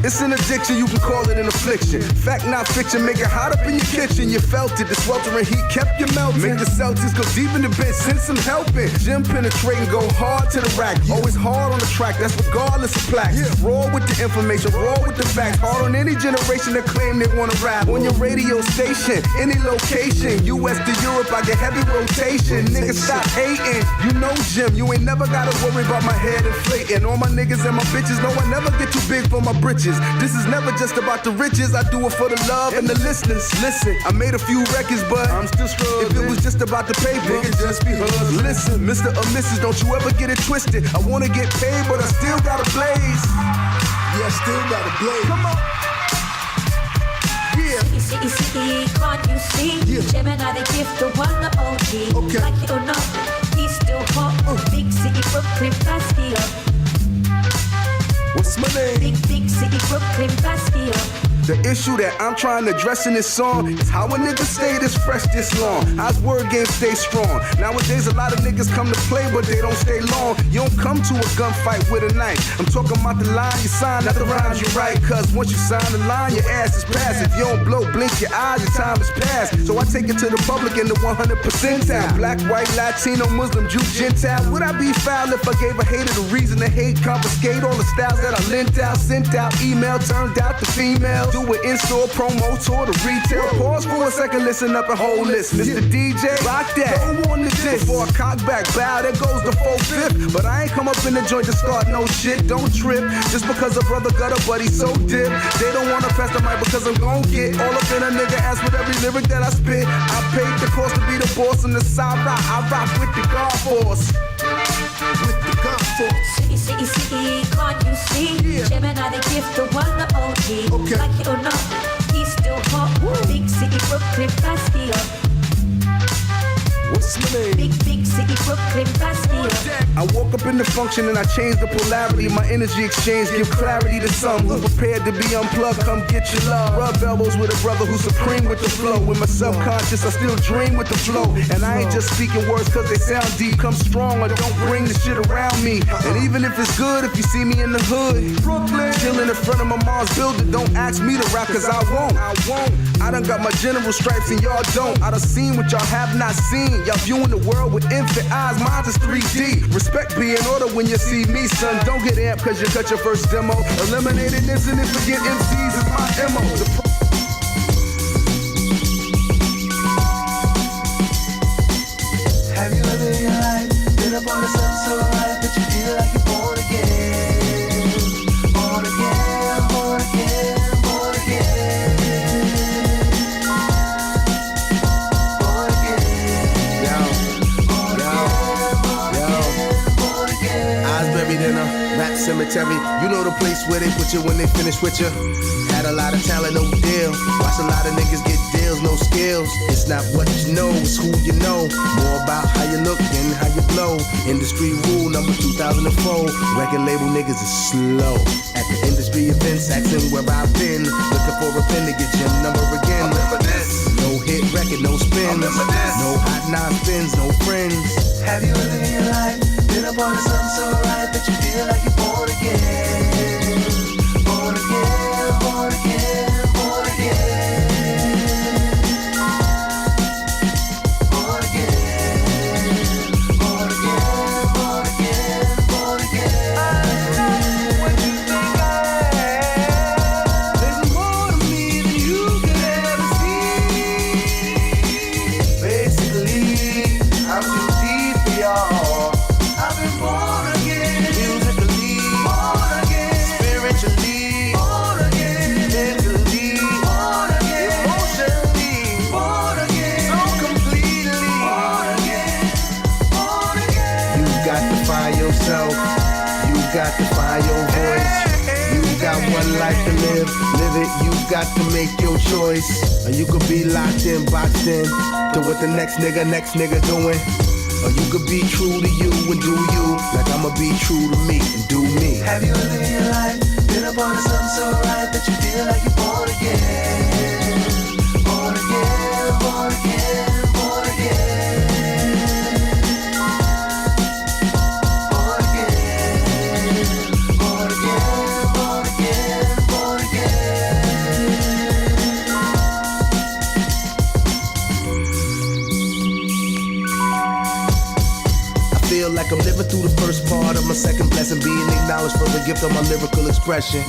It's an addiction, you can call it an affliction. Fact, not fiction, make it hot up in your kitchen. You felt it, the sweltering heat kept you melting. Make the Celtics go deep in the bench, send some help in. Gym penetrating, go hard to the rack. Always hard on the track, that's regardless of plaques. Raw with the information, raw with the facts. Hard on any generation that claim they wanna rap. On your radio station, any location. US to Europe, I get heavy rotation. Niggas stop hating, you know Jim. You ain't never gotta worry about my head inflating. All my niggas and my bitches know I never get too big for my britches. This is never just about the riches. I do it for the love and the listeners. Listen, I made a few records, but I'm still struggling. If it was just about the paper, nigga, just be hustling. Listen, Mr. or Mrs., don't you ever get it twisted. I wanna get paid, but I still gotta blaze. Yeah, I still gotta blaze. Come on. Yeah. See, can't you see? Gemini, the gift, the one, the OG. Okay. Like it or not, he's still hot. Big city, Brooklyn, Basquiat. What's my name? Big city, Brooklyn, Basquiat. The issue that I'm trying to address in this song is how a nigga stay this fresh this long. How's word game stay strong? Nowadays a lot of niggas come to play, but they don't stay long. You don't come to a gunfight with a knife. I'm talking about the line you sign, not the rhymes you write. Cause once you sign the line, your ass is past. If you don't blow, blink your eyes, your time is past. So I take it to the public in the 100% time. Black, white, Latino, Muslim, Jew, Gentile. Would I be foul if I gave a hater the reason to hate? Confiscate all the styles that I lent out, sent out, email, turned out to female. Do it in-store, promo, tour to retail. Pause for a second, listen up and hold this. Mr. DJ, rock that. Go on the disc. Before I cock back, bow, there goes the 4/5. But I ain't come up in the joint to start no shit. Don't trip, just because a brother got a buddy so dip. They don't wanna pass the mic because I'm gon' get all up in a nigga ass with every lyric that I spit. I paid the cost to be the boss on the side rock. I rock with the God Force. With the God Force. See, can't you see? Gemini, the gift, the one, the OG. Okay. Like it or not, he's still hot. Big city, Brooklyn, Basquiat. What's my name? Big city, Brooklyn, Basquiat. I woke up in the function and I changed the polarity. My energy exchange give clarity to some who prepared to be unplugged. Come get your love. Rub elbows with a brother who's supreme with the flow. With my subconscious, I still dream with the flow. And I ain't just speaking words cause they sound deep. Come strong or don't bring the shit around me. And even if it's good, if you see me in the hood, Brooklyn, chilling in front of my mom's building. Don't ask me to rap cause I won't. I done got my general stripes and y'all don't. I done seen what y'all have not seen. Y'all viewing the world with infant eyes, mine is 3D. Respect be in order when you see me, son. Don't get amped cause you cut your first demo. Eliminating this and forget MCs is my MO. Have you ever in your life been up on the sun so high that you feel like you're born again? in a rap cemetery. You know the place where they put you when they finish with you. Had a lot of talent, no deal. Watch a lot of niggas get deals, no skills. It's not what you know, it's who you know. More about how you look than how you blow. Industry rule number 2004. Record label niggas is slow. At the industry events, asking where I've been. Looking for a pen to get your number again. Remember this. No hit record, no spins. No hot 9 spins, no friends. Have you ever in your life been a part of something so right that you feel like you're born again? Born again, born again, born again. Born again, born again, born again, born again. What you think I am? There's more to me than you could ever see. Basically, I'm too deep for y'all. I've been born again. Musically, born again. Spiritually, born again. Mentally, born again. Emotionally, born again. So completely, born again. Born again. You got to find yourself. You got to find your voice. You got one life to live. Live it. You got to make your choice. Or you could be locked in, boxed in to what the next nigga doing. Or you could be true to you and do you, like I'ma be true to me and do me. Have you ever in your life been a part of something so right that you feel like you're born again? Born again, born again, born again. Born again, born again, born again, born again. I feel like I'm living through the first part of my second blessing, being acknowledged for the gift of my lyrical expression.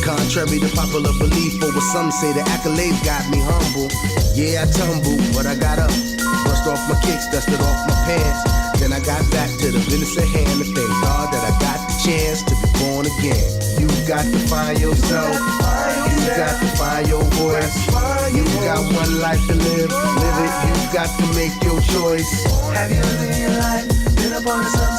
Contrary to popular belief, or what some say, the accolades got me humble. Yeah, I tumbled, but I got up. Brushed off my kicks, dusted off my pants. Then I got back to the business at hand, and thank God that I got the chance to be born again. You got to find yourself. You got to find your voice. You got one life to live. Live it. You got to make your choice. Have you ever in your life been a part of something